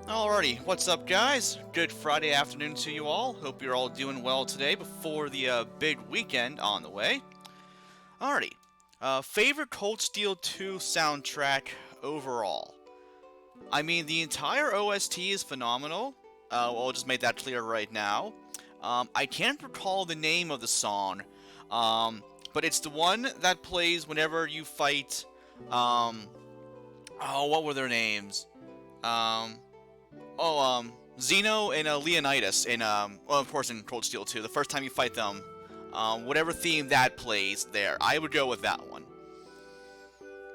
Alrighty, what's up guys? Good Friday afternoon to you all. Hope you're all doing well today before the big weekend on the way. Alrighty, favorite Cold Steel 2 soundtrack overall? I mean, the entire OST is phenomenal. I'll just make that clear right now. I can't recall the name of the song, but it's the one that plays whenever you fight, oh, what were their names? Xeno and Leonidas in, well, of course in Cold Steel 2, the first time you fight them, whatever theme that plays there, I would go with that one.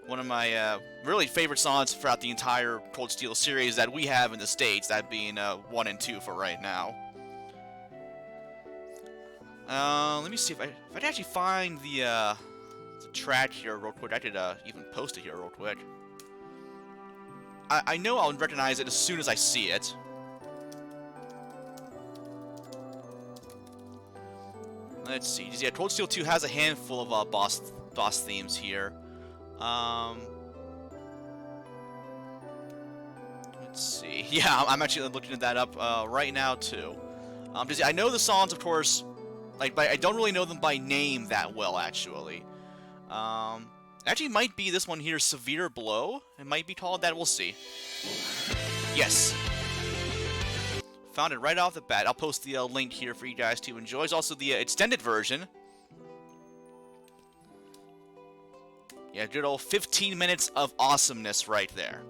One of my, really favorite songs throughout the entire Cold Steel series that we have in the States, that being, 1 and 2 for right now. Let me see if I can actually find the track here real quick. I could, even post it here real quick. I know I'll recognize it as soon as I see it. Let's see. Yeah, Cold Steel 2 has a handful of boss themes here. Let's see. Yeah, I'm actually looking at that up right now too. I know the songs, of course, but I don't really know them by name that well, actually. Actually, might be this one here, Severe Blow. It might be called that. We'll see. Yes. Found it right off the bat. I'll post the link here for you guys to enjoy. There's also the extended version. Yeah, good old 15 minutes of awesomeness right there.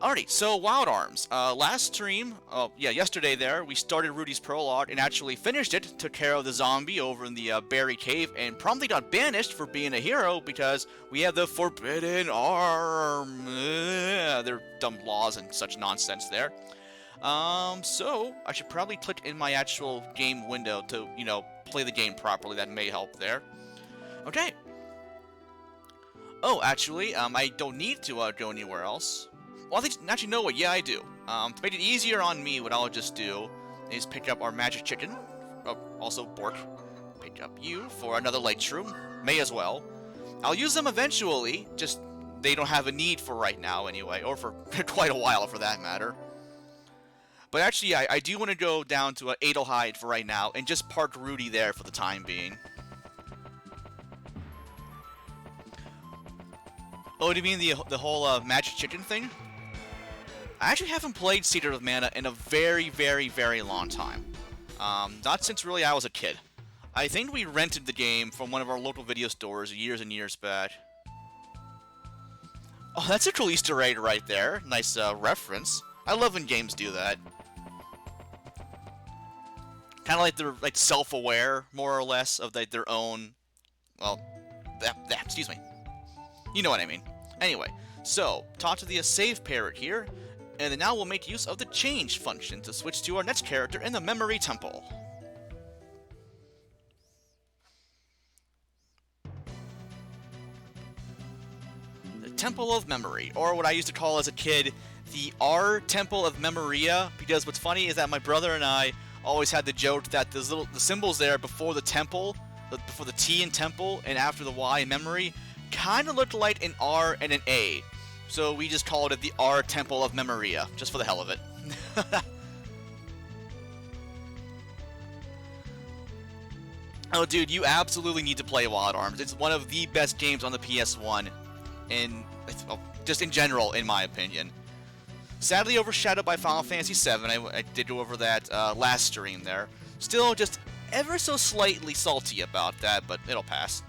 Alrighty, so Wild Arms. Last stream, yesterday there, we started Rudy's prologue and actually finished it, took care of the zombie over in the Berry Cave, and promptly got banished for being a hero because we have the Forbidden Arm. Their dumb laws and such nonsense there. So I should probably click in my actual game window to, play the game properly. That may help there. Okay. Oh, actually, I don't need to go anywhere else. Well, I think, actually, no, yeah, I do. To make it easier on me, what I'll just do is pick up our magic chicken. Oh, also, Bork. Pick up you for another light shroom. May as well. I'll use them eventually, just they don't have a need for right now anyway, or for quite a while for that matter. But actually, I do want to go down to Adelheid for right now, and just park Rudy there for the time being. Oh, do you mean the whole magic chicken thing? I actually haven't played Secret of Mana in a very, very, very long time. Not since really I was a kid. I think we rented the game from one of our local video stores years and years back. Oh, that's a cool Easter egg right there. Nice reference. I love when games do that. Kind of like they're self-aware, more or less, of their own. Well, excuse me. You know what I mean. Anyway, so talk to the save parrot here. And then now we'll make use of the change function to switch to our next character in the Memory Temple. The Temple of Memory, or what I used to call as a kid, the R Temple of Memoria, because what's funny is that my brother and I always had the joke that the symbols there before the temple, before the T in temple and after the Y in memory, kind of looked like an R and an A. So we just called it the R Temple of Memoria, just for the hell of it. Oh, dude, you absolutely need to play Wild Arms. It's one of the best games on the PS1, and just in general, in my opinion. Sadly overshadowed by Final Fantasy VII. I did go over that last stream there. Still, just ever so slightly salty about that, but it'll pass.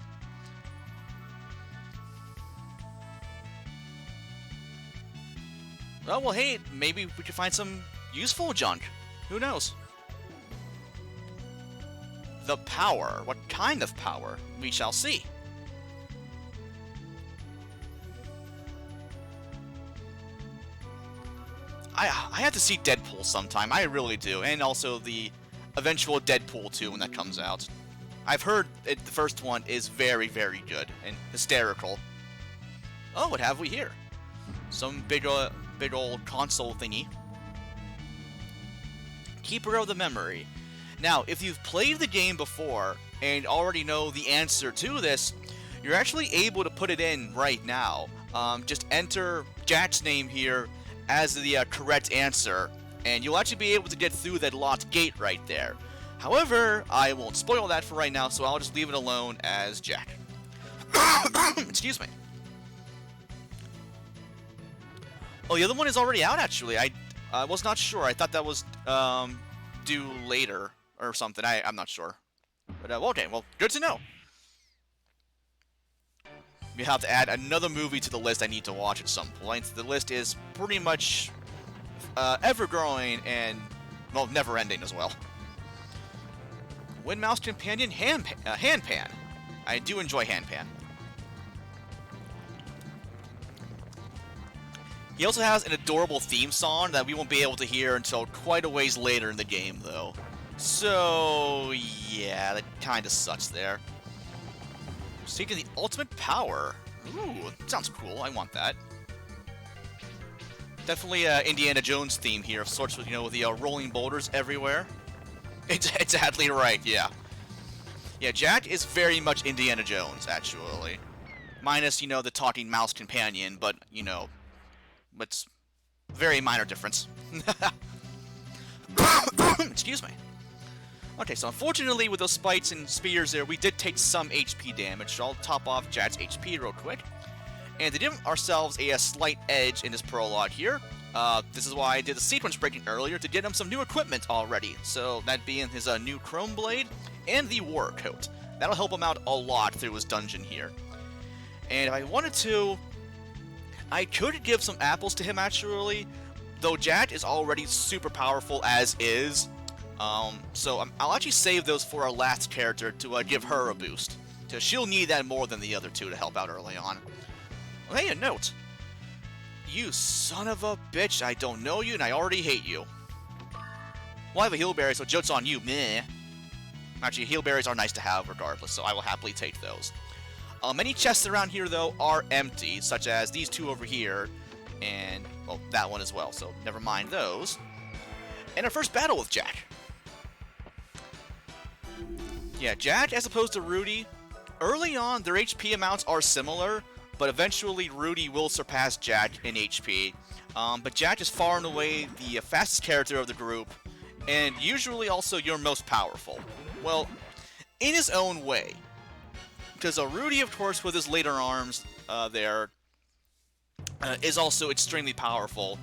Oh, well, hey, maybe we could find some useful junk. Who knows? The power. What kind of power? We shall see. I have to see Deadpool sometime. I really do. And also the eventual Deadpool 2 when that comes out. I've heard the first one is very, very good and hysterical. Oh, what have we here? Some big old console thingy. Keeper of the Memory. Now, if you've played the game before and already know the answer to this, you're actually able to put it in right now. Just enter Jack's name here as the correct answer, and you'll actually be able to get through that locked gate right there. However, I won't spoil that for right now, so I'll just leave it alone as Jack. Excuse me. Oh, the other one is already out, actually. I was not sure. I thought that was due later or something. I'm not sure. But, okay, well, good to know. We have to add another movie to the list I need to watch at some point. The list is pretty much ever-growing and, well, never-ending as well. Wind Mouse Companion Handpan. I do enjoy Handpan. He also has an adorable theme song that we won't be able to hear until quite a ways later in the game, though. So, yeah, that kind of sucks there. Seeking the ultimate power. Ooh, sounds cool. I want that. Definitely Indiana Jones theme here of sorts, with, you know, with the rolling boulders everywhere. It's exactly right, yeah. Yeah, Jack is very much Indiana Jones, actually. Minus, you know, the talking mouse companion, but, you know, it's very minor difference. Excuse me. Okay, so unfortunately with those spikes and spears there, we did take some HP damage, so I'll top off Jack's HP real quick. And to give ourselves a slight edge in this prologue here, this is why I did the sequence breaking earlier, to get him some new equipment already. So that being his new Chrome Blade and the War Coat. That'll help him out a lot through his dungeon here. And if I wanted to, I could give some apples to him actually, though Jack is already super powerful as is. So I'll actually save those for our last character to give her a boost. So she'll need that more than the other two to help out early on. Oh, hey, a note. You son of a bitch, I don't know you and I already hate you. Well, I have a healberry, so joke's on you, meh. Actually, healberries are nice to have regardless, so I will happily take those. Many chests around here, though, are empty, such as these two over here, and, well, that one as well, so never mind those. And our first battle with Jack. Yeah, Jack, as opposed to Rudy, early on, their HP amounts are similar, but eventually Rudy will surpass Jack in HP. But Jack is far and away the fastest character of the group, and usually also your most powerful. Well, in his own way. Because Rudy, of course, with his later arms is also extremely powerful.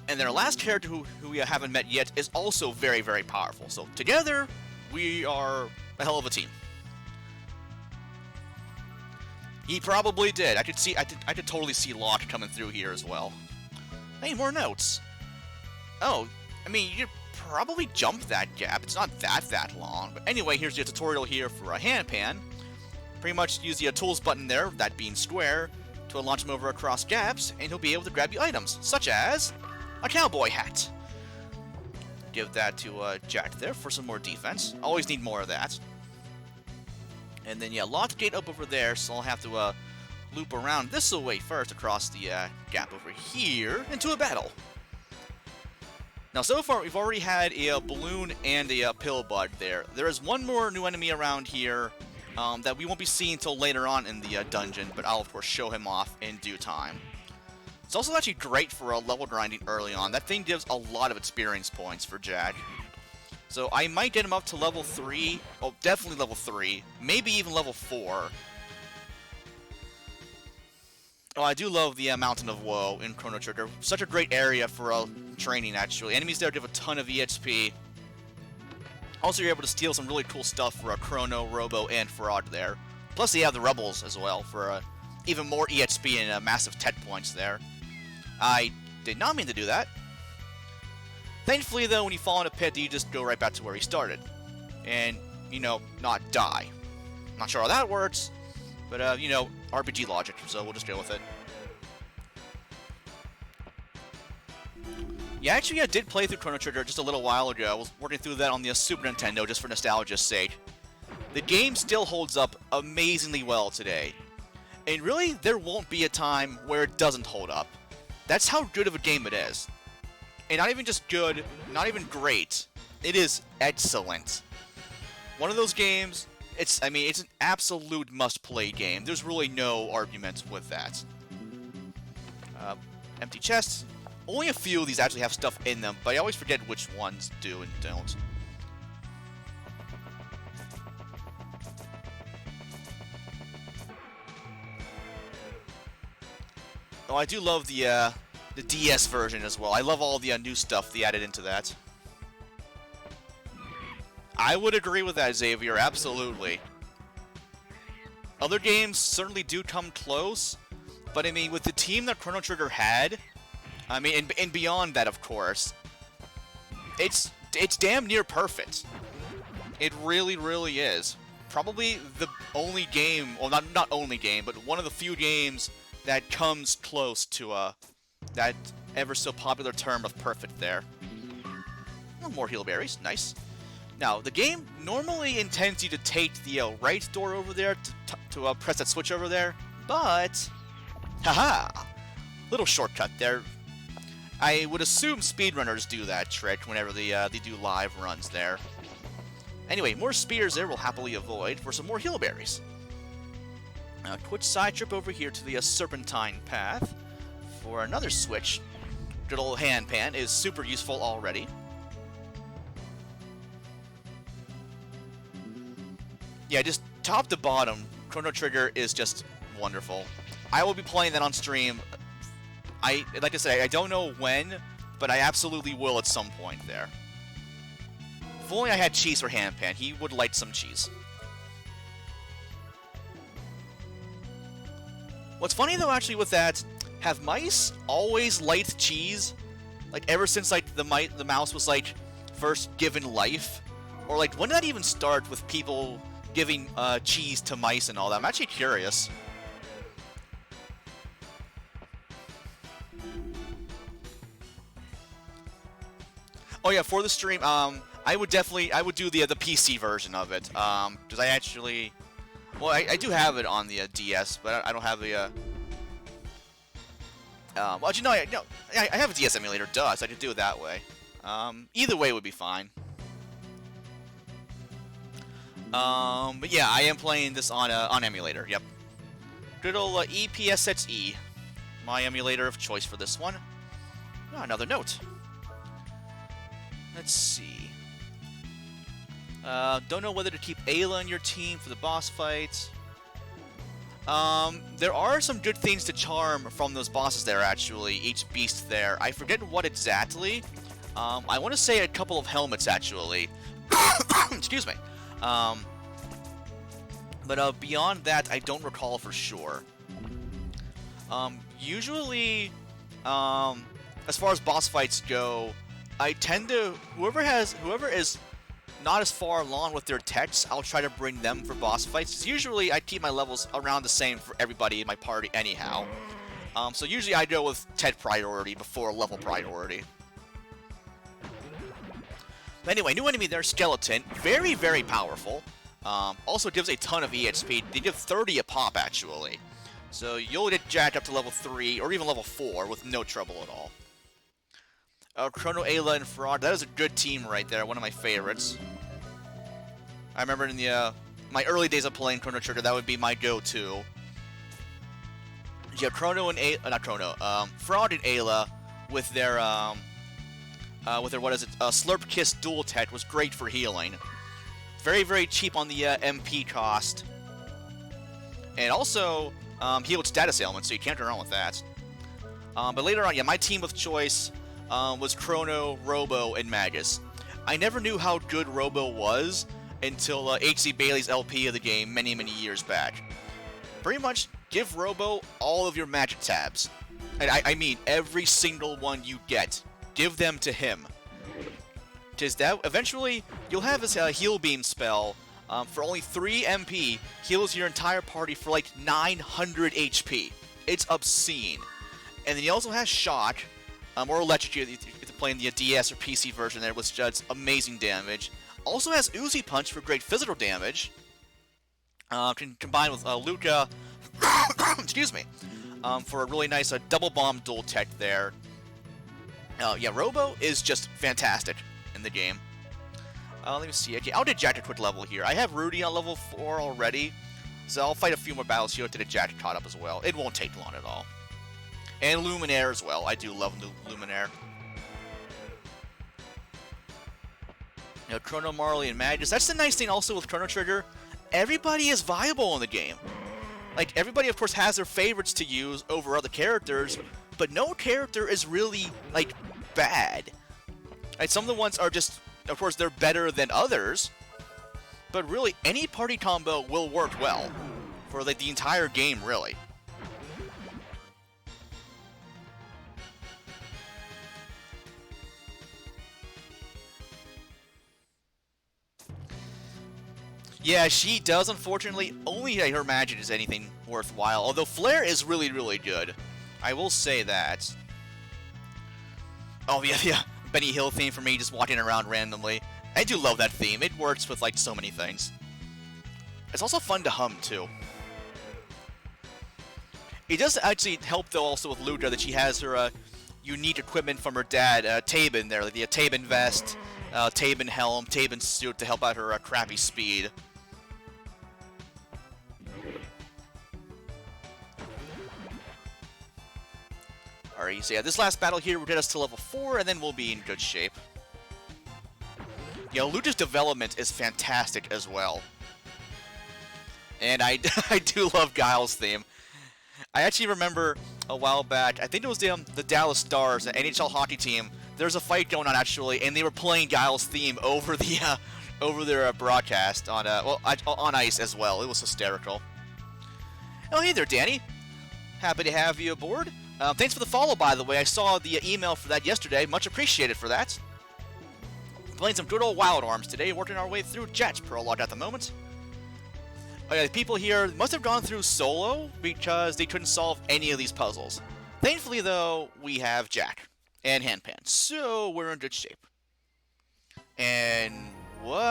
And their last character, who we haven't met yet, is also very, very powerful. So together, we are a hell of a team. He probably did. I could totally see Locke coming through here as well. Hey, more notes. Oh, I mean, you could probably jump that gap. It's not that long. But anyway, here's your tutorial here for a Handpan. Pretty much use the tools button there, that being square, to launch him over across gaps, and he'll be able to grab you items, such as a cowboy hat. Give that to Jack there for some more defense. Always need more of that. And then, yeah, locked gate up over there, so I'll have to loop around this way first across the gap over here into a battle. Now, so far, we've already had a balloon and a pill bud there. There is one more new enemy around here that we won't be seeing until later on in the dungeon, but I'll, of course, show him off in due time. It's also actually great for level grinding early on. That thing gives a lot of experience points for Jack. So I might get him up to level 3. Oh, definitely level 3. Maybe even level 4. Oh, I do love the Mountain of Woe in Chrono Trigger. Such a great area for training, actually. Enemies there give a ton of EXP. Also, you're able to steal some really cool stuff for Chrono, Robo, and Frog there. Plus, you have the Rebels as well for even more EXP and massive tech points there. I did not mean to do that. Thankfully, though, when you fall in a pit, you just go right back to where you started. And, you know, not die. Not sure how that works, but, you know, RPG logic, so we'll just go with it. Yeah, actually, I did play through Chrono Trigger just a little while ago. I was working through that on the Super Nintendo just for nostalgia's sake. The game still holds up amazingly well today. And really, there won't be a time where it doesn't hold up. That's how good of a game it is. And not even just good, not even great. It is excellent. One of those games, it's an absolute must-play game. There's really no arguments with that. Empty chest. Only a few of these actually have stuff in them, but I always forget which ones do and don't. Oh, I do love the DS version as well. I love all the new stuff they added into that. I would agree with that, Xavier, absolutely. Other games certainly do come close, but I mean, with the team that Chrono Trigger had, I mean, and beyond that, of course, it's damn near perfect. It really, really is. Probably the only game, well, not only game, but one of the few games that comes close to that ever so popular term of perfect there. Oh, more heal berries, nice. Now, the game normally intends you to take the right door over there to press that switch over there, but haha, little shortcut there. I would assume speedrunners do that trick whenever they do live runs there. Anyway, more spears there we'll happily avoid for some more heal berries. Now, quick side trip over here to the Serpentine Path for another switch. Good old hand pan is super useful already. Yeah, just top to bottom, Chrono Trigger is just wonderful. I will be playing that on stream. Like I said, I don't know when, but I absolutely will at some point there. If only I had cheese for hand pan, he would like some cheese. What's funny though, actually, with that, have mice always liked cheese? Like ever since like the mouse was like first given life, or like when did that even start with people giving cheese to mice and all that? I'm actually curious. Oh yeah, for the stream, I would do the PC version of it, because I actually, well, I do have it on the DS, but I don't have the. Well, you know, I have a DS emulator, duh, so I could do it that way. Either way would be fine. But yeah, I am playing this on emulator. Yep. Good old EPSXE, my emulator of choice for this one. Oh, another note. Let's see. Don't know whether to keep Ayla in your team for the boss fights. There are some good things to charm from those bosses there, actually. Each beast there. I forget what exactly. I want to say a couple of helmets, actually. Excuse me. But beyond that, I don't recall for sure. Usually, as far as boss fights go, I tend to, whoever is not as far along with their techs, I'll try to bring them for boss fights. 'Cause usually I keep my levels around the same for everybody in my party anyhow. So usually I go with tech priority before level priority. Anyway, new enemy there, Skeleton. Very, very powerful. Also gives a ton of EXP. They give 30 a pop, actually. So you'll get jacked up to level 3 or even level 4 with no trouble at all. Chrono, Ayla, and Frog. That is a good team right there. One of my favorites. I remember in the my early days of playing Chrono Trigger, that would be my go-to. Yeah, Chrono and not Chrono. Frog and Ayla with their what is it? Slurp Kiss dual tech was great for healing. Very, very cheap on the MP cost. And also healed status ailments, so you can't go wrong with that. But later on, yeah, my team of choice was Chrono, Robo, and Magus. I never knew how good Robo was until H.C. Bailey's LP of the game many, many years back. Pretty much give Robo all of your magic tabs. And I mean every single one you get. Give them to him. Because that eventually you'll have his heal beam spell for only 3 MP, heals your entire party for like 900 HP. It's obscene. And then he also has Shock, or Electrocute if you're playing the DS or PC version there, which does amazing damage. Also has Uzi Punch for great physical damage. Can combine with Luca, excuse me, for a really nice double bomb dual tech there. Yeah, Robo is just fantastic in the game. Let me see. Okay, I'll do Jack a quick level here. I have Rudy on level 4 already, so I'll fight a few more battles here to get Jack caught up as well. It won't take long at all. And Luminaire as well. I do love Luminaire. You know, Chrono, Marley, and Magus. That's the nice thing also with Chrono Trigger. Everybody is viable in the game. Like, everybody, of course, has their favorites to use over other characters, but no character is really, like, bad. Like, some of the ones are just, of course, they're better than others, but really, any party combo will work well for, like, the entire game, really. Yeah, she does, unfortunately. Only her magic is anything worthwhile. Although Flare is really, really good. I will say that. Oh, yeah. Benny Hill theme for me, just walking around randomly. I do love that theme. It works with, like, so many things. It's also fun to hum, too. It does actually help, though, also with Ludra, that she has her unique equipment from her dad, Tabin, there. Like the Tabin vest, Tabin helm, Tabin suit to help out her crappy speed. Alright, so yeah, this last battle here will get us to level 4, and then we'll be in good shape. You know, Ludra's development is fantastic as well. And I do love Guile's theme. I actually remember a while back, I think it was the Dallas Stars, an NHL hockey team. There was a fight going on, actually, and they were playing Guile's theme over the over their broadcast on on ice as well. It was hysterical. Oh, hey there, Danny. Happy to have you aboard. Thanks for the follow, by the way. I saw the email for that yesterday. Much appreciated for that. Playing some good old Wild Arms today, working our way through Jet's prologue at the moment. Oh, yeah, the people here must have gone through solo because they couldn't solve any of these puzzles. Thankfully, though, we have Jack and Handpan, so we're in good shape. And what?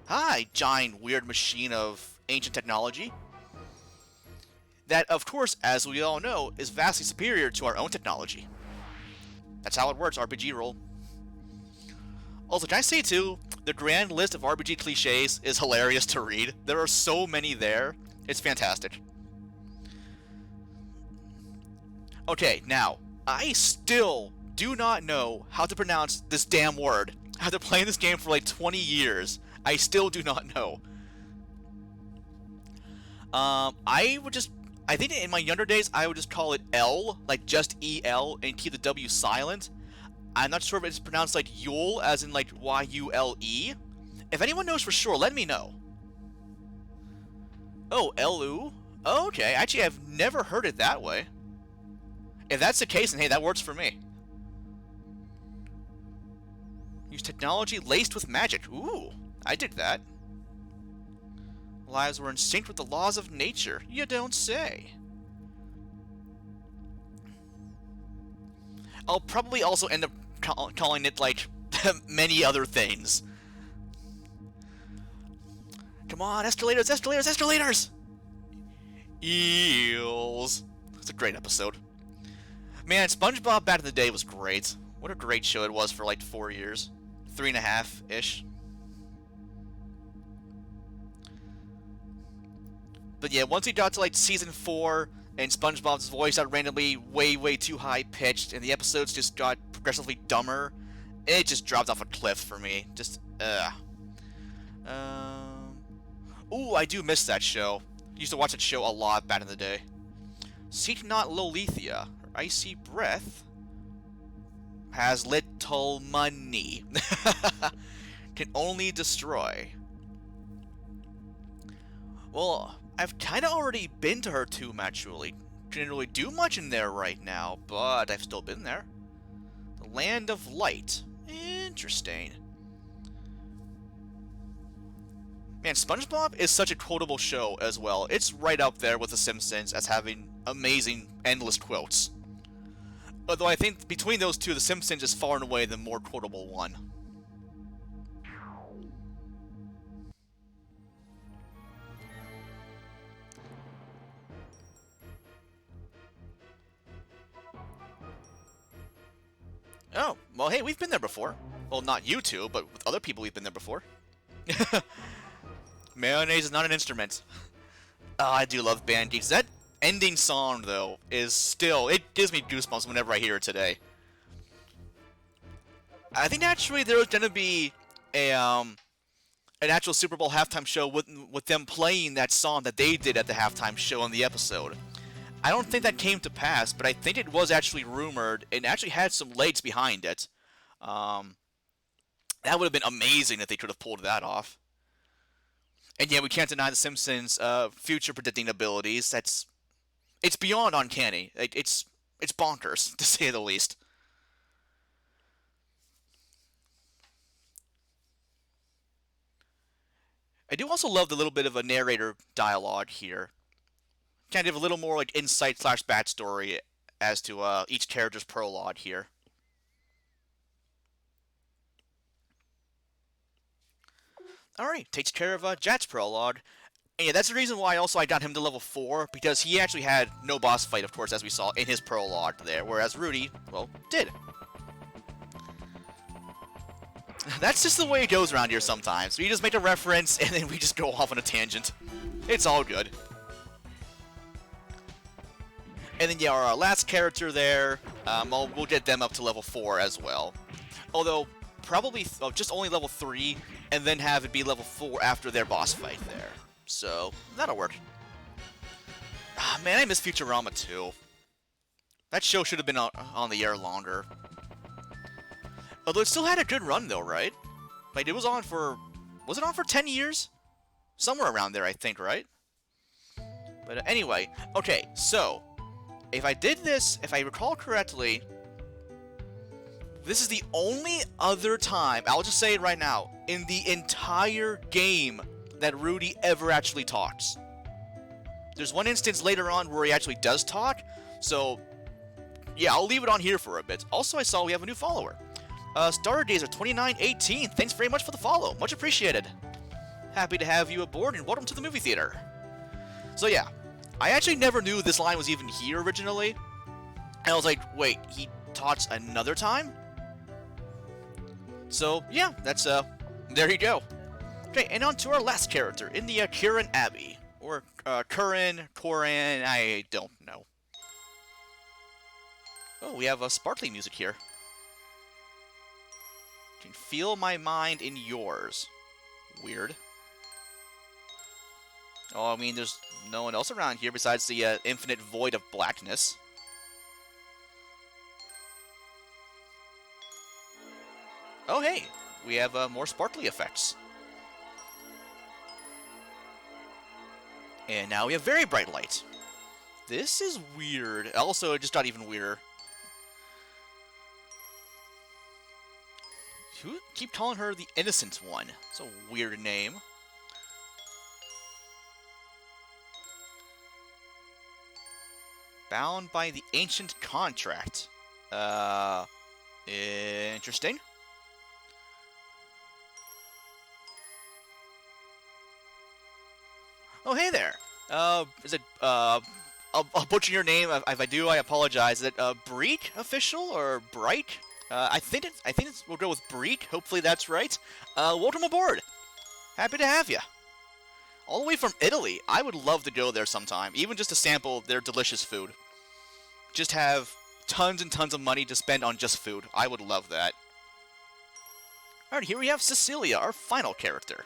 Hi, giant weird machine of ancient technology. That, of course, as we all know, is vastly superior to our own technology. That's how it works, RPG rule. Also, can I say, too, the grand list of RPG cliches is hilarious to read. There are so many there. It's fantastic. Okay, now, I still do not know how to pronounce this damn word. After playing this game for like 20 years, I still do not know. I think in my younger days, I would just call it L, like just E-L, and keep the W silent. I'm not sure if it's pronounced like Yule, as in like Y-U-L-E. If anyone knows for sure, let me know. Oh, L-U? Oh, okay, actually I've never heard it that way. If that's the case, then hey, that works for me. Use technology laced with magic. Ooh, I did that. Lives were in sync with the laws of nature. You don't say. I'll probably also end up calling it, like, many other things. Come on, escalators, escalators, escalators! Eels. It's a great episode. Man, SpongeBob back in the day was great. What a great show it was for, like, 4 years. 3.5-ish. But yeah, once we got to like season 4, and SpongeBob's voice got randomly way too high pitched, and the episodes just got progressively dumber, it just dropped off a cliff for me. Just ooh, I do miss that show. Used to watch that show a lot back in the day. Seek not Lolithia. Her icy breath has little money. Can only destroy. Well, I've kind of already been to her tomb, actually. Didn't really do much in there right now, but I've still been there. The Land of Light. Interesting. Man, SpongeBob is such a quotable show as well. It's right up there with The Simpsons as having amazing, endless quotes. Although I think between those two, The Simpsons is far and away the more quotable one. Oh, well, hey, we've been there before. Well, not you two, but with other people we've been there before. Mayonnaise is not an instrument. Oh, I do love Band-Aids. ending song, though, is still... It gives me goosebumps whenever I hear it today. I think actually there was going to be an actual Super Bowl halftime show with them playing that song that they did at the halftime show on the episode. I don't think that came to pass, but I think it was actually rumored and actually had some legs behind it. That would have been amazing if they could have pulled that off. And yeah, we can't deny The Simpsons' future predicting abilities. It's beyond uncanny. It's bonkers, to say the least. I do also love the little bit of a narrator dialogue here. Kind of a little more like insight / backstory as to each character's prologue here. Alright, takes care of Jack's prologue. And yeah, that's the reason why also I got him to level 4, because he actually had no boss fight, of course, as we saw in his prologue there, whereas Rudy, well, did. That's just the way it goes around here sometimes. We just make a reference, and then we just go off on a tangent. It's all good. And then, yeah, our last character there, we'll get them up to level 4 as well. Although, probably just only level 3, and then have it be level 4 after their boss fight there. So, that'll work. Ah, man, I miss Futurama too. That show should have been on the air longer. Although it still had a good run though, right? Like, it was on for... Was it on for 10 years? Somewhere around there, I think, right? But anyway, okay, so... If I did this, if I recall correctly... This is the only other time, I'll just say it right now, in the entire game that Rudy ever actually talks. There's one instance later on where he actually does talk, so yeah, I'll leave it on here for a bit. Also, I saw we have a new follower. Stargazer2918, thanks very much for the follow. Much appreciated. Happy to have you aboard, and welcome to the movie theater. So yeah, I actually never knew this line was even here originally. And I was like, wait, he talks another time? So yeah, that's, there you go. Okay, and on to our last character in the Kirin Abbey. Or Corin, I don't know. Oh, we have sparkly music here. Can feel my mind in yours. Weird. Oh, I mean, there's no one else around here besides the infinite void of blackness. Oh, hey, we have more sparkly effects. And now we have very bright light. This is weird. Also, it just got even weirder. Who keep calling her the Innocent One? It's a weird name. Bound by the ancient contract. Interesting. Oh, hey there. Is it, I'll butcher your name. If I do, I apologize. Is it, Breek official or Bright? I think we'll go with Breek. Hopefully that's right. Welcome aboard. Happy to have you. All the way from Italy. I would love to go there sometime, even just to sample their delicious food. Just have tons and tons of money to spend on just food. I would love that. Alright, here we have Cecilia, our final character.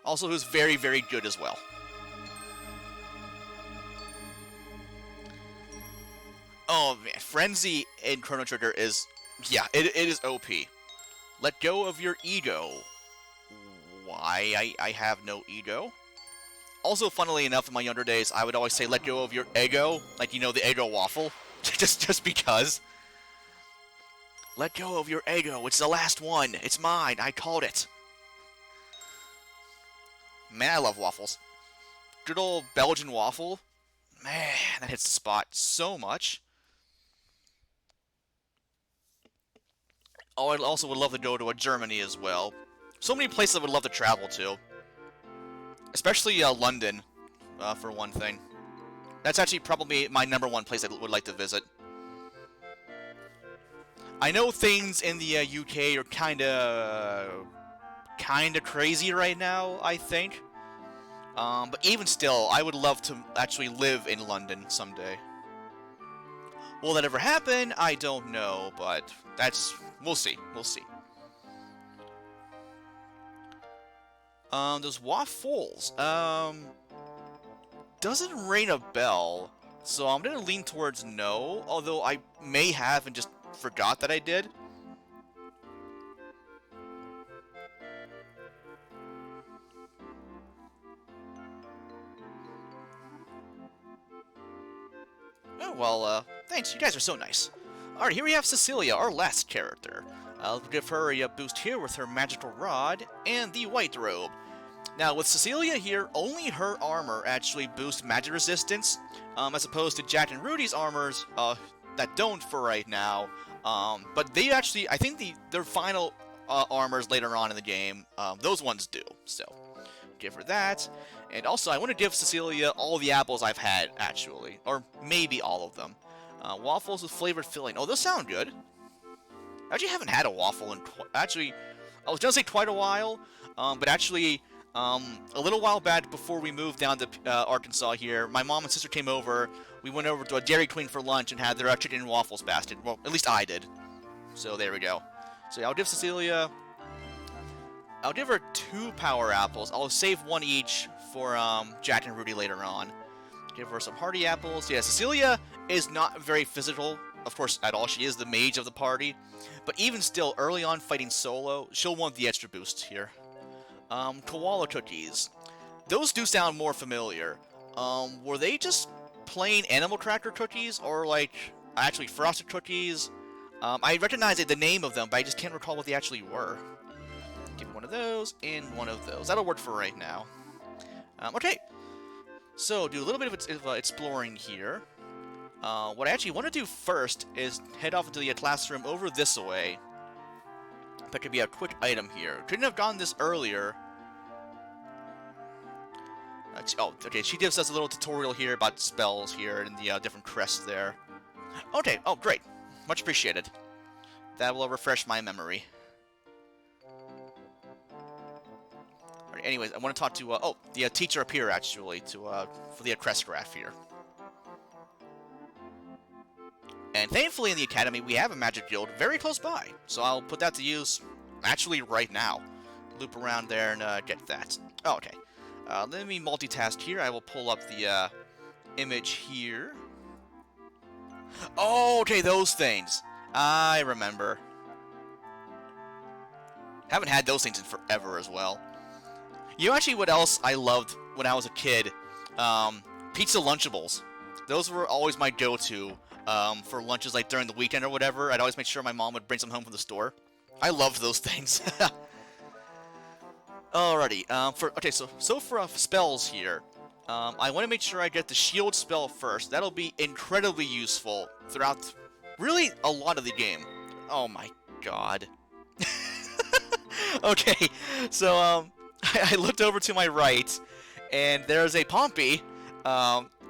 Also, who's very, very good as well. Oh man, Frenzy in Chrono Trigger is... Yeah, it is OP. Let go of your ego. Why? I have no ego. Also, funnily enough, in my younger days, I would always say, let go of your ego. Like, you know, the Eggo waffle. just because. Let go of your ego. It's the last one. It's mine. I called it. Man, I love waffles. Good old Belgian waffle. Man, that hits the spot so much. Oh, I also would love to go to Germany as well. So many places I would love to travel to. Especially London, for one thing. That's actually probably my #1 place I would like to visit. I know things in the UK are kinda crazy right now, I think. But even still, I would love to actually live in London someday. Will that ever happen? I don't know, but we'll see. We'll see. Those waffles. Doesn't ring a bell, so I'm gonna lean towards no, although I may have and just forgot that I did. Oh, well, thanks, you guys are so nice. Alright, here we have Cecilia, our last character. I'll give her a boost here with her magical rod and the white robe. Now, with Cecilia here, only her armor actually boosts magic resistance, as opposed to Jack and Rudy's armors, that don't for right now. But they actually, I think their final armors later on in the game, those ones do. So, give her that. And also, I want to give Cecilia all the apples I've had, actually. Or maybe all of them. Waffles with flavored filling. Oh, those sound good. I actually haven't had a waffle in actually, I was going to say quite a while, but actually, a little while back before we moved down to Arkansas here, my mom and sister came over. We went over to a Dairy Queen for lunch and had their chicken and waffles basket. Well, at least I did. So there we go. So yeah, I'll give Cecilia... I'll give her 2 power apples. I'll save 1 each for Jack and Rudy later on. Give her some hearty apples. Yeah, Cecilia is not very physical, of course, at all. She is the mage of the party. But even still, early on fighting solo, she'll want the extra boost here. Koala cookies. Those do sound more familiar. Were they just plain animal cracker cookies, or like actually frosted cookies? I recognize the name of them, but I just can't recall what they actually were. Give me one of those and one of those. That'll work for right now. Okay. So do a little bit of exploring here. What I actually want to do first is head off into the classroom over this way. That could be a quick item here. Couldn't have gone this earlier. Oh, okay, she gives us a little tutorial here about spells here and the different crests there. Okay, oh, great. Much appreciated. That will refresh my memory. Alright, anyways, I want to talk to, the teacher up here, actually, for the crest graph here. And thankfully in the academy, we have a magic guild very close by. So I'll put that to use, actually, right now. Loop around there and get that. Oh, okay. Let me multitask here. I will pull up the image here. Oh, okay, those things. I remember. Haven't had those things in forever as well. You know, actually, what else I loved when I was a kid? Pizza Lunchables. Those were always my go-to for lunches, like during the weekend or whatever. I'd always make sure my mom would bring some home from the store. I loved those things. Alrighty. So for spells here, I want to make sure I get the shield spell first. That'll be incredibly useful throughout, really, a lot of the game. Oh my god. Okay, so I looked over to my right, and there's a Pompey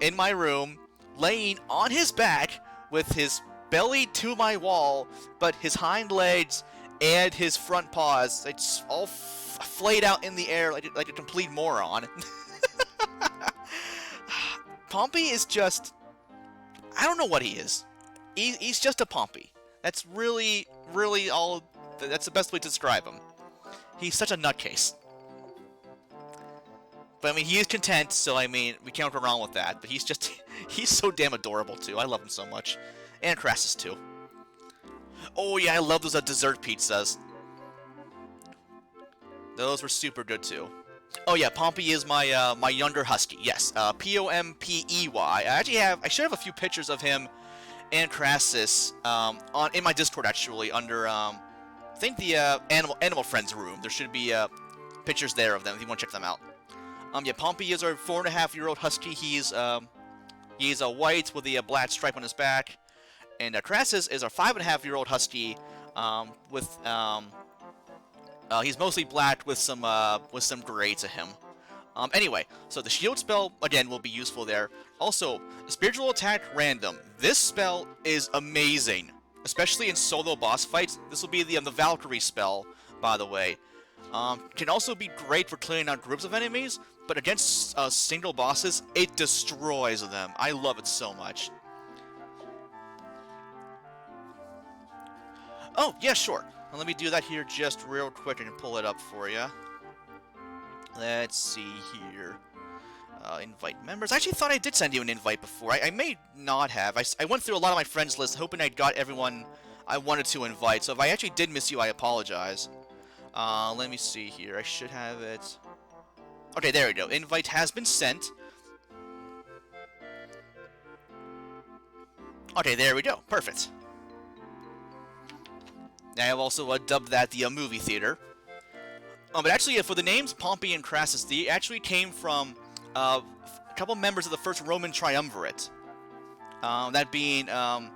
in my room, laying on his back with his belly to my wall, but his hind legs and his front paws, it's all flayed out in the air like a complete moron. Pompey is just... I don't know what he is. He's just a Pompey. That's really all... That's the best way to describe him. He's such a nutcase. But, I mean, he is content, so, I mean, we can't go wrong with that. But he's just... He's so damn adorable, too. I love him so much. And Crassus, too. Oh, yeah, I love those dessert pizzas. Those were super good, too. Oh, yeah, Pompey is my my younger husky. Yes, Pompey. I should have a few pictures of him and Crassus in my Discord, actually, under, I think the Animal Friends room. There should be pictures there of them if you want to check them out. Yeah, Pompey is our 4.5-year-old husky. He's a white with a black stripe on his back, and Crassus is our 5.5-year-old husky with he's mostly black with some gray to him. Anyway, so the shield spell again will be useful there. Also, spiritual attack random. This spell is amazing, especially in solo boss fights. This will be the Valkyrie spell, by the way. Can also be great for clearing out groups of enemies. but against single bosses, it destroys them. I love it so much. Oh, yeah, sure. Now, let me do that here just real quick and pull it up for you. Let's see here. Invite members. I actually thought I did send you an invite before. I may not have. I went through a lot of my friends list hoping I'd got everyone I wanted to invite. So if I actually did miss you, I apologize. Let me see here. I should have it. Okay, there we go. Invite has been sent. Okay, there we go. Perfect. I have also dubbed that the movie theater. But actually, for the names Pompey and Crassus, they actually came from a couple members of the first Roman triumvirate. That being, I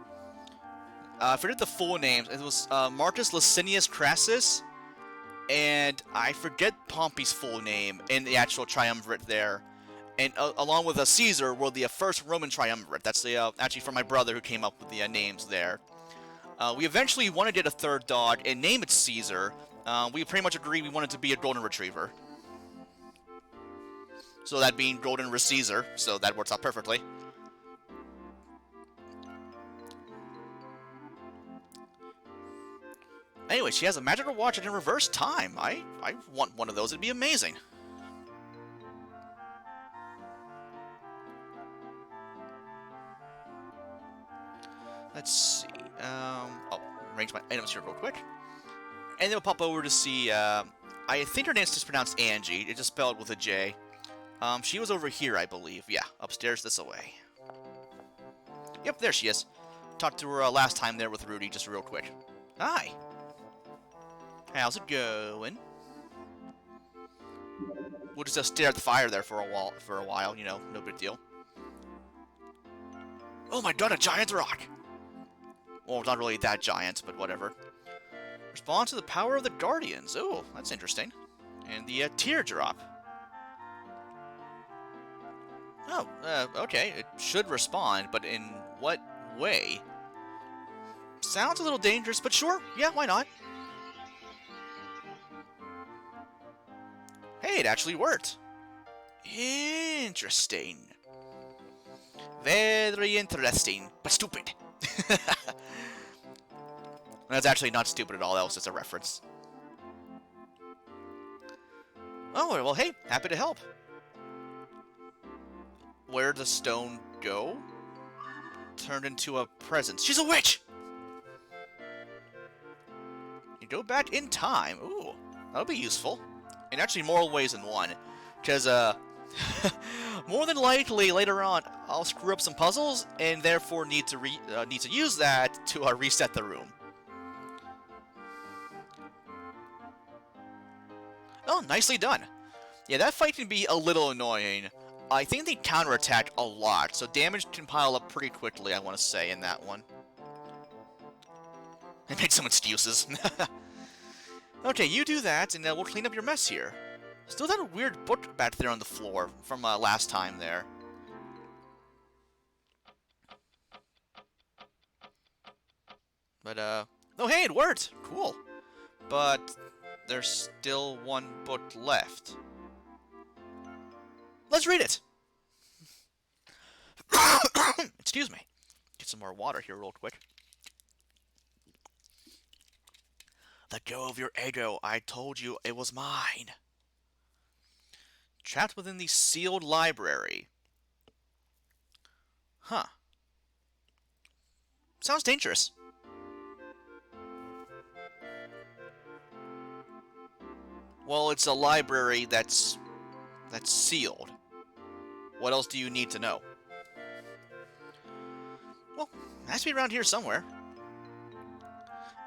forget the full names. It was Marcus Licinius Crassus, and I forget Pompey's full name in the actual triumvirate there. And along with Caesar were the first Roman triumvirate. That's the actually from my brother who came up with the names there. We eventually wanted to get a third dog and name it Caesar. We pretty much agreed we wanted to be a golden retriever. So that being golden Caesar, so that works out perfectly. Anyway, she has a magical watch in reverse time. I want one of those. It'd be amazing. Let's see. I'll arrange my items here real quick. And then we'll pop over to see, I think her name's just pronounced Angie. It's just spelled with a J. She was over here, I believe. Yeah, upstairs this away. Yep, there she is. Talked to her last time there with Rudy, just real quick. Hi. How's it going? We'll just stare at the fire there for a while, you know, no big deal. Oh my god, a giant rock! Well, not really that giant, but whatever. Respond to the power of the Guardians. Oh, that's interesting. And the teardrop. Oh, okay. It should respond, but in what way? Sounds a little dangerous, but sure. Yeah, why not? Hey, it actually worked. Interesting. Very interesting, but stupid. That's actually not stupid at all. That was just a reference. Oh, well, hey, happy to help. Where'd the stone go? Turned into a presence. She's a witch! You go back in time. Ooh, that'll be useful. In actually more ways than one. Because, more than likely, later on, I'll screw up some puzzles, and therefore need to use that to reset the room. Oh, nicely done. Yeah, that fight can be a little annoying. I think they counterattack a lot, so damage can pile up pretty quickly, I want to say, in that one. I made some excuses. Okay, you do that, and we'll clean up your mess here. Still that weird book back there on the floor from last time there. But, oh hey, it worked! Cool. But there's still one book left. Let's read it! Excuse me. Get some more water here real quick. Let go of your ego. I told you it was mine. Trapped within the sealed library. Huh. Sounds dangerous. Well, it's a library that's sealed. What else do you need to know? Well, it has to be around here somewhere.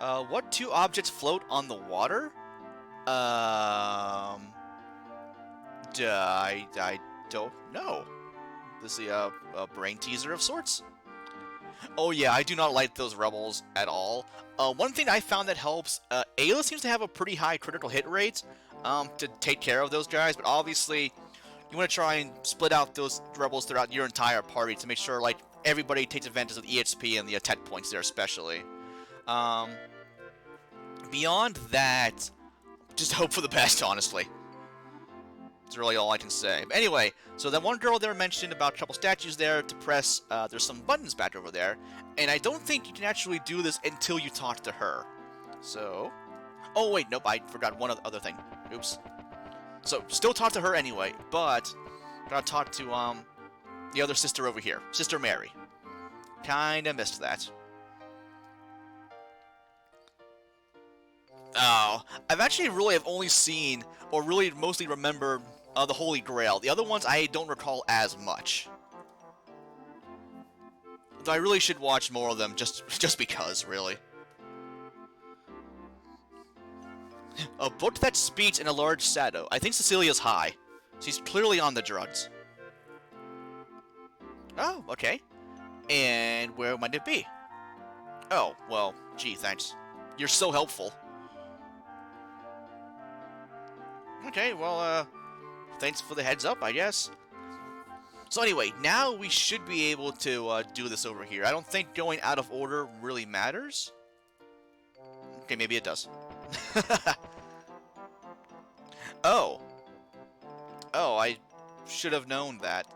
What two objects float on the water? I don't know. This is a brain teaser of sorts? Oh yeah, I do not like those rebels at all. One thing I found that helps, Ayla seems to have a pretty high critical hit rate to take care of those guys, but obviously you want to try and split out those rebels throughout your entire party to make sure like everybody takes advantage of the EXP and the attack points there especially. Beyond that, just hope for the best, honestly. That's really all I can say. But anyway, so that one girl there mentioned about a couple statues there to press. There's some buttons back over there, and I don't think you can actually do this until you talk to her. So, oh wait, nope, I forgot one other thing. Oops. So still talk to her anyway, but gotta talk to the other sister over here, Sister Mary. Kinda missed that. Oh, I've actually have only seen, or really mostly remember, the Holy Grail. The other ones I don't recall as much. Though I really should watch more of them, just because, really. A book that speaks in a large shadow. I think Cecilia's high. She's clearly on the drugs. Oh, okay. And where might it be? Oh, well, gee, thanks. You're so helpful. Okay, well, thanks for the heads up, I guess. So anyway, now we should be able to do this over here. I don't think going out of order really matters. Okay, maybe it does. Oh. Oh, I should have known that.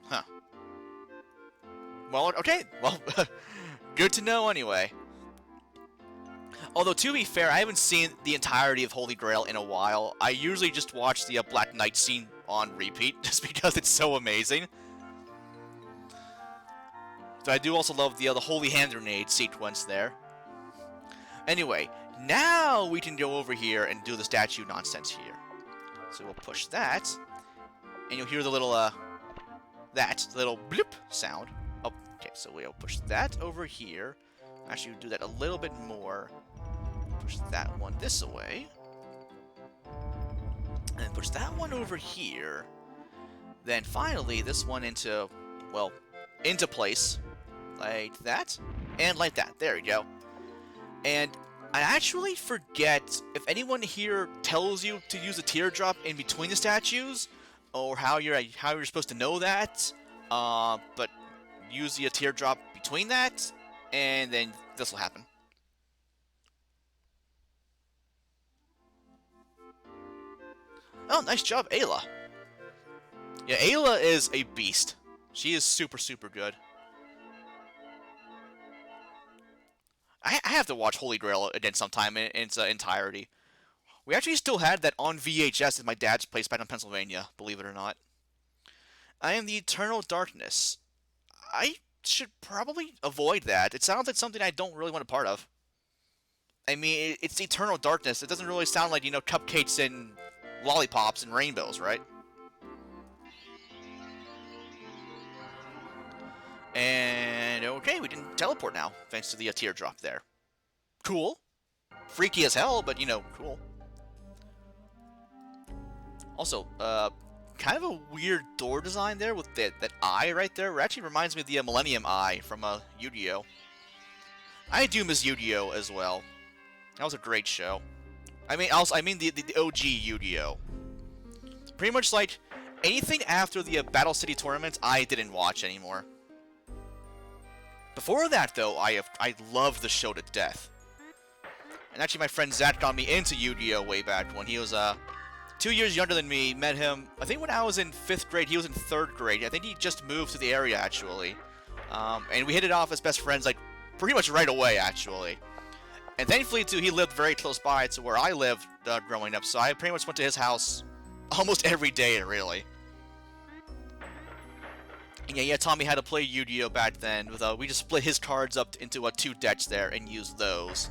Huh. Well, okay. Well, good to know anyway. Although, to be fair, I haven't seen the entirety of Holy Grail in a while. I usually just watch the Black Knight scene on repeat, just because it's so amazing. So I do also love the Holy Hand Grenade sequence there. Anyway, now we can go over here and do the statue nonsense here. So we'll push that, and you'll hear the little, little bloop sound. Oh, okay, so we'll push that over here. Actually, we'll do that a little bit more. Push that one this way. And then push that one over here. Then finally, this one into, well, into place. Like that. And like that. There we go. And I actually forget if anyone here tells you to use a teardrop in between the statues, or how you're supposed to know that. But use the teardrop between that, and then this will happen. Oh, nice job, Ayla. Yeah, Ayla is a beast. She is super, super good. I have to watch Holy Grail again sometime in its entirety. We actually still had that on VHS at my dad's place back in Pennsylvania, believe it or not. I am the Eternal Darkness. I should probably avoid that. It sounds like something I don't really want a part of. I mean, it's Eternal Darkness. It doesn't really sound like, cupcakes and lollipops and rainbows, right? And okay, we can teleport now, thanks to the teardrop there. Cool. Freaky as hell, but, cool. Also, kind of a weird door design there with that eye right there. It actually reminds me of the Millennium Eye from Yu-Gi-Oh! I do miss Yu-Gi-Oh! As well. That was a great show. I mean the OG Yu-Gi-Oh! Pretty much like anything after the Battle City tournaments, I didn't watch anymore. Before that, though, I loved the show to death. And actually, my friend Zach got me into Yu-Gi-Oh! Way back when he was 2 years younger than me. Met him, I think, when I was in 5th grade. He was in 3rd grade. I think he just moved to the area, actually. And we hit it off as best friends, like, pretty much right away, actually. And thankfully, too, he lived very close by to where I lived growing up, so I pretty much went to his house almost every day, really. And yeah, taught me how to play Yu-Gi-Oh! Back then. With we just split his cards up into 2 decks there and used those.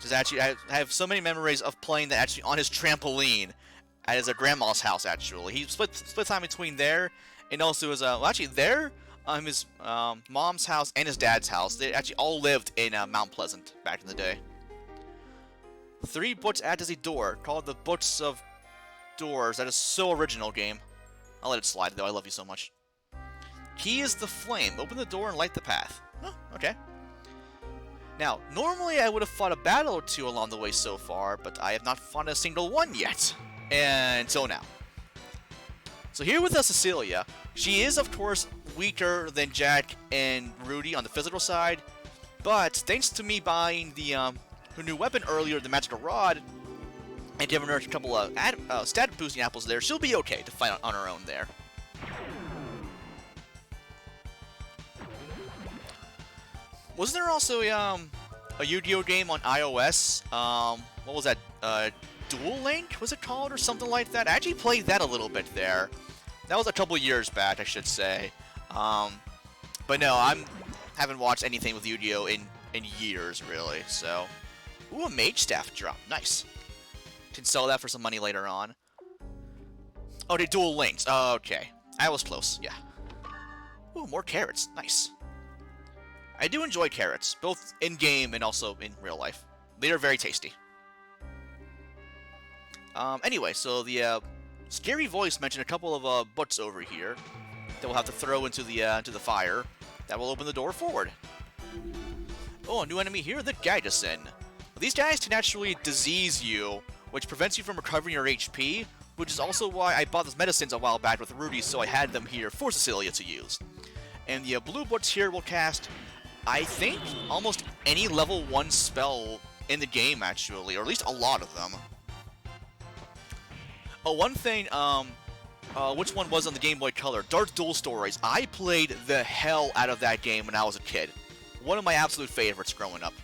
Just actually, I have so many memories of playing that actually on his trampoline at his grandma's house. Actually, he split time between there and also his actually there. His mom's house and his dad's house. They actually all lived in Mount Pleasant back in the day. 3 books add as a door, called the Books of Doors. That is so original, game. I'll let it slide, though. I love you so much. Key is the flame. Open the door and light the path. Oh, okay. Now, normally I would have fought a battle or 2 along the way so far, but I have not fought a single one yet. And so now. So here with Cecilia, she is, of course, weaker than Jack and Rudy on the physical side, but thanks to me buying the her new weapon earlier, the Magical Rod, And given her a couple of stat boosting apples there, she'll be okay to fight on her own there. Wasn't there also a Yu-Gi-Oh game on iOS? What was that? Duel Link, was it called, or something like that? I actually played that a little bit there. That was a couple years back, I should say. But no, haven't watched anything with Yu-Gi-Oh in years, really. So, ooh, a Mage Staff drop, nice. Can sell that for some money later on. Oh, they Duel Links. Oh, okay, I was close. Yeah. Ooh, more carrots, nice. I do enjoy carrots, both in-game and also in real life. They are very tasty. Anyway, so the scary voice mentioned a couple of butts over here that we'll have to throw into the fire. That will open the door forward. Oh, a new enemy here, the Gaidasin. These guys can actually disease you, which prevents you from recovering your HP, which is also why I bought those medicines a while back with Rudy, so I had them here for Cecilia to use. And the blue butts here will cast, I think, almost any level 1 spell in the game, actually, or at least a lot of them. Oh, one thing, which one was on the Game Boy Color? Dark Duel Stories. I played the hell out of that game when I was a kid. One of my absolute favorites growing up.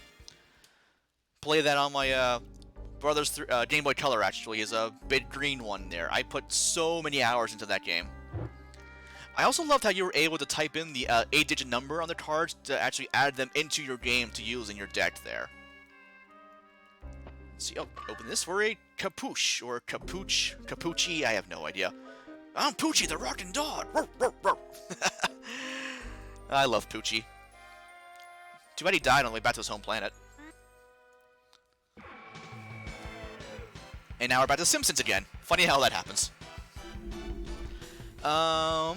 Play that on my brother's Game Boy Color, actually, is a big green one there. I put so many hours into that game. I also loved how you were able to type in the 8-digit number on the cards to actually add them into your game to use in your deck there. Let's see, oh, open this for a Capuche, or Capuche, Capucci, I have no idea. I'm Poochie, the rockin' dog! I love Poochie. Too bad he died on the way back to his home planet. And now we're back to Simpsons again. Funny how that happens. I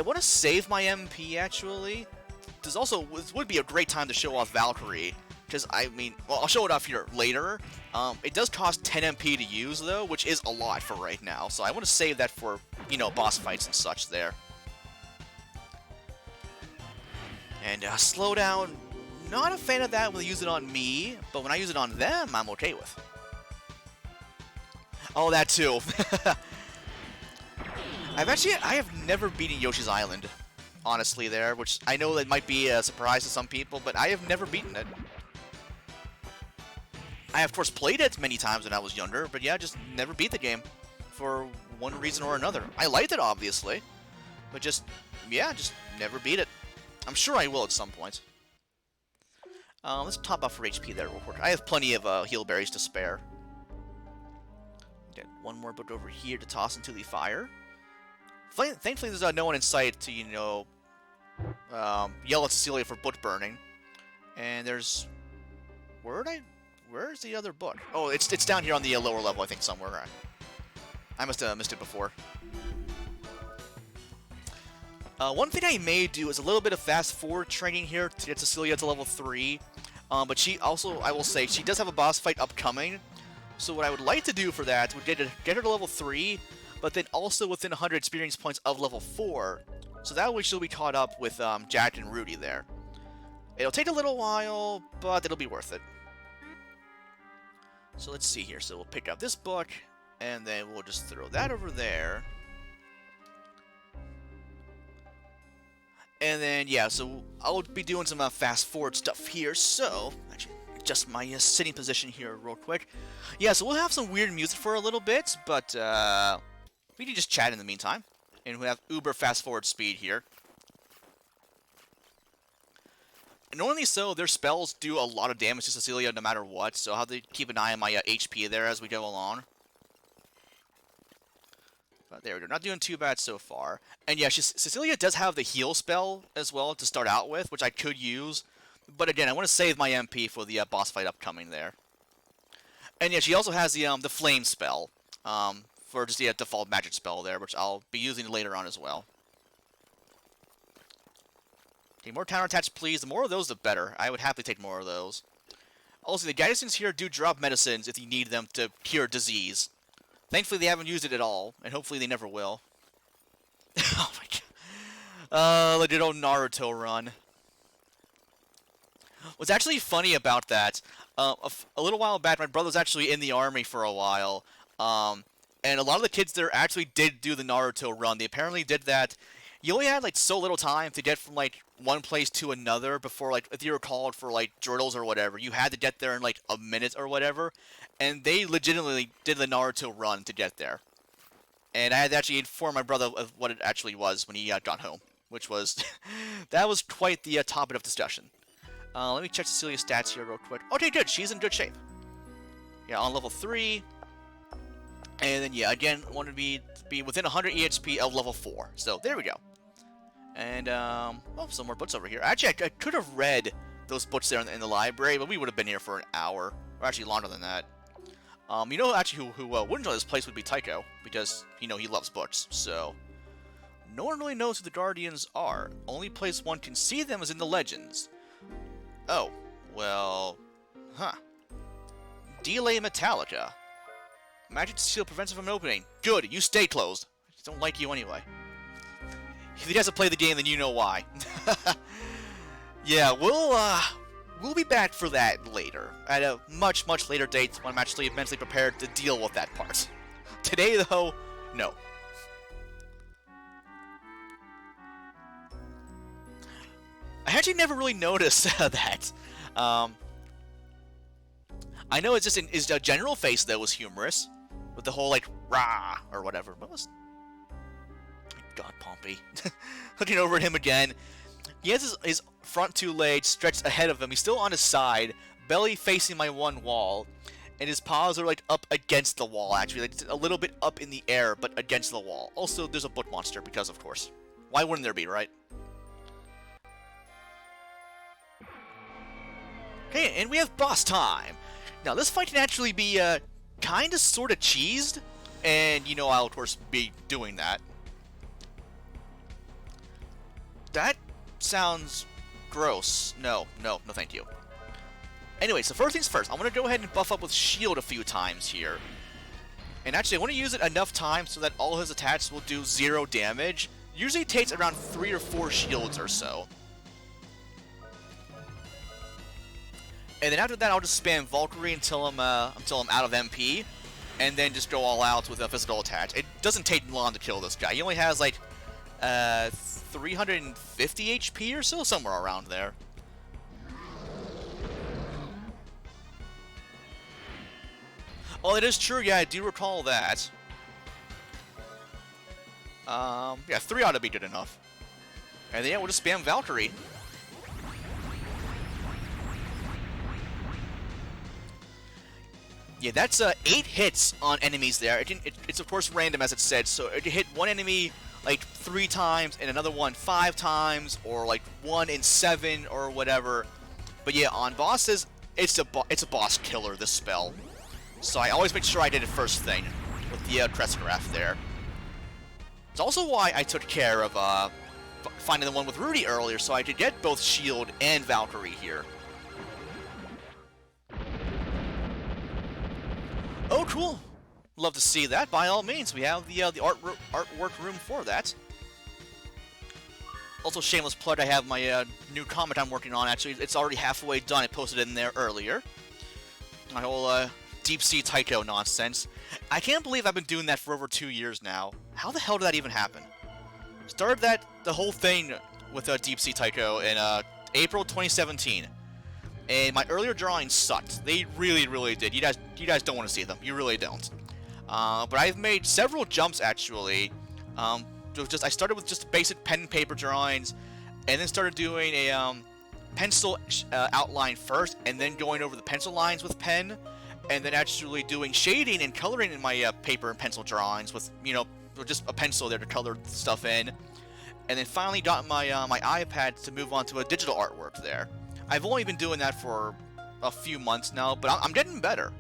want to save my MP, actually. This would be a great time to show off Valkyrie. Because, I mean, well, I'll show it off here later. It does cost 10 MP to use, though, which is a lot for right now. So I want to save that for, you know, boss fights and such there. And slow down. Not a fan of that when they use it on me, but when I use it on them, I'm okay with. Oh, that too. I have never beaten Yoshi's Island, honestly, there, which I know that might be a surprise to some people, but I have never beaten it. I, of course, played it many times when I was younger, but yeah, just never beat the game for one reason or another. I liked it, obviously, but just never beat it. I'm sure I will at some point. Let's top up for HP there real quick. I have plenty of heal berries to spare. Get one more book over here to toss into the fire. Thankfully, there's no one in sight to, you know, yell at Cecilia for book burning. And there's... Where's the other book? Oh, it's down here on the lower level, I think, somewhere. I must have missed it before. One thing I may do is a little bit of fast-forward training here to get Cecilia to level 3. But she also, I will say, she does have a boss fight upcoming. So what I would like to do for that would get her to level 3, but then also within 100 experience points of level 4. So that way she'll be caught up with Jack and Rudy there. It'll take a little while, but it'll be worth it. So let's see here. So we'll pick up this book, and then we'll just throw that over there. And then, yeah, so I'll be doing some fast-forward stuff here, so... Actually, adjust my sitting position here real quick. Yeah, so we'll have some weird music for a little bit, but we can just chat in the meantime. And we have uber fast-forward speed here. Normally so, their spells do a lot of damage to Cecilia no matter what, so I'll have to keep an eye on my HP there as we go along. But there we go, not doing too bad so far. And yeah, Cecilia does have the heal spell as well to start out with, which I could use. But again, I want to save my MP for the boss fight upcoming there. And yeah, she also has the flame spell for just the default magic spell there, which I'll be using later on as well. Okay, more counterattacks, please. The more of those, the better. I would happily take more of those. Also, the Gaidasins here do drop medicines if you need them to cure disease. Thankfully, they haven't used it at all, and hopefully they never will. Oh my god. The good old Naruto run. What's actually funny about that, a little while back, my brother was actually in the army for a while, and a lot of the kids there actually did do the Naruto run. They apparently did that. You only had like so little time to get from like one place to another before, like, if you were called for like drills or whatever, you had to get there in like a minute or whatever, and they legitimately did the Naruto run to get there. And I had to actually inform my brother of what it actually was when he got home, which was that was quite the topic of discussion. Let me check Cecilia's stats here real quick. Okay, good. She's in good shape. Yeah, on level 3. And then, yeah, again, wanted to be within 100 EXP of level 4. So, there we go. And, oh, some more books over here. Actually, I could have read those books there in the library, but we would have been here for an hour. Or actually longer than that. You know, actually, who wouldn't enjoy this place would be Tycho. Because, you know, he loves books. So, no one really knows who the Guardians are. Only place one can see them is in the legends. Oh, well, huh. Delay Metallica. Magic Seal prevents it from opening. Good, you stay closed. I just don't like you anyway. If he doesn't play the game, then you know why. Yeah, we'll be back for that later. At a much, much later date when I'm actually mentally prepared to deal with that part. Today, though, no. I actually never really noticed that. I know it's just his general face, though, was humorous. With the whole, like, rah, or whatever. What was... God, Pompey. Looking over at him again. He has his front two legs stretched ahead of him. He's still on his side, belly facing my one wall. And his paws are, like, up against the wall, actually. Like, a little bit up in the air, but against the wall. Also, there's a book monster, because, of course. Why wouldn't there be, right? Okay, and we have boss time. Now, this fight can actually be, kind of, sort of cheesed. And, you know, I'll, of course, be doing that. That sounds gross. No, thank you. Anyway, so first things first, I want to go ahead and buff up with shield a few times here. And actually, I want to use it enough times so that all his attacks will do 0 damage. Usually it takes around 3 or 4 shields or so. And then after that, I'll just spam Valkyrie until I'm out of MP, and then just go all out with a physical attack. It doesn't take long to kill this guy. He only has like 350 HP or so, somewhere around there. Oh, it is true. Yeah, I do recall that. Yeah, 3 ought to be good enough. And then yeah, we'll just spam Valkyrie. Yeah, that's 8 hits on enemies there. It's of course random, as it said, so it can hit one enemy like 3 times and another one 5 times, or like 1 in 7 or whatever. But yeah, on bosses, it's a boss killer, this spell. So I always make sure I did it first thing with the Crestograph there. It's also why I took care of finding the one with Rudy earlier, so I could get both Shield and Valkyrie here. Oh, cool. Love to see that. By all means, we have the artwork room for that. Also, shameless plug, I have my new comic I'm working on. Actually, it's already halfway done. I posted it in there earlier. My whole Deep Sea Tycho nonsense. I can't believe I've been doing that for over 2 years now. How the hell did that even happen? Started the whole thing with Deep Sea Tycho in April 2017. And my earlier drawings sucked. They really, really did. You guys don't want to see them. You really don't. But I've made several jumps, actually. I started with just basic pen and paper drawings, and then started doing a pencil outline first, and then going over the pencil lines with pen, and then actually doing shading and coloring in my paper and pencil drawings with, you know, just a pencil there to color stuff in. And then finally got my my iPad to move on to a digital artwork there. I've only been doing that for a few months now, but I'm getting better.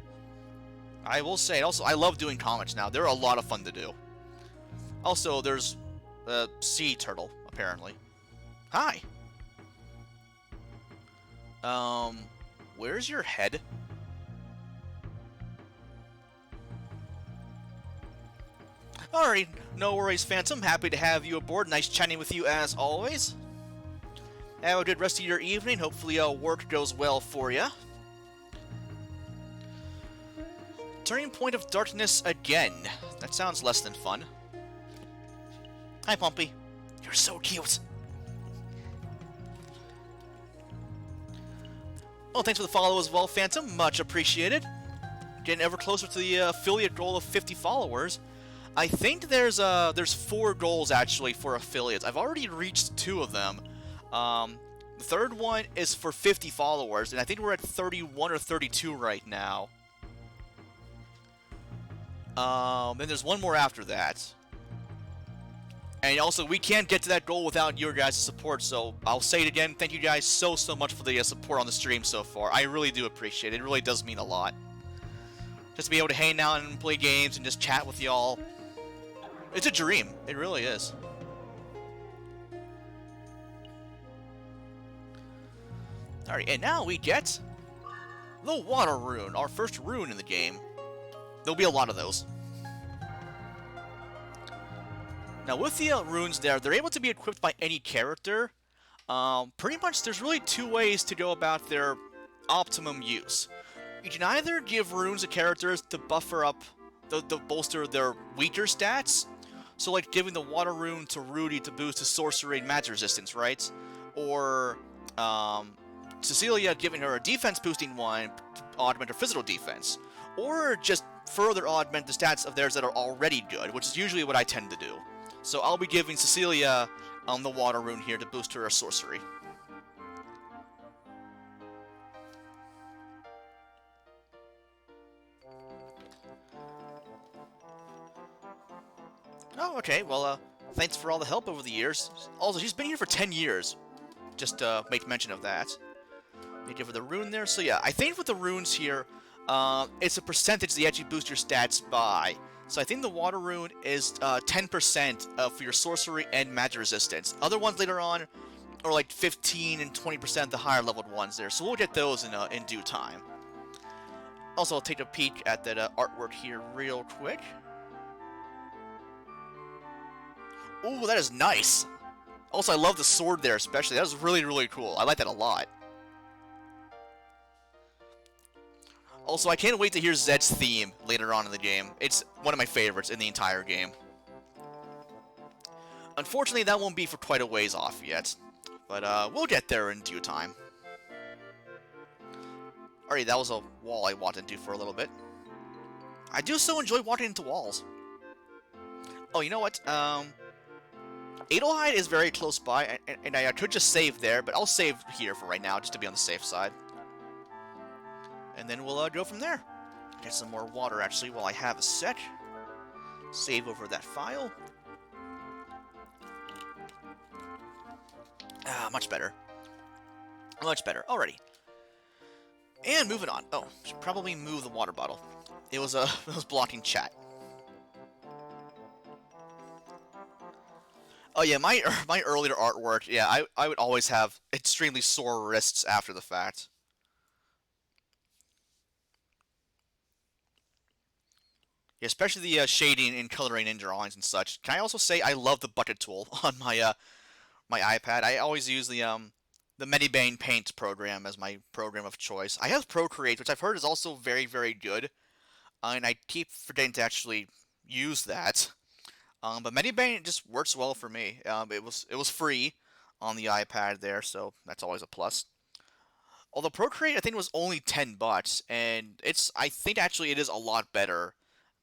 I will say, also, I love doing comics now. They're a lot of fun to do. Also, there's a sea turtle, apparently. Hi! Where's your head? Alright, no worries, Phantom. Happy to have you aboard. Nice chatting with you as always. Have a good rest of your evening. Hopefully work goes well for you. Turning Point of Darkness again. That sounds less than fun. Hi, Pumpy. You're so cute. Oh, thanks for the follow as well, Phantom. Much appreciated. Getting ever closer to the affiliate goal of 50 followers. I think there's 4 goals actually for affiliates. I've already reached 2 of them. The third one is for 50 followers, and I think we're at 31 or 32 right now. Then there's one more after that. And also, we can't get to that goal without your guys' support, so I'll say it again. Thank you guys so much for the support on the stream so far. I really do appreciate it. It really does mean a lot. Just to be able to hang out and play games and just chat with y'all. It's a dream. It really is. Alright, and now we get the Water Rune, our first rune in the game. There'll be a lot of those. Now, with the runes there, they're able to be equipped by any character. Pretty much, there's really 2 ways to go about their optimum use. You can either give runes to characters to buffer up, to bolster their weaker stats. So, like giving the Water Rune to Rudy to boost his sorcery and magic resistance, right? Or, Cecilia giving her a defense-boosting one to augment her physical defense. Or just further augment the stats of theirs that are already good, which is usually what I tend to do. So I'll be giving Cecilia the Water Rune here to boost her sorcery. Oh, okay. Well, thanks for all the help over the years. Also, she's been here for 10 years. Just make mention of that. They give her the rune there. So yeah, I think with the runes here, it's a percentage they actually boost your stats by. So I think the Water Rune is 10% for your sorcery and magic resistance. Other ones later on are like 15 and 20% the higher leveled ones there. So we'll get those in due time. Also, I'll take a peek at that artwork here real quick. Ooh, that is nice. Also, I love the sword there especially. That was really, really cool. I like that a lot. Also, I can't wait to hear Zed's theme later on in the game. It's one of my favorites in the entire game. Unfortunately, that won't be for quite a ways off yet. But we'll get there in due time. Alright, that was a wall I walked into for a little bit. I do so enjoy walking into walls. Oh, you know what? Adelheid is very close by, and I could just save there, but I'll save here for right now, just to be on the safe side. And then we'll go from there. Get some more water, actually, while I have a sec. Save over that file. Ah, much better. Much better. Alrighty. And moving on. Oh, should probably move the water bottle. It was blocking chat. Oh yeah, my earlier artwork. Yeah, I would always have extremely sore wrists after the fact. Yeah, especially the shading and coloring in drawings and such. Can I also say I love the bucket tool on my my iPad? I always use the Medibane Paint program as my program of choice. I have Procreate, which I've heard is also very, very good, and I keep forgetting to actually use that. But Medibane just works well for me. It was free on the iPad there, so that's always a plus. Although Procreate, I think it was only $10, and I think actually it is a lot better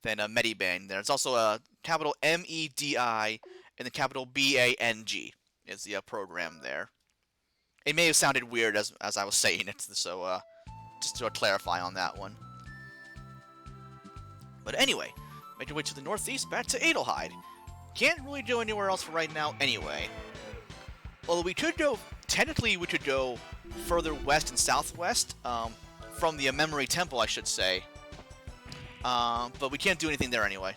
than a Medibane there. It's also a capital MEDI and the capital BANG is the program there. It may have sounded weird as I was saying it, so just to clarify on that one. But anyway, make your way to the northeast, back to Adelheid. Can't really go anywhere else for right now anyway. Although we could go, technically we could go further west and southwest, from the Memory Temple, I should say. But we can't do anything there anyway.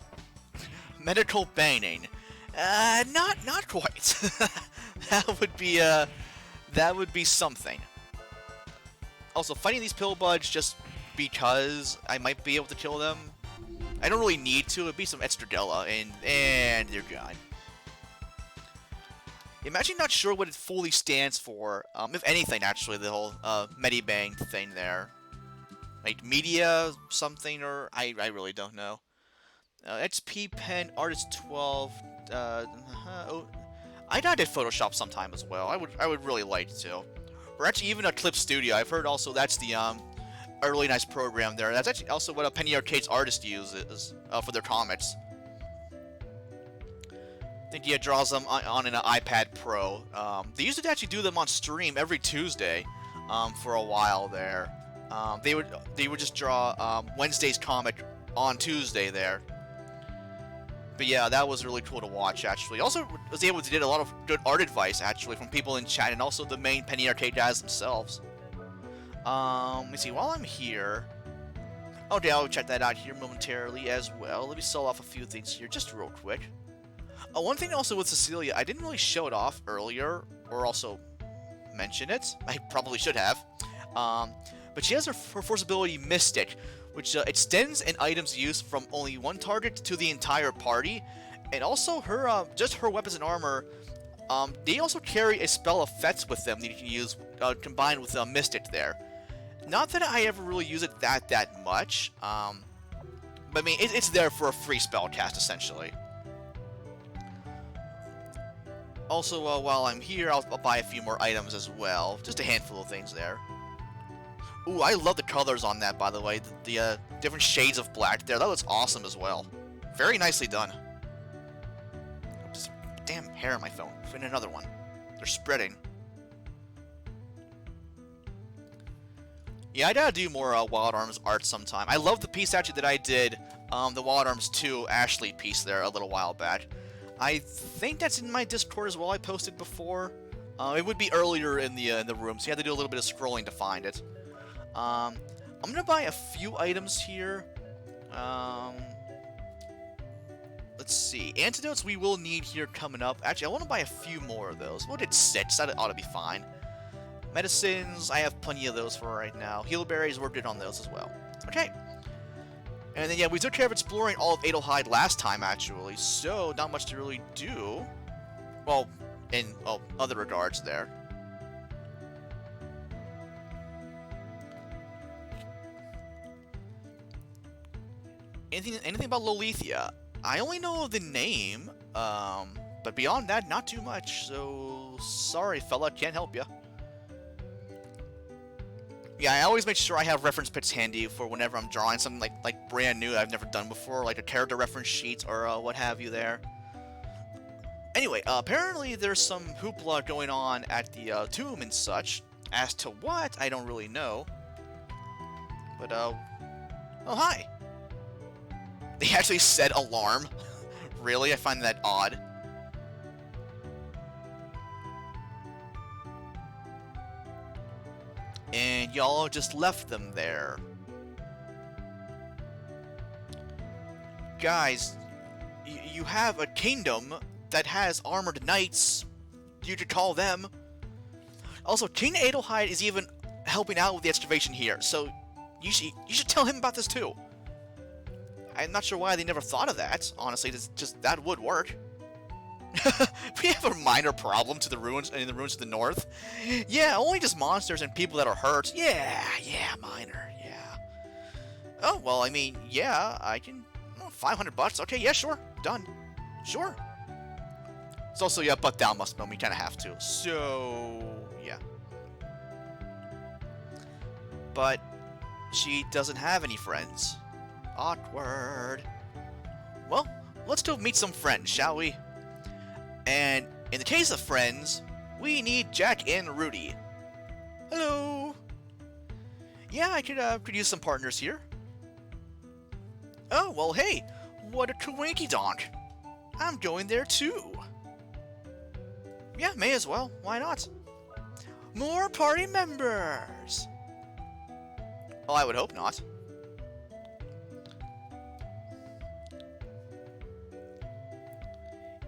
Medical Baning. Not quite. That would be something. Also, fighting these Pillbugs just because I might be able to kill them. I don't really need to. It'd be some Estradella, and they're gone. I'm actually not sure what it fully stands for. If anything, actually, the whole Medibang thing there. like media something, or I really don't know. XP Pen Artist 12. Oh, I did Photoshop sometime as well. I would really like to. Or actually even a Clip Studio. I've heard also that's a really nice program there. That's actually also what a Penny Arcade's artist uses for their comics. I think he draws them on an iPad Pro. They used to actually do them on stream every Tuesday for a while there. They would just draw Wednesday's comic on Tuesday there. But yeah, that was really cool to watch actually. Also was able to get a lot of good art advice actually from people in chat and also the main Penny Arcade guys themselves. Let me see, while I'm here... Okay, I'll check that out here momentarily as well. Let me sell off a few things here just real quick. One thing also with Cecilia, I didn't really show it off earlier, or also mention it. I probably should have. But she has her force ability Mystic, which extends an item's use from only one target to the entire party. And also her, just her weapons and armor, they also carry a spell effects with them that you can use combined with Mystic there. Not that I ever really use it that much, but I mean, it's there for a free spell cast essentially. Also, while I'm here, I'll buy a few more items as well. Just a handful of things there. Ooh, I love the colors on that, by the way. The different shades of black there. That looks awesome as well. Very nicely done. Just damn hair on my phone. Find another one. They're spreading. Yeah, I gotta do more Wild Arms art sometime. I love the piece actually that I did, the Wild Arms 2 Ashley piece there a little while back. I think that's in my Discord as well. I posted before. It would be earlier in the room, so you had to do a little bit of scrolling to find it. I'm gonna buy a few items here. Let's see. Antidotes we will need here coming up. Actually, I want to buy a few more of those. We'll get 6. That ought to be fine. Medicines, I have plenty of those for right now. Heal berries, we're good on those as well. Okay. And then, yeah, we took care of exploring all of Adelheid last time, actually, so not much to really do. Well, in other regards there. Anything about Lolithia? I only know the name, but beyond that, not too much, so sorry, fella, can't help ya. Yeah, I always make sure I have reference picks handy for whenever I'm drawing something like brand new I've never done before, like a character reference sheet or what have you there. Anyway, apparently there's some hoopla going on at the tomb and such. As to what, I don't really know. But, oh hi! They actually said alarm. Really? I find that odd. And y'all just left them there. Guys, you have a kingdom that has armored knights. You could call them. Also, King Adelheid is even helping out with the excavation here, so you should tell him about this too. I'm not sure why they never thought of that. Honestly, that would work. We have a minor problem to the ruins in the ruins to the north. Yeah, only just monsters and people that are hurt. Yeah, minor. Yeah. Oh well, I mean, yeah, I can. Oh, $500. Okay, yeah, sure, done. Sure. It's also yeah, but down must know we kind of have to. So yeah. But she doesn't have any friends. Awkward. Well, let's go meet some friends, shall we? And in the case of friends, we need Jack and Rudy. Hello. Yeah, I could use some partners here. Oh, well, hey, what a coinky donk. I'm going there too. Yeah, may as well. Why not? More party members. Well, I would hope not.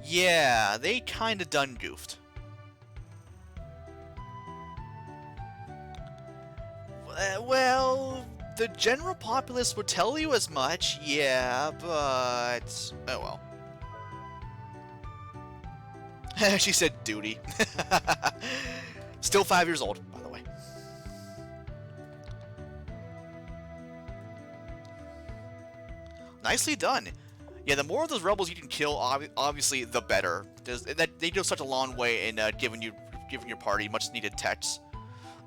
Yeah, they kinda done goofed. Well, the general populace would tell you as much, yeah, but... oh well. She said duty. Still 5 years old, by the way. nicely done. Yeah, the more of those rebels you can kill, obviously, the better. They go such a long way in giving your party much needed techs.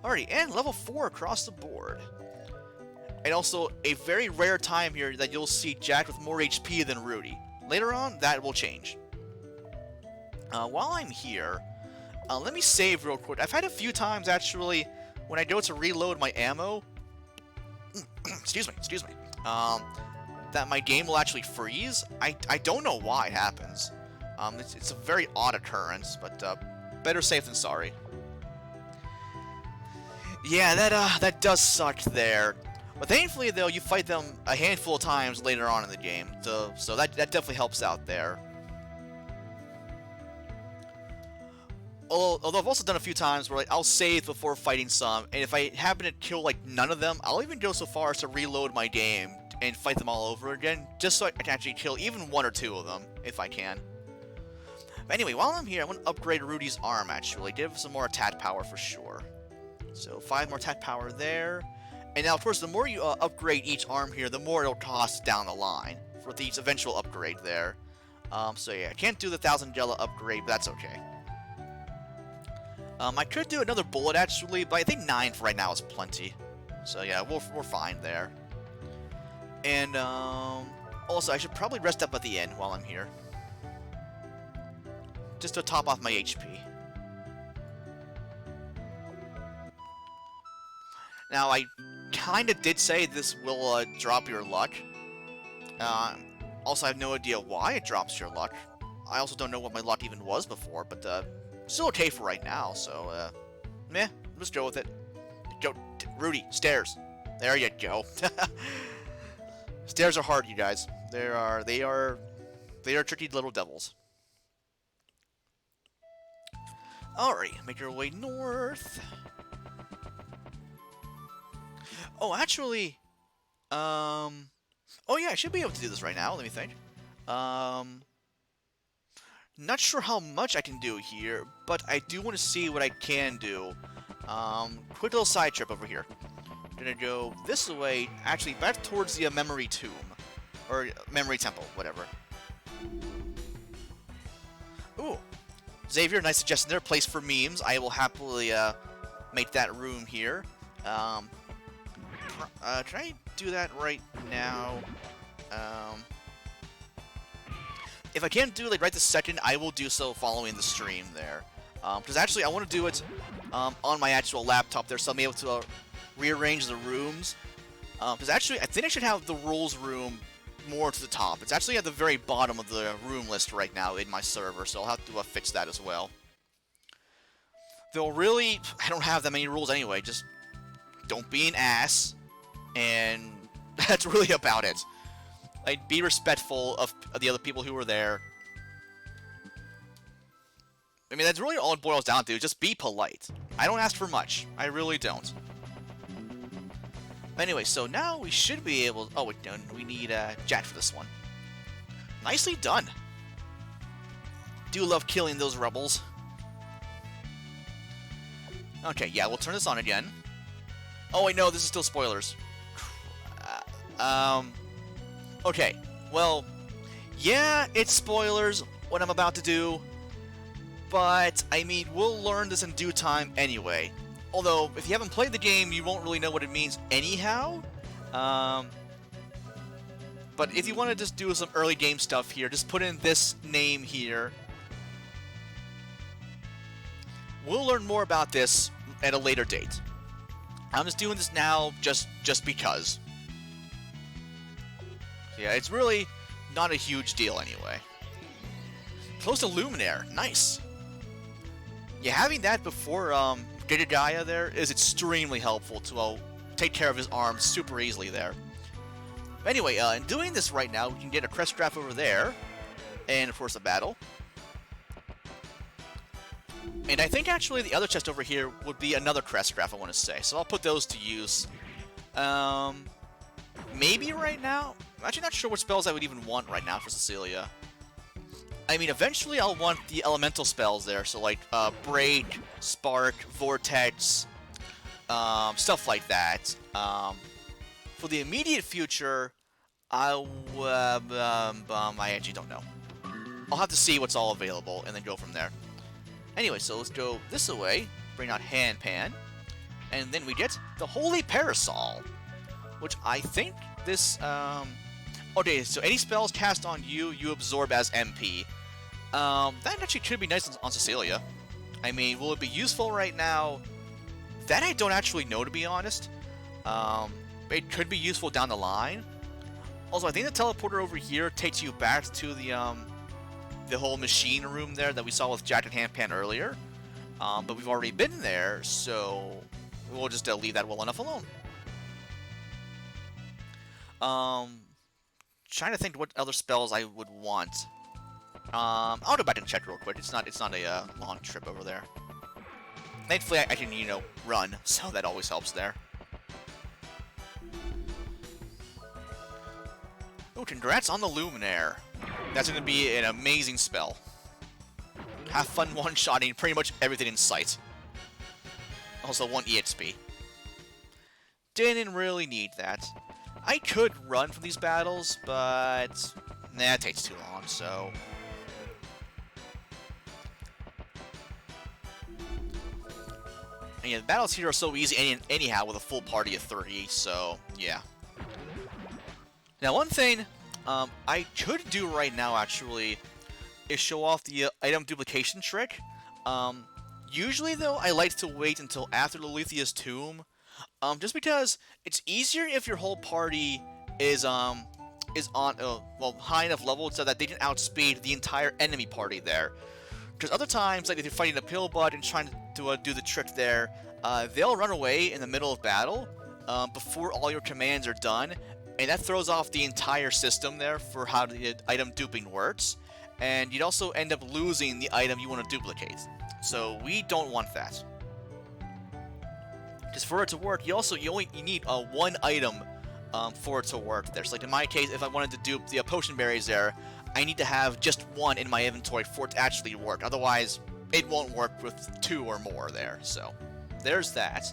Alrighty, and level 4 across the board. And also, a very rare time here that you'll see Jack with more HP than Rudy. Later on, that will change. While I'm here, let me save real quick. I've had a few times, actually, when I go to reload my ammo, excuse me, that my game will actually freeze. I don't know why it happens. It's a very odd occurrence, but better safe than sorry. Yeah, that does suck there. But thankfully, though, you fight them a handful of times later on in the game, so that definitely helps out there. Although I've also done a few times where I'll save before fighting some, and if I happen to kill none of them, I'll even go so far as to reload my game and fight them all over again, just so I can actually kill even 1 or 2 of them, if I can. But anyway, while I'm here, I want to upgrade Rudy's arm, actually. Give some more attack power for sure. So 5 more attack power there. And now, of course, the more you upgrade each arm here, the more it'll cost down the line for each eventual upgrade there. So yeah, I can't do the 1000 Gela upgrade, but that's okay. I could do another bullet, actually, but I think 9 for right now is plenty. So yeah, we're fine there. And also, I should probably rest up at the end while I'm here, just to top off my HP. Now, I kind of did say this will drop your luck. Also, I have no idea why it drops your luck. I also don't know what my luck even was before, but still okay for right now, so meh, let's go with it. Go, Rudy, stairs. There you go. Stairs are hard, you guys. They are tricky little devils. Alright, make your way north. Oh, actually, oh yeah, I should be able to do this right now. Let me think. Not sure how much I can do here, but I do want to see what I can do. Quick little side trip over here. Gonna go this way, actually back towards the memory tomb, or memory temple, whatever. Ooh, Xavier, nice suggestion there. Place for memes. I will happily make that room here. Can I do that right now? If I can't do it right this second, I will do so following the stream there. Because actually, I want to do it on my actual laptop there, so I'll be able to rearrange the rooms. Because actually, I think I should have the rules room more to the top. It's actually at the very bottom of the room list right now in my server, so I'll have to fix that as well. Though really, I don't have that many rules anyway. Just don't be an ass, and that's really about it. Like, be respectful of the other people who were there. I mean, that's really all it boils down to. Just be polite. I don't ask for much. I really don't. Anyway, so now we should be able... Oh, wait, no, we need Jack for this one. Nicely done. Do love killing those rebels. Okay, yeah, we'll turn this on again. Oh, wait, no, this is still spoilers. Okay, well, yeah, it's spoilers, what I'm about to do, but, I mean, we'll learn this in due time anyway. Although, if you haven't played the game, you won't really know what it means anyhow. But if you want to just do some early game stuff here, just put in this name here. We'll learn more about this at a later date. I'm just doing this now just because. Yeah, it's really not a huge deal anyway. Close to Luminaire. Nice. Yeah, having that before Giga there is extremely helpful to take care of his arms super easily there. Anyway, in doing this right now, we can get a crest graph over there. And, of course, a battle. And I think, actually, the other chest over here would be another crest graph, I want to say. So I'll put those to use. Maybe right now? I'm actually not sure what spells I would even want right now for Cecilia. I mean, eventually I'll want the elemental spells there, so like Break, Spark, Vortex, stuff like that. For the immediate future, I actually don't know. I'll have to see what's all available and then go from there. Anyway, so let's go this way, bring out Hand Pan, and then we get the Holy Parasol, which I think this, okay, so any spells cast on you, you absorb as MP. That actually could be nice on Cecilia. I mean, will it be useful right now? That I don't actually know, to be honest. It could be useful down the line. Also, I think the teleporter over here takes you back to the whole machine room there that we saw with Jack and Handpan earlier. But we've already been there, so we'll just leave that well enough alone. Trying to think what other spells I would want. I'll go back and check real quick. It's not a long trip over there. Thankfully, I can, you know, run, so that always helps there. Oh, congrats on the Luminaire. That's going to be an amazing spell. Have fun one-shotting pretty much everything in sight. Also, 1 EXP. Didn't really need that. I could run from these battles, but nah, it takes too long, so... And yeah, the battles here are so easy anyhow with a full party of 3, so yeah. Now, one thing I could do right now, actually, is show off the item duplication trick. Usually, though, I like to wait until after Lilithia's Tomb, just because it's easier if your whole party is on well, high enough level so that they can outspeed the entire enemy party there. Because other times, like if you're fighting a Pillbud and trying to do the trick there, they'll run away in the middle of battle before all your commands are done, and that throws off the entire system there for how the item duping works, and you'd also end up losing the item you want to duplicate. So we don't want that. Because for it to work, you need one item for it to work there. So like in my case, if I wanted to dupe the potion berries there, I need to have just one in my inventory for it to actually work. Otherwise, it won't work with 2 or more there. So, there's that.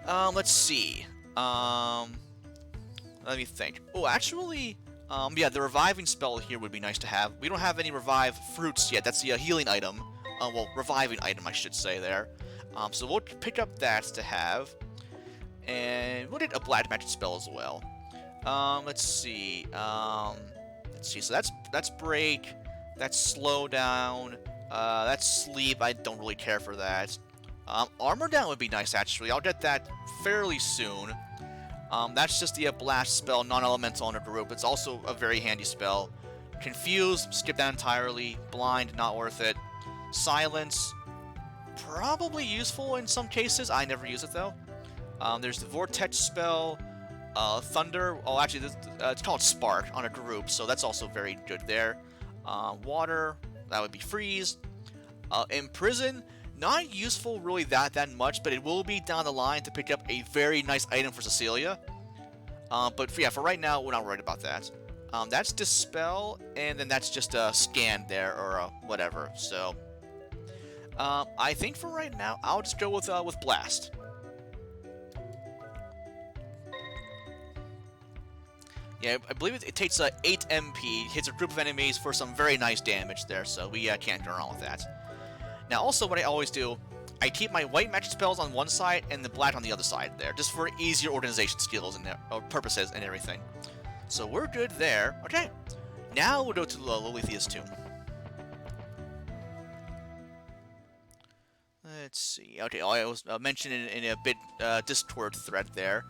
Let's see. Let me think. Oh, actually, yeah, the reviving spell here would be nice to have. We don't have any revive fruits yet. That's the healing item. Well, reviving item, I should say there. So we'll pick up that to have. And we'll get a black magic spell as well. Let's see. So that's break, that's slow down, that's sleep. I don't really care for that. Armor down would be nice, actually. I'll get that fairly soon. That's just the blast spell, non-elemental in a group. It's also a very handy spell. Confuse, skip that entirely. Blind, not worth it. Silence, probably useful in some cases. I never use it though. There's the Vortex spell. Thunder, oh actually, it's called Spark on a group, so that's also very good there. Water, that would be Freeze. Imprison, not useful really that much, but it will be down the line to pick up a very nice item for Cecilia. But yeah, for right now, we're not worried about that. That's Dispel, and then that's just a Scan there, or whatever, so... I think for right now, I'll just go with Blast. Yeah, I believe it takes 8 MP, hits a group of enemies for some very nice damage there, so we can't go wrong with that. Now, also, what I always do, I keep my white magic spells on one side and the black on the other side there, just for easier organization skills and purposes and everything. So we're good there. Okay, now we'll go to Lilithia's Tomb. Let's see. Okay, I was mentioned in a bit Discord thread there.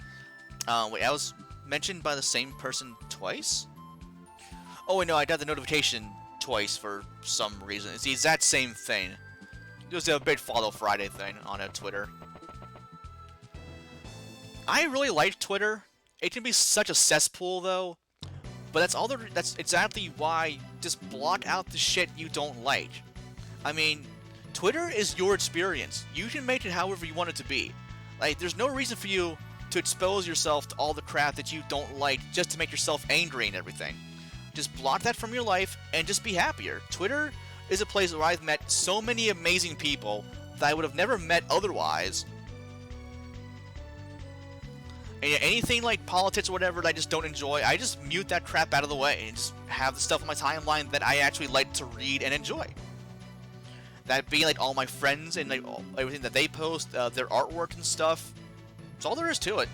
Wait, I was mentioned by the same person twice? Oh, wait, no, I got the notification twice for some reason. It's the exact same thing. It was a big Follow Friday thing on Twitter. I really like Twitter. It can be such a cesspool, though. But that's exactly why just block out the shit you don't like. I mean, Twitter is your experience. You can make it however you want it to be. Like, there's no reason for you to expose yourself to all the crap that you don't like just to make yourself angry and everything. Just block that from your life and just be happier. Twitter is a place where I've met so many amazing people that I would have never met otherwise. And anything like politics or whatever that I just don't enjoy, I just mute that crap out of the way and just have the stuff on my timeline that I actually like to read and enjoy. That being like all my friends and like everything that they post, their artwork and stuff. That's all there is to it.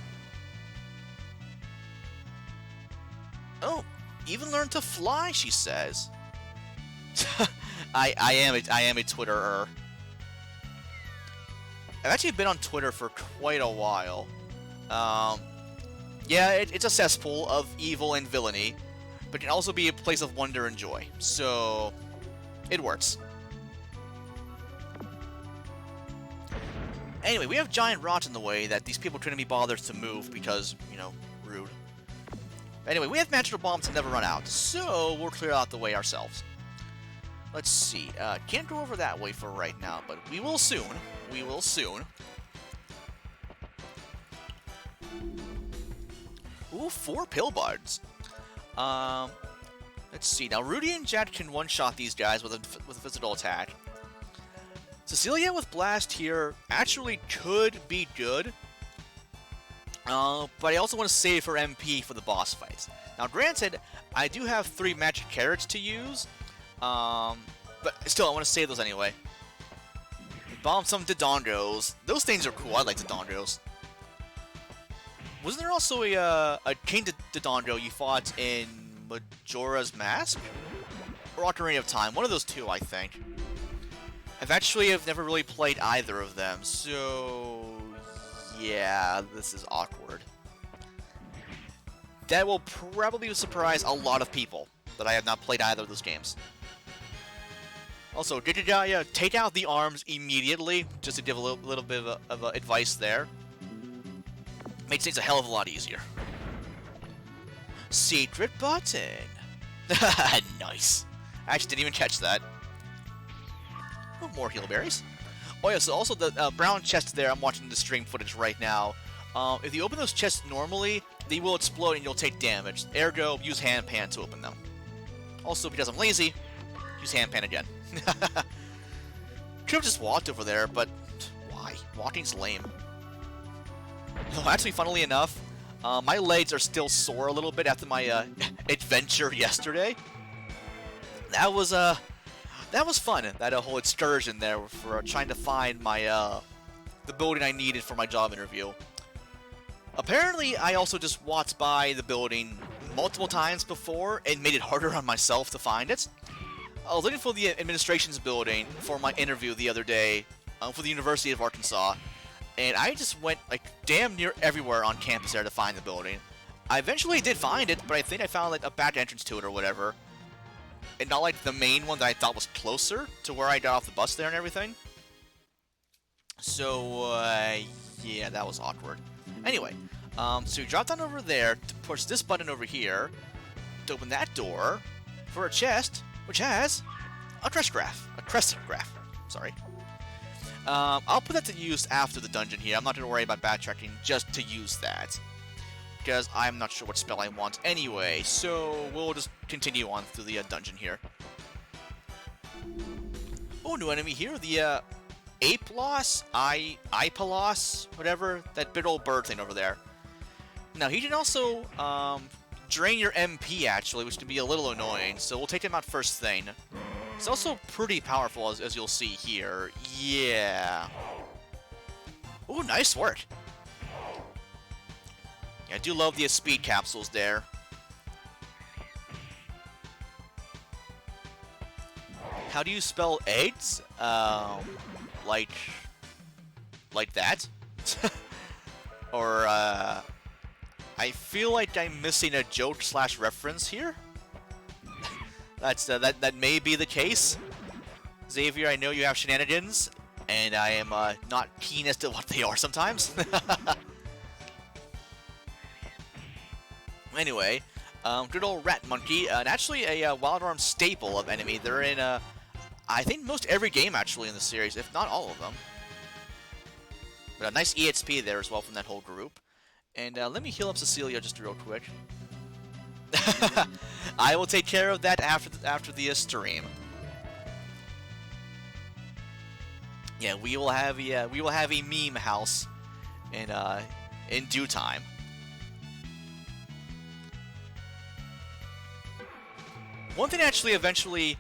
Oh, even learned to fly, she says. I am a Twitterer. I've actually been on Twitter for quite a while. Yeah, it's a cesspool of evil and villainy, but it can also be a place of wonder and joy. So, it works. Anyway, we have giant rods in the way that these people couldn't be bothered to move because, you know, rude. Anyway, we have magical bombs that never run out, so we'll clear out the way ourselves. Let's see. Can't go over that way for right now, but we will soon. We will soon. Ooh, 4 pill buds. Let's see. Now, Rudy and Jad can one-shot these guys with a physical attack. Cecilia with Blast here actually could be good. But I also want to save her MP for the boss fights. Now, granted, I do have 3 magic carrots to use. But still, I want to save those anyway. Bomb some Dodongos. Those things are cool. I like Dodongos. Wasn't there also a King Dodongo you fought in Majora's Mask? Or Ocarina of Time? One of those two, I think. I've never really played either of them, so... yeah, this is awkward. That will probably surprise a lot of people, that I have not played either of those games. Also, Jijigaya, take out the arms immediately, just to give a little bit of advice there. Makes things a hell of a lot easier. Secret button! Nice. I actually didn't even catch that. Oh, more healberries. Oh yeah, so also the brown chest there, I'm watching the stream footage right now. If you open those chests normally, they will explode and you'll take damage. Ergo, use hand pan to open them. Also, because I'm lazy, use hand pan again. Could have just walked over there, but why? Walking's lame. No, actually, funnily enough, my legs are still sore a little bit after my adventure yesterday. That was fun. That whole excursion there for trying to find my the building I needed for my job interview. Apparently, I also just walked by the building multiple times before and made it harder on myself to find it. I was looking for the administration's building for my interview the other day for the University of Arkansas, and I just went like damn near everywhere on campus there to find the building. I eventually did find it, but I think I found like a back entrance to it or whatever, and not like the main one that I thought was closer to where I got off the bus there and everything. So yeah, that was awkward. Anyway, so you drop down over there to push this button over here to open that door for a chest, which has a crest graph. Sorry. I'll put that to use after the dungeon here. I'm not going to worry about backtracking just to use that, because I'm not sure what spell I want anyway, so we'll just continue on through the dungeon here. Oh, new enemy here, the Apelos, Ipelos, whatever, that big old bird thing over there. Now, he can also drain your MP, actually, which can be a little annoying, so we'll take him out first thing. It's also pretty powerful, as you'll see here. Yeah. Ooh, nice work. Yeah, I do love the speed capsules there. How do you spell eggs? Like that? Or, I feel like I'm missing a joke/reference here. That may be the case. Xavier, I know you have shenanigans, and I am not keen as to what they are sometimes. Anyway, good old Rat Monkey, and actually a Wild Arms staple of enemy. They're in, I think most every game actually in the series, if not all of them. But a nice EXP there as well from that whole group. And let me heal up Cecilia just real quick. I will take care of that after the stream. Yeah, we will have a meme house in due time. One thing actually, eventually,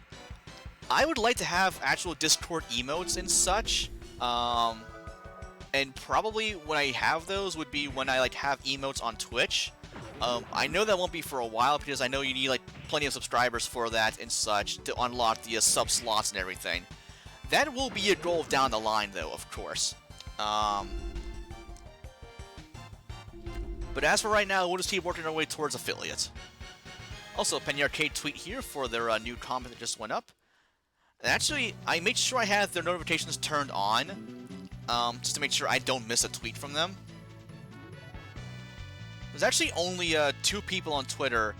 I would like to have actual Discord emotes and such. And probably when I have those would be when I like have emotes on Twitch. I know that won't be for a while because I know you need like plenty of subscribers for that and such to unlock the sub slots and everything. That will be a goal down the line though, of course. But as for right now, we'll just keep working our way towards affiliates. Also, Penny Arcade tweet here for their new comment that just went up. And actually, I made sure I had their notifications turned on, just to make sure I don't miss a tweet from them. There's actually only 2 people on Twitter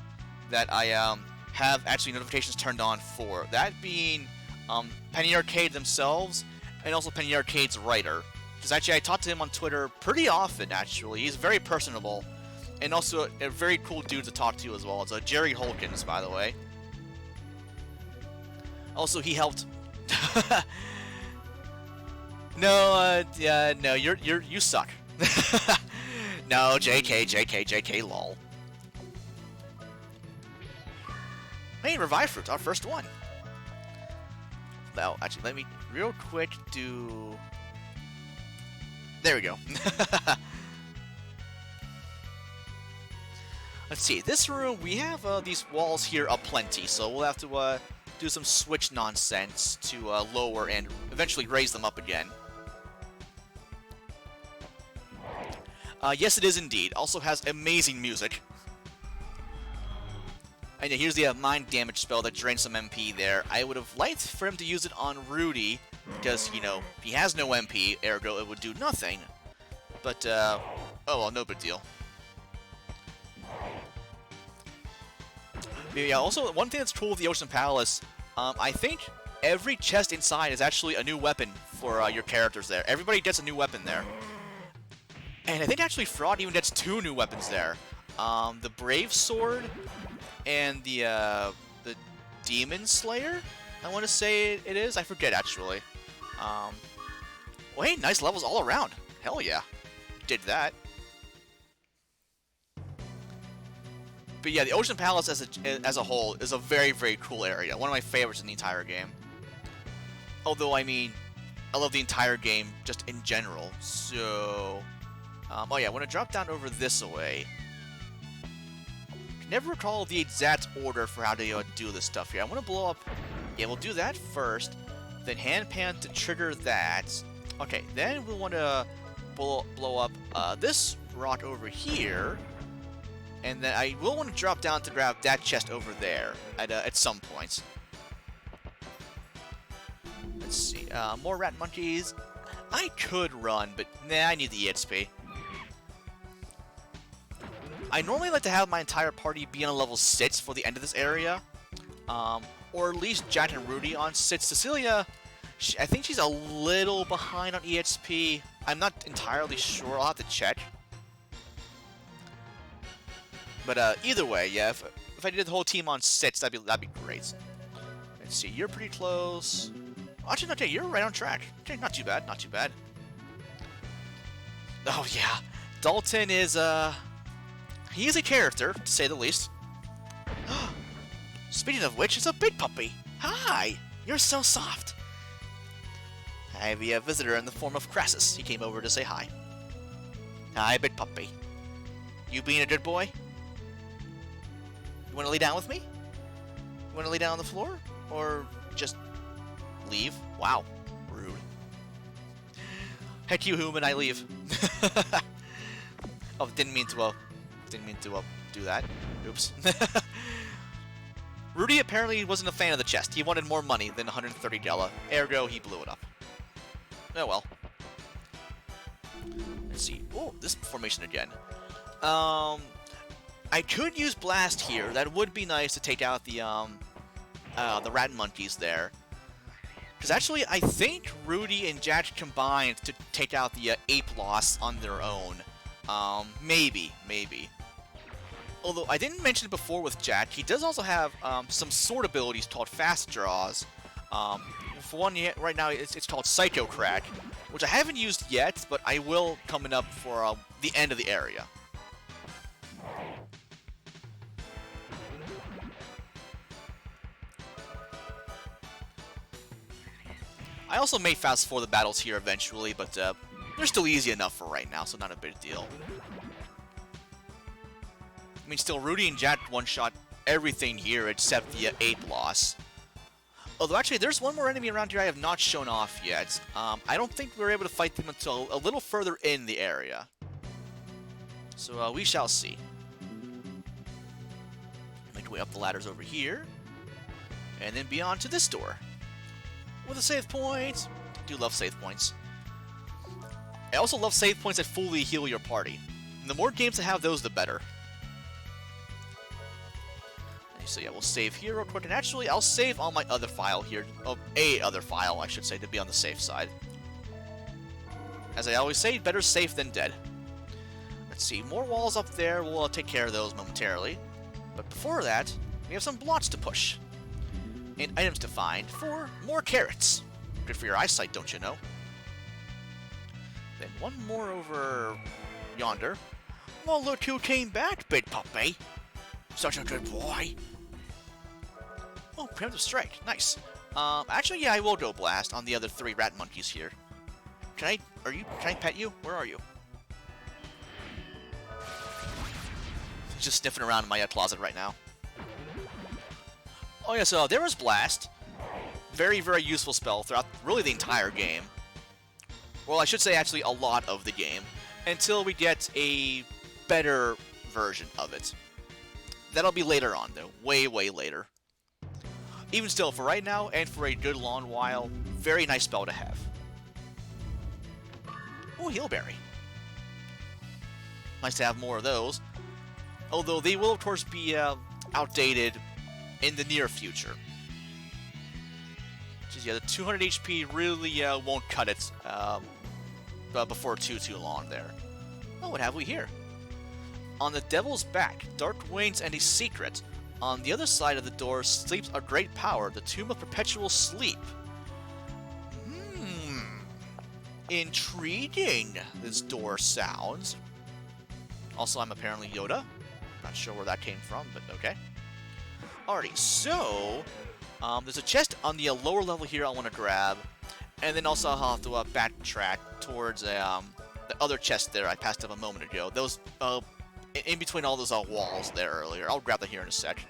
that I have actually notifications turned on for. That being Penny Arcade themselves, and also Penny Arcade's writer. Because actually I talk to him on Twitter pretty often, actually. He's very personable, and also a very cool dude to talk to as well. It's Jerry Holkins, by the way. Also, he helped. No, no, you suck. No, JK, lol. Hey, Revive Fruit, our first one. Now, actually, let me real quick do... There we go. Let's see, this room, we have these walls here aplenty, so we'll have to do some switch nonsense to lower and eventually raise them up again. Yes, it is indeed. Also has amazing music. And yeah, here's the mind damage spell that drains some MP there. I would have liked for him to use it on Rudy, because, you know, he has no MP, ergo it would do nothing. But, oh well, no big deal. But yeah, also, one thing that's cool with the Ocean Palace, I think every chest inside is actually a new weapon for your characters there. Everybody gets a new weapon there. And I think actually Fraud even gets 2 new weapons there. The Brave Sword and the Demon Slayer, I want to say it is. I forget, actually. Well, hey, nice levels all around. Hell yeah. Did that. But yeah, the Ocean Palace as a whole is a very, very cool area. One of my favorites in the entire game. Although, I mean, I love the entire game just in general. So... oh yeah, I want to drop down over this way. Can never recall the exact order for how to do this stuff here. I want to blow up... Yeah, we'll do that first. Then hand pan to trigger that. Okay, then we'll want to blow up this rock over here. And then I will want to drop down to grab that chest over there at some point. Let's see. More rat monkeys. I could run, but nah, I need the EXP. I normally like to have my entire party be on level 6 for the end of this area. Or at least Jack and Rudy on 6. Cecilia, I think she's a little behind on EXP. I'm not entirely sure. I'll have to check. But either way, yeah, if I did the whole team on 6, that'd be great. Let's see, you're pretty close. Actually, okay, you're right on track. Okay, not too bad, not too bad. Oh yeah, Dalton is he's a character, to say the least. Speaking of which, it's a big puppy. Hi, you're so soft. I have a visitor in the form of Crassus. He came over to say hi. Hi, big puppy. You being a good boy? You want to lay down with me? You want to lay down on the floor? Or just leave? Wow, rude. Heck you, human, I leave. Oh, didn't mean to do that. Oops. Rudy apparently wasn't a fan of the chest. He wanted more money than 130 Gela. Ergo, he blew it up. Oh well. Let's see. Oh, this formation again. I could use Blast here. That would be nice to take out the rat monkeys there. Because actually, I think Rudy and Jack combined to take out the ape loss on their own. Maybe. Although, I didn't mention it before with Jack, he does also have some sword abilities called Fast Draws. For one, right now, it's called Psycho Crack, which I haven't used yet, but I will coming up for the end of the area. I also may fast forward the battles here eventually, but they're still easy enough for right now, so not a big deal. I mean, still, Rudy and Jack one-shot everything here except the Ape loss. Although, actually, there's one more enemy around here I have not shown off yet. I don't think we were able to fight them until a little further in the area. So, we shall see. Make our way up the ladders over here. And then beyond to this door. With a save point. I do love save points. I also love save points that fully heal your party. And the more games that have those, the better. So yeah, we'll save here real quick, and actually, I'll save on my other file here, other file, I should say, to be on the safe side. As I always say, better safe than dead. Let's see, more walls up there, we'll take care of those momentarily. But before that, we have some blocks to push. And items to find for more carrots. Good for your eyesight, don't you know? Then one more over yonder. Well, look who came back, big puppy. Such a good boy. Oh, preemptive strike. Nice. Actually, yeah, I will go blast on the other 3 rat monkeys here. Can I pet you? Where are you? He's just sniffing around in my closet right now. Oh yeah, so there was blast. Very, very useful spell throughout really the entire game. Well, I should say actually a lot of the game. Until we get a better version of it. That'll be later on, though. Way, way later. Even still, for right now, and for a good long while, very nice spell to have. Oh, Healberry. Nice to have more of those. Although they will, of course, be outdated in the near future. Just, yeah, the 200 HP really won't cut it before too long there. Oh, what have we here? On the Devil's Back, Dark Wings and a Secret. On the other side of the door sleeps a great power, the Tomb of Perpetual Sleep. Intriguing, this door sounds. Also, I'm apparently Yoda. Not sure where that came from, but okay. Alrighty, so there's a chest on the lower level here I want to grab. And then also I'll have to backtrack towards the other chest there I passed up a moment ago. Those in between all those walls there earlier. I'll grab that here in a sec.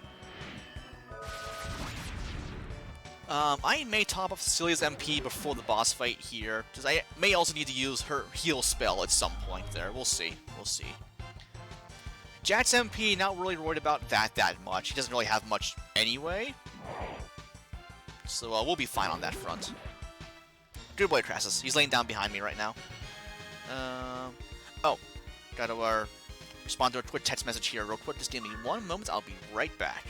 I may top up Cecilia's MP before the boss fight here, because I may also need to use her heal spell at some point there. We'll see. We'll see. Jack's MP, not really worried about that much. He doesn't really have much anyway. So we'll be fine on that front. Good boy, Crassus. He's laying down behind me right now. Oh. Gotta respond to a quick text message here real quick. Just give me 1 moment. I'll be right back.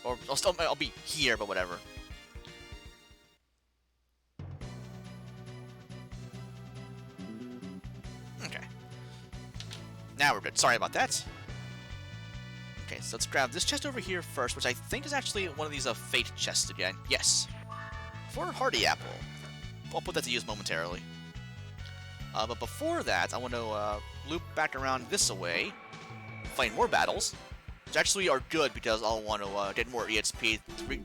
Or I'll be here, but whatever. Okay. Now we're good. Sorry about that. Okay, so let's grab this chest over here first, which I think is actually one of these fate chests again. Yes. For Hardy Apple. I'll put that to use momentarily. But before that, I want to loop back around this way, fight more battles, which actually are good because I'll want to get more EXP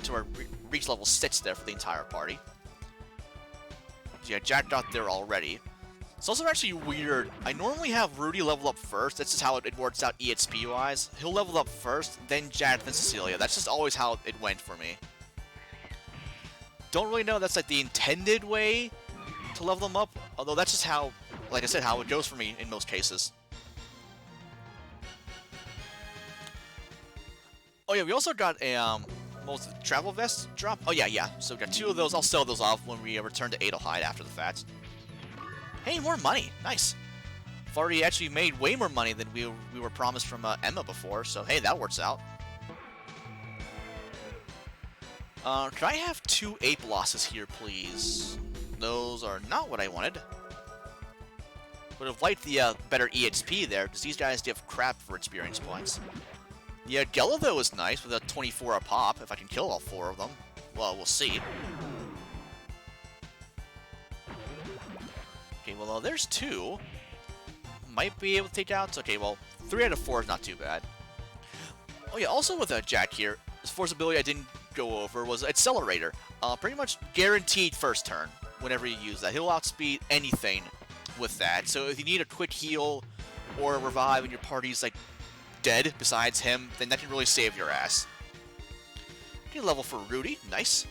to reach level 6 there for the entire party. So yeah, Jack got there already. It's also actually weird. I normally have Rudy level up first. That's just how it works out EXP-wise. He'll level up first, then Jack, then Cecilia. That's just always how it went for me. Don't really know if that's like the intended way to level them up, although that's just how, like I said, how it goes for me in most cases. Oh yeah, we also got a travel vest drop. Oh yeah. So we got 2 of those. I'll sell those off when we return to Adelheid after the fact. Hey, more money. Nice. I've already actually made way more money than we were promised from Emma before, so hey, that works out. Can I have 2 ape losses here, please? Those are not what I wanted. Would have liked the better EXP there, because these guys give crap for experience points. Yeah, Gela, though, is nice with a 24 a pop, if I can kill all 4 of them. Well, we'll see. Okay, well, there's 2. Might be able to take out. Okay, well, 3 out of 4 is not too bad. Oh, yeah, also with Jack here, his force ability I didn't go over was Accelerator. Pretty much guaranteed first turn. whenever you use that. He'll outspeed anything with that. So if you need a quick heal or a revive and your party's like dead besides him, then that can really save your ass. Get a level for Rudy, nice.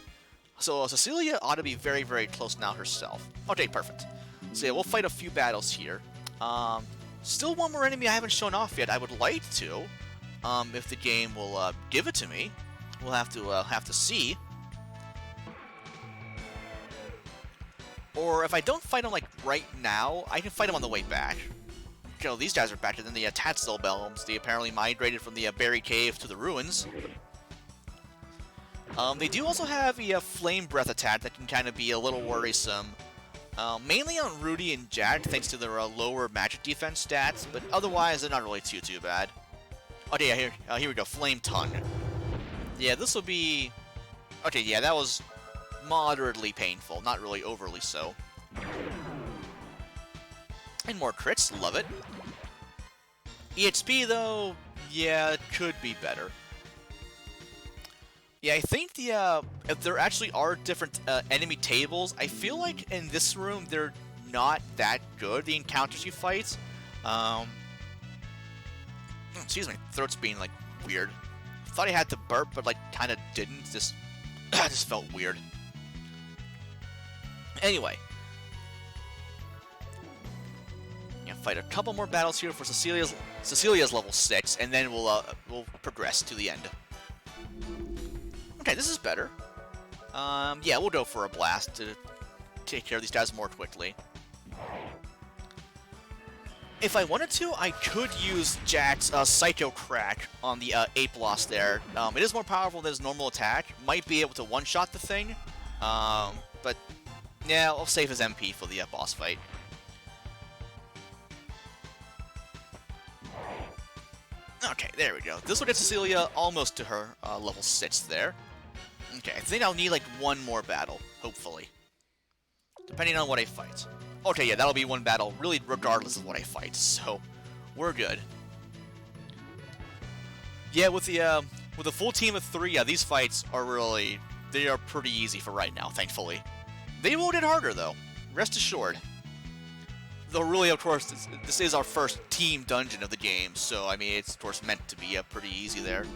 So Cecilia ought to be very, very close now herself. Okay, perfect. So yeah, we'll fight a few battles here. Still one more enemy I haven't shown off yet. I would like to, if the game will give it to me. We'll have to see. Or if I don't fight him like right now, I can fight him on the way back. You know, these guys are back in the Tatzel Belms. They apparently migrated from the Berry Cave to the ruins. They do also have a Flame Breath attack that can kind of be a little worrisome. Mainly on Rudy and Jack, thanks to their lower magic defense stats, but otherwise they're not really too bad. Okay, yeah, here we go, Flame Tongue. Yeah, this will be... Okay, yeah, that was moderately painful, not really overly so. And more crits, love it. EXP though, yeah, it could be better. Yeah, I think if there actually are different enemy tables, I feel like in this room they're not that good, the encounters you fight. Excuse me, throat's being like weird. Thought I had to burp, but like kind of didn't. Just felt weird. Anyway, yeah, fight a couple more battles here for Cecilia's level 6, and then we'll progress to the end. Okay, this is better. Yeah, we'll go for a blast to take care of these guys more quickly. If I wanted to, I could use Jack's Psycho Crack on the Ape Loss there. It is more powerful than his normal attack. Might be able to one-shot the thing. But, yeah, I'll save his MP for the boss fight. Okay, there we go. This will get Cecilia almost to her level 6 there. Okay, I think I'll need like one more battle, hopefully. Depending on what I fight. Okay, yeah, that'll be one battle, really regardless of what I fight, so we're good. Yeah, with the full team of 3, yeah, these fights are really, they are pretty easy for right now, thankfully. They will get harder, though. Rest assured. Though really, of course, this is our first team dungeon of the game, so, I mean, it's, of course, meant to be pretty easy there.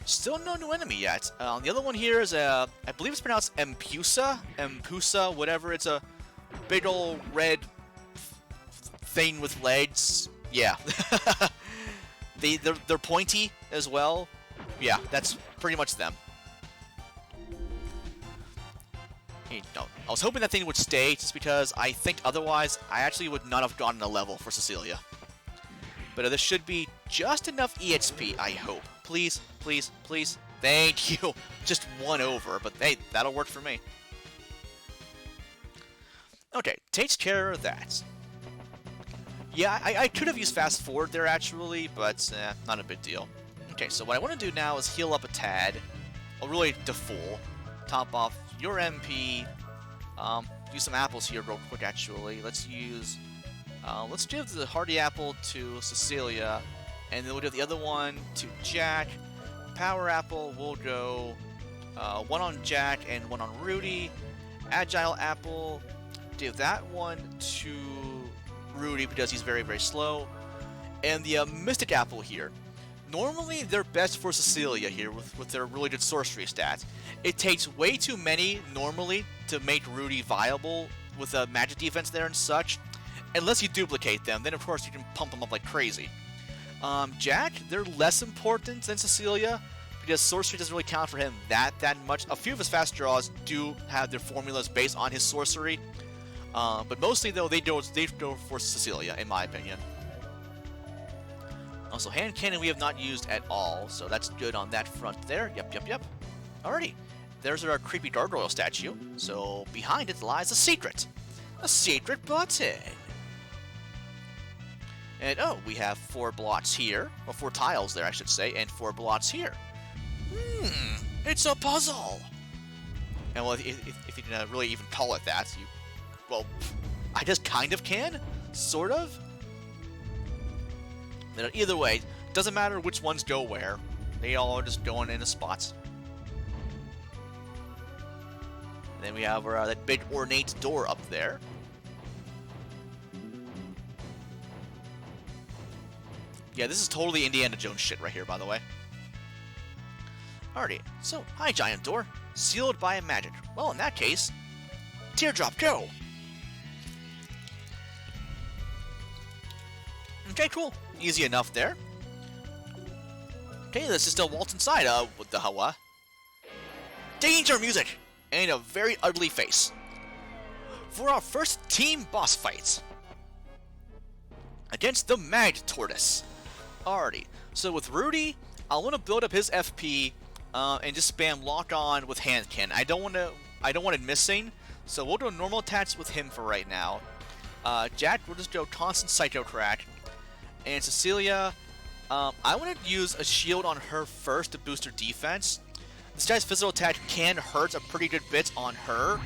Still no new enemy yet. The other one here is, I believe it's pronounced Empusa, whatever. It's a big old red thing with legs. Yeah. They're pointy as well. Yeah, that's pretty much them. Hey, no, I was hoping that thing would stay, just because I think otherwise I actually would not have gotten a level for Cecilia. But this should be just enough EXP, I hope. Please, please, please. Thank you. Just one over, but hey, that'll work for me. Okay, takes care of that. Yeah, I could have used fast forward there actually, but not a big deal. Okay, so what I want to do now is heal up a tad. Well, really to full. Top off your MP. Use some apples here real quick actually. Let's give the Hardy Apple to Cecilia, and then we'll give the other one to Jack. Power Apple will go one on Jack and one on Rudy. Agile Apple, give that one to Rudy because he's very, very slow. And the Mystic Apple here. Normally, they're best for Cecilia here with their really good sorcery stats. It takes way too many normally to make Rudy viable with a magic defense there and such. Unless you duplicate them, then of course you can pump them up like crazy. Jack, they're less important than Cecilia because sorcery doesn't really count for him that much. A few of his fast draws do have their formulas based on his sorcery, but mostly though they go for Cecilia in my opinion. Also, hand cannon we have not used at all, so that's good on that front there. Yep. Alrighty, there's our creepy gargoyle statue. So behind it lies a secret button. And oh, we have 4 blocks here, or 4 tiles there, I should say, and 4 blocks here. It's a puzzle. And well, if you can really even call it that, well, I just kind of can, sort of. Either way, doesn't matter which ones go where. They all are just going in a spot. And then we have our, that big ornate door up there. Yeah, this is totally Indiana Jones shit right here, by the way. Alrighty, so, hi giant door. Sealed by magic. Well, in that case, teardrop, go! Okay, cool. Easy enough there. Okay, this is still waltz inside. What the hell, what? Danger music! And a very ugly face. For our first team boss fight. Against the Mag Tortoise. Alrighty, so with Rudy, I want to build up his FP and just spam lock on with Handkin. I don't want it missing, so we'll do normal attacks with him for right now. Jack, we'll just go constant Psycho Crack. And Cecilia, I want to use a shield on her first to boost her defense. This guy's physical attack can hurt a pretty good bit on her.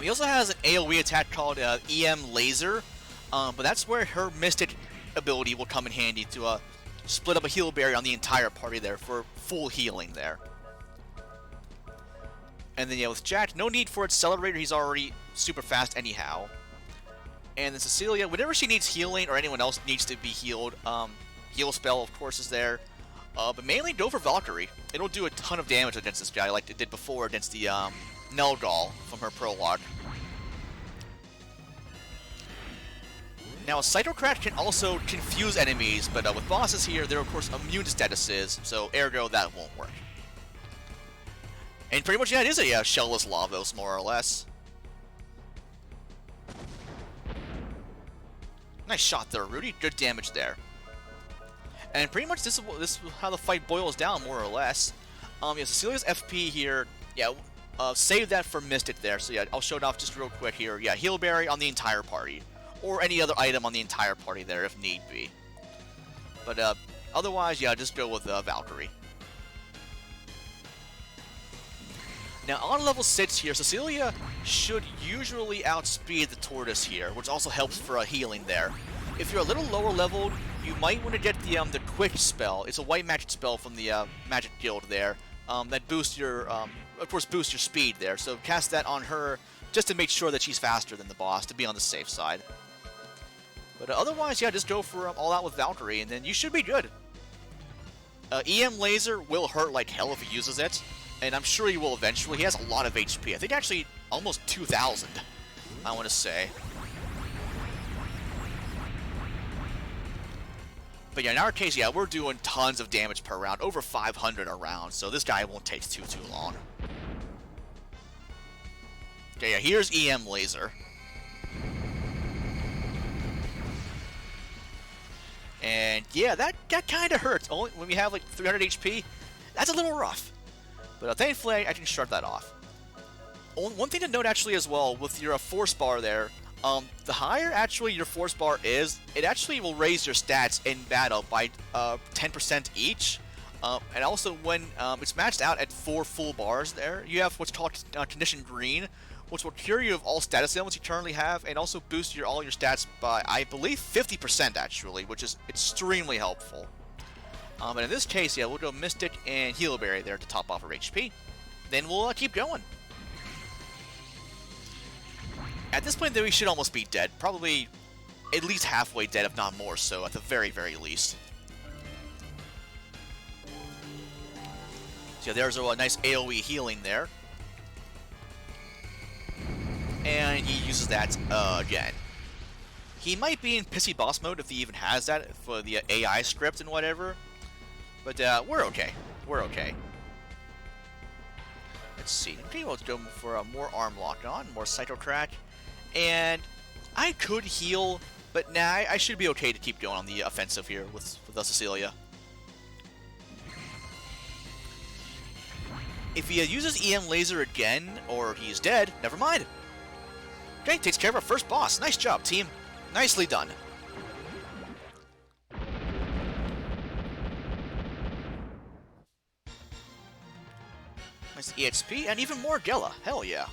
He also has an AoE attack called EM Laser, but that's where her Mystic ability will come in handy to split up a heal berry on the entire party there for full healing there. And then yeah, with Jack, no need for Accelerator, he's already super fast anyhow. And then Cecilia, whenever she needs healing or anyone else needs to be healed, heal spell of course is there. But mainly go for Valkyrie. It'll do a ton of damage against this guy like it did before against the Nelgal from her prologue. Now, a Cytocrat can also confuse enemies, but with bosses here, they're of course immune statuses, so ergo that won't work. And pretty much, yeah, it is a shellless Lavos, more or less. Nice shot there, Rudy. Good damage there. And pretty much this is how the fight boils down, more or less. Yeah, Cecilia's FP here, yeah, save that for Mystic there. So yeah, I'll show it off just real quick here. Yeah, Heal Berry on the entire party. Or any other item on the entire party there if need be. But otherwise, yeah, just go with Valkyrie. Now, on level 6 here, Cecilia should usually outspeed the Tortoise here, which also helps for a healing there. If you're a little lower leveled, you might want to get the Quick spell. It's a white magic spell from the Magic Guild there that boosts your, of course, boosts your speed there. So cast that on her just to make sure that she's faster than the boss, to be on the safe side. But otherwise, yeah, just go for all out with Valkyrie, and then you should be good. EM Laser will hurt like hell if he uses it, and I'm sure he will eventually. He has a lot of HP. I think actually almost 2,000, I want to say. But yeah, in our case, yeah, we're doing tons of damage per round, over 500 a round, so this guy won't take too long. Okay, yeah, here's EM Laser. And yeah, that kind of hurts. Only when we have like 300 HP, that's a little rough. But thankfully, I can shut that off. One thing to note actually as well, with your force bar there, the higher actually your force bar is, it actually will raise your stats in battle by 10% each. And also when it's maxed out at 4 full bars there, you have what's called Condition Green, which will cure you of all status ailments you currently have, and also boost all your stats by, I believe, 50% actually, which is extremely helpful. And in this case, yeah, we'll go Mystic and Heal Berry there to top off our HP. Then we'll keep going. At this point, we should almost be dead. Probably at least halfway dead, if not more so, at the very, very least. So yeah, there's a nice AoE healing there. And he uses that again. He might be in pissy boss mode if he even has that for the AI script and whatever. But we're okay. We're okay. Let's see. Okay, we'll go for more arm lock on, more Psycho Crack. And I could heal, but nah, I should be okay to keep going on the offensive here with the Cecilia. If he uses EM Laser again, or he's dead, never mind. Okay, takes care of our first boss. Nice job, team. Nicely done. Nice EXP, and even more Gela. Hell yeah.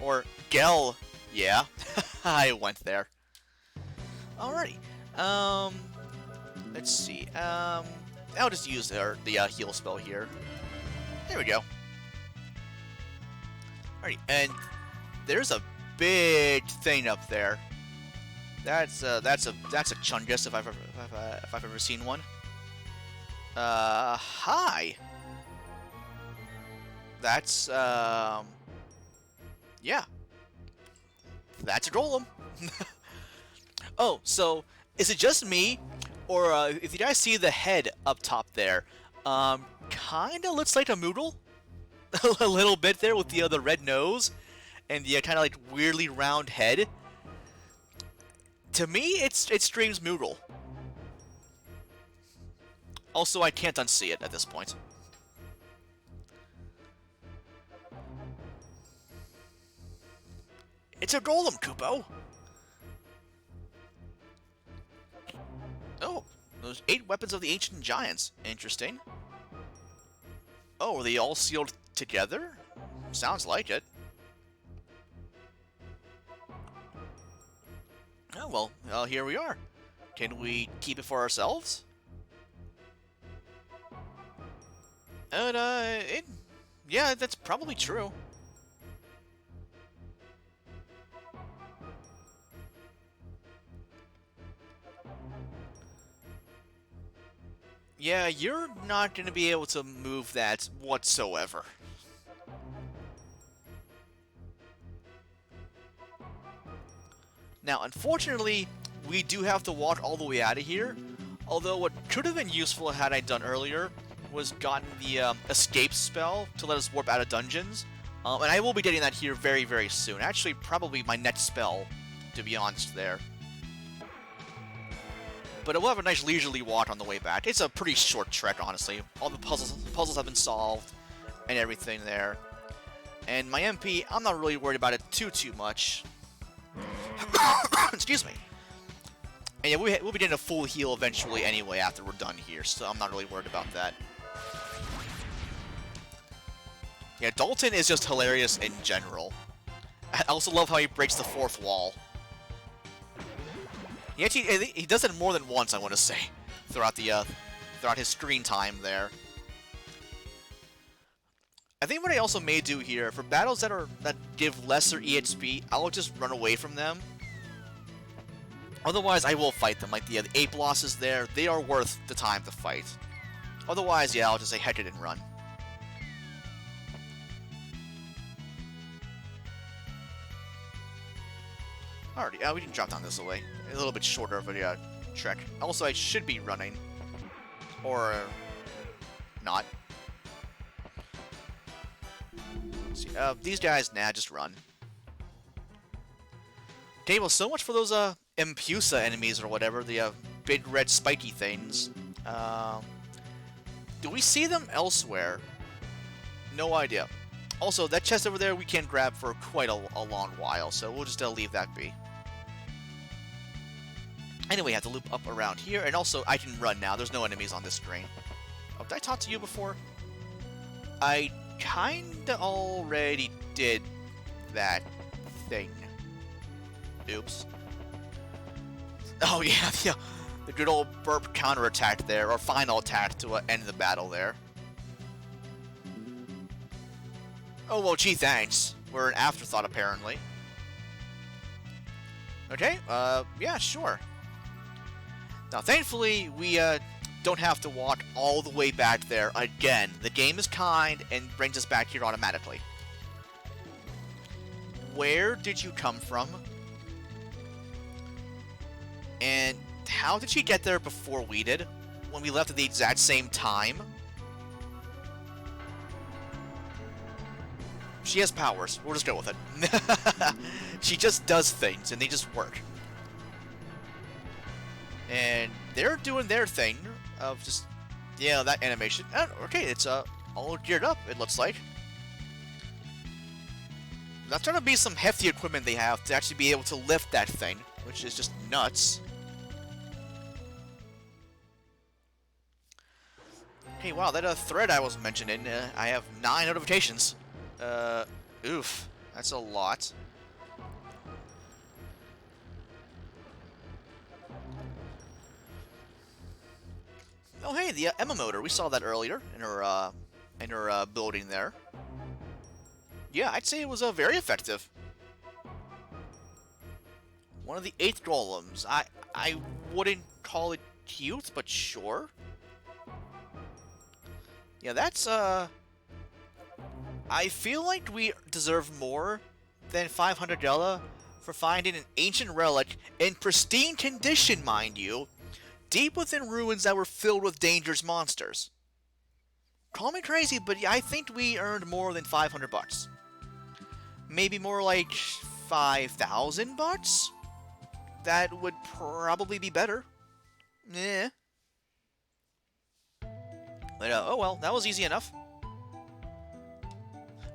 Or Gel, yeah. I went there. Alrighty. Let's see. I'll just use the heal spell here. There we go. Alright, and there's a big thing up there. That's a Chungus if I've ever seen one. Hi. That's yeah. That's a golem. Oh, so is it just me, or if you guys see the head up top there, kinda looks like a Moodle, a little bit there with the red nose and the kind of like weirdly round head. To me, it screams Moodle. Also, I can't unsee it at this point. It's a golem, Kupo! Oh, those 8 weapons of the ancient giants. Interesting. Oh, are they all sealed together? Sounds like it. Oh, well, here we are. Can we keep it for ourselves? Yeah, that's probably true. Yeah, you're not going to be able to move that whatsoever. Now, unfortunately, we do have to walk all the way out of here. Although what could have been useful had I done earlier was gotten the escape spell to let us warp out of dungeons. And I will be getting that here very, very soon. Actually, probably my next spell, to be honest there. But it will have a nice leisurely walk on the way back. It's a pretty short trek, honestly. All the puzzles have been solved and everything there. And my MP, I'm not really worried about it too much. Excuse me. And yeah, we'll be getting a full heal eventually anyway after we're done here, so I'm not really worried about that. Yeah, Dalton is just hilarious in general. I also love how he breaks the fourth wall. He does it more than once, I want to say, throughout his screen time there. I think what I also may do here, for battles that give lesser EHP, I'll just run away from them. Otherwise, I will fight them. Like the 8 bosses there, they are worth the time to fight. Otherwise, yeah, I'll just say heck it and run. Alrighty, we can drop down this way. A little bit shorter of a trek. Also, I should be running. Or not. Let's see, these guys, nah, just run. Okay, well, so much for those Impusa enemies or whatever, the big red spiky things. Do we see them elsewhere? No idea. Also, that chest over there we can't grab for quite a long while, so we'll just leave that be. Anyway, I have to loop up around here, and also I can run now. There's no enemies on this screen. Oh, did I talk to you before? I kinda already did that thing. Oops. Oh yeah, the good old burp counterattack there, or final attack to end the battle there. Oh well, gee, thanks. We're an afterthought apparently. Okay, yeah, sure. Now, thankfully, we don't have to walk all the way back there again. The game is kind and brings us back here automatically. Where did you come from? And how did she get there before we did? When we left at the exact same time? She has powers. We'll just go with it. She just does things, and they just work. And they're doing their thing of just, yeah, that animation. Okay, it's all geared up, it looks like. That's trying to be some hefty equipment they have to actually be able to lift that thing, which is just nuts. Hey, wow, that thread I was mentioning, I have 9 notifications. Oof, that's a lot. Oh, hey, the Emma motor. We saw that earlier in her building there. Yeah, I'd say it was very effective. One of the 8th golems. I wouldn't call it cute, but sure. Yeah, that's I feel like we deserve more than 500 Della for finding an ancient relic in pristine condition, mind you, deep within ruins that were filled with dangerous monsters. Call me crazy, but I think we earned more than 500 bucks. Maybe more like 5,000 bucks? That would probably be better. Yeah. But, oh well, that was easy enough.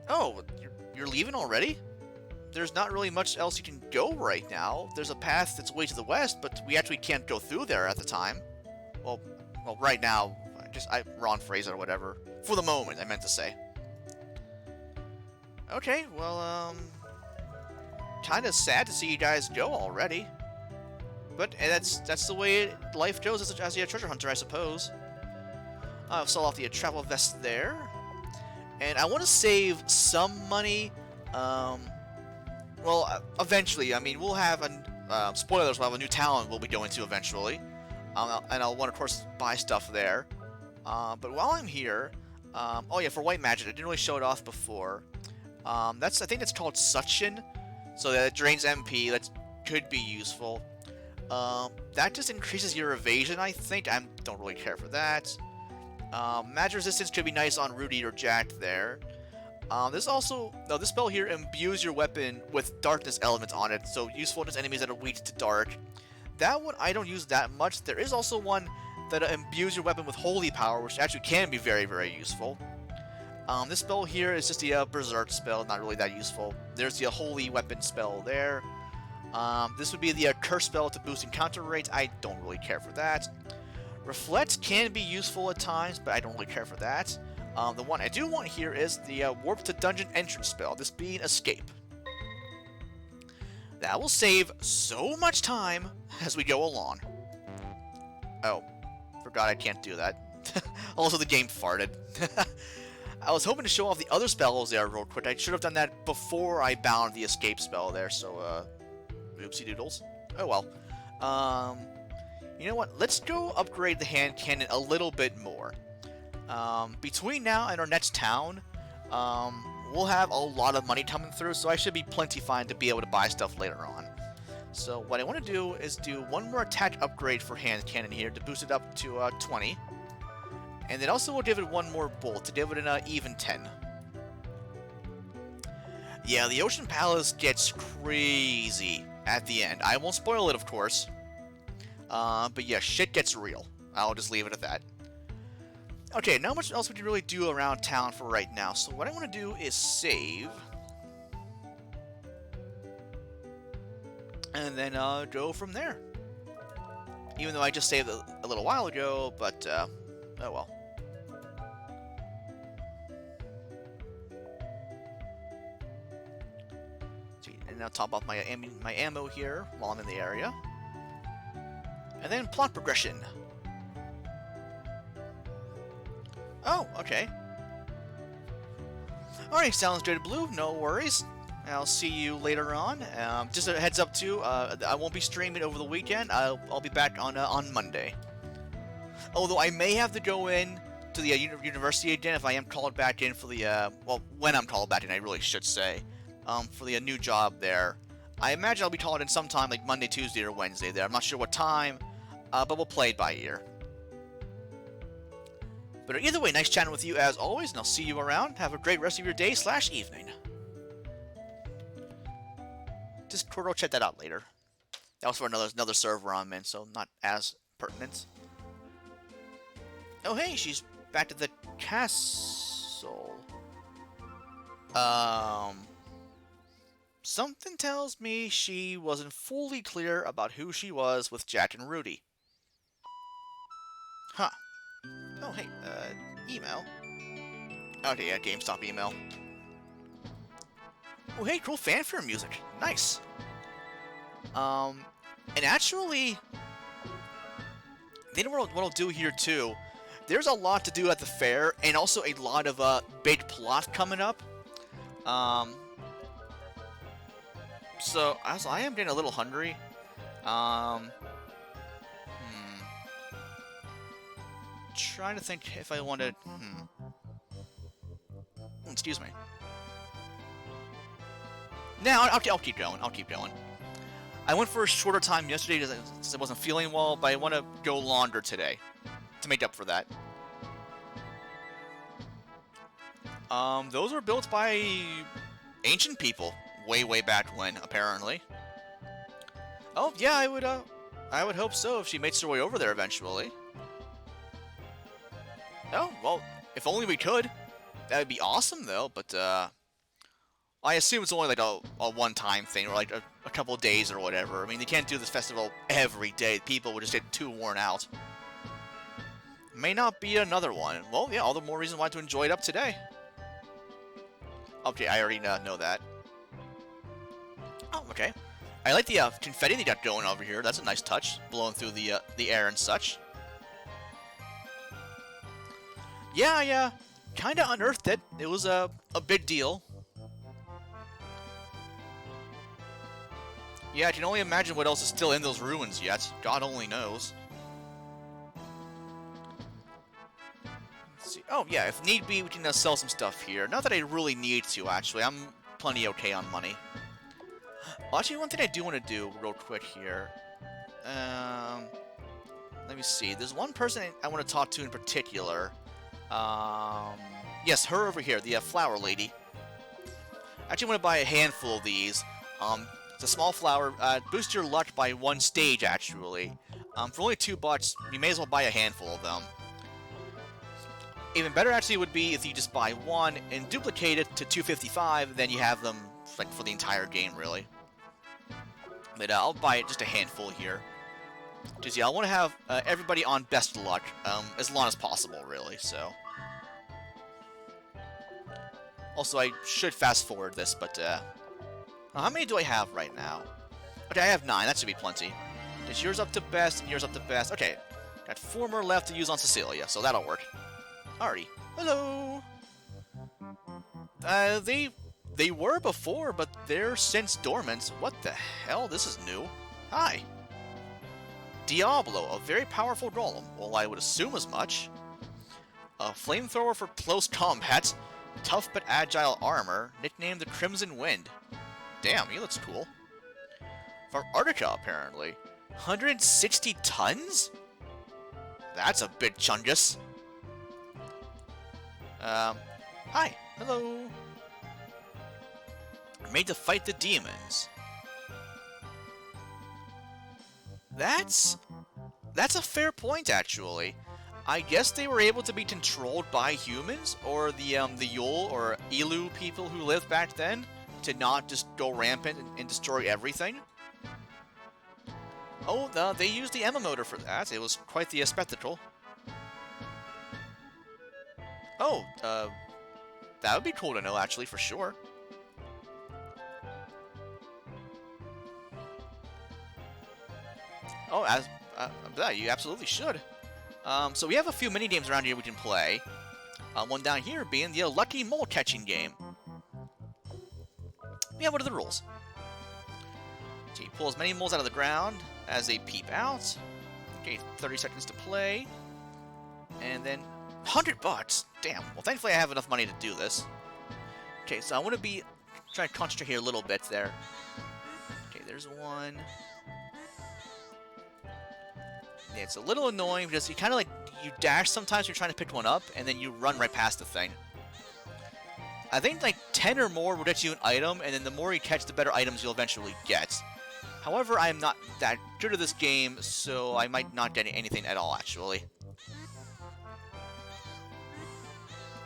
Oh, you're leaving already? There's not really much else you can go right now. There's a path that's way to the west, but we actually can't go through there at the time. Well, right now, wrong phrase or whatever. For the moment, I meant to say. Okay, well, kind of sad to see you guys go already. But that's the way life goes as a treasure hunter, I suppose. I'll sell off the travel vest there. And I want to save some money. Well, eventually. I mean, we'll have spoilers. We'll have a new town we'll be going to eventually, and I'll want to, of course, buy stuff there. But while I'm here, oh yeah, for white magic, I didn't really show it off before. I think that's called suction, so that it drains MP. That could be useful. That just increases your evasion, I think. I don't really care for that. Magic resistance could be nice on Rudy or Jack there. This spell here imbues your weapon with darkness elements on it, so useful against enemies that are weak to dark. That one I don't use that much. There is also one that imbues your weapon with holy power, which actually can be very, very useful. This spell here is just the berserk spell, not really that useful. There's the holy weapon spell there. This would be the curse spell to boost encounter rates. I don't really care for that. Reflect can be useful at times, but I don't really care for that. The one I do want here is the Warp to Dungeon entrance spell, this being Escape. That will save so much time as we go along. Oh, forgot I can't do that. Also, the game farted. I was hoping to show off the other spells there real quick. I should have done that before I bound the Escape spell there, so, oopsie doodles. Oh well. You know what? Let's go upgrade the hand cannon a little bit more. Between now and our next town, we'll have a lot of money coming through, so I should be plenty fine to be able to buy stuff later on. So what I want to do is do one more attack upgrade for hand cannon here to boost it up to 20. And then also we'll give it one more bolt to give it an even 10. Yeah, the Ocean Palace gets crazy at the end. I won't spoil it, of course. But yeah, shit gets real. I'll just leave it at that. Okay, not much else we can really do around town for right now. So what I want to do is save. And then go from there. Even though I just saved a little while ago, but oh well. See, and now top off my ammo here while I'm in the area. And then plot progression. Oh, okay. Alright, sounds good, Blue. No worries. I'll see you later on. Just a heads up, too. I won't be streaming over the weekend. I'll be back on Monday. Although I may have to go in to the university again if I am called back in for the, well, when I'm called back in, I really should say, for the new job there. I imagine I'll be called in sometime like Monday, Tuesday, or Wednesday there. I'm not sure what time, but we'll play it by ear. But either way, nice chatting with you as always, and I'll see you around. Have a great rest of your day / evening. Discord, I'll check that out later. That was for another server I'm in, so not as pertinent. Oh hey, she's back at the castle. Something tells me she wasn't fully clear about who she was with Jack and Rudy. Huh. Oh, hey, email. Okay, yeah, GameStop email. Oh, hey, cool fanfare music. Nice. And actually, then what I'll do here, too, there's a lot to do at the fair, and also a lot of, big plot coming up. Um, so I am getting a little hungry. Um, trying to think if I wanted. Excuse me. No, I'll keep going. I'll keep going. I went for a shorter time yesterday since I wasn't feeling well, but I want to go longer today to make up for that. Those were built by ancient people way back when, apparently. Oh yeah, I would hope so if she makes her way over there eventually. Oh well, if only we could. That would be awesome though. But I assume it's only like a one-time thing or like a couple of days or whatever. I mean, they can't do this festival every day. People would just get too worn out. May not be another one. Well, yeah, all the more reason why to enjoy it up today. Okay, I already know that. Oh, okay. I like the confetti they got going over here. That's a nice touch, blowing through the air and such. Yeah, I kind of unearthed it. It was a big deal. Yeah, I can only imagine what else is still in those ruins yet. God only knows. Let's see. Oh, yeah, if need be, we can sell some stuff here. Not that I really need to, actually. I'm plenty okay on money. Well, actually, one thing I do want to do real quick here. Let me see. There's one person I want to talk to in particular. Yes, her over here, the flower lady. I actually want to buy a handful of these. It's a small flower. Boost your luck by 1 stage, actually. For only $2, you may as well buy a handful of them. Even better, actually, would be if you just buy one and duplicate it to 255, then you have them like for the entire game, really. But I'll buy just a handful here. Just, yeah, I want to have everybody on best luck as long as possible, really, so. Also, I should fast forward this, but how many do I have right now? Okay, I have 9. That should be plenty. Is yours up to best and yours up to best? Okay, got 4 more left to use on Cecilia, so that'll work. Alrighty. Hello! They were before, but they're since dormant. What the hell? This is new. Hi. Diablo, a very powerful golem. Well, I would assume as much. A flamethrower for close combat. Tough but agile armor, nicknamed the Crimson Wind. Damn, he looks cool. From Arctica, apparently. 160 tons? That's a big chungus. Hi. Hello. Made to fight the demons. That's a fair point, actually. I guess they were able to be controlled by humans, or the Yule or Elu people who lived back then, to not just go rampant and destroy everything. Oh, they used the Emma motor for that. It was quite the spectacle. Oh, that would be cool to know, actually, for sure. Oh, you absolutely should. So we have a few mini games around here we can play. One down here being the Lucky Mole catching game. Yeah, what are the rules? So you pull as many moles out of the ground as they peep out. Okay, 30 seconds to play. And then $100. Damn. Well, thankfully I have enough money to do this. Okay, so I want to be trying to concentrate here a little bit there. Okay, there's one. Yeah, it's a little annoying because you kind of like, you dash sometimes you're trying to pick one up, and then you run right past the thing. I think like 10 or more will get you an item, and then the more you catch, the better items you'll eventually get. However, I am not that good at this game, so I might not get anything at all, actually.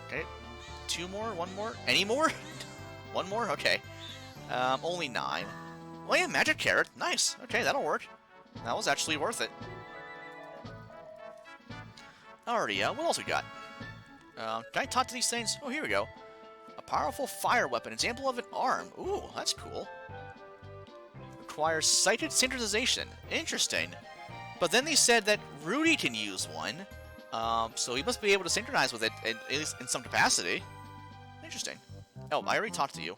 Okay, 2 more, 1 more, any more? 1 more? Okay. Only 9. Well, yeah, magic carrot, nice. Okay, that'll work. That was actually worth it. Alrighty, what else we got? Can I talk to these things? Oh, here we go. A powerful fire weapon, example of an arm. Ooh, that's cool. Requires sighted synchronization. Interesting. But then they said that Rudy can use one. So he must be able to synchronize with it, at least in some capacity. Interesting. Oh, I already talked to you.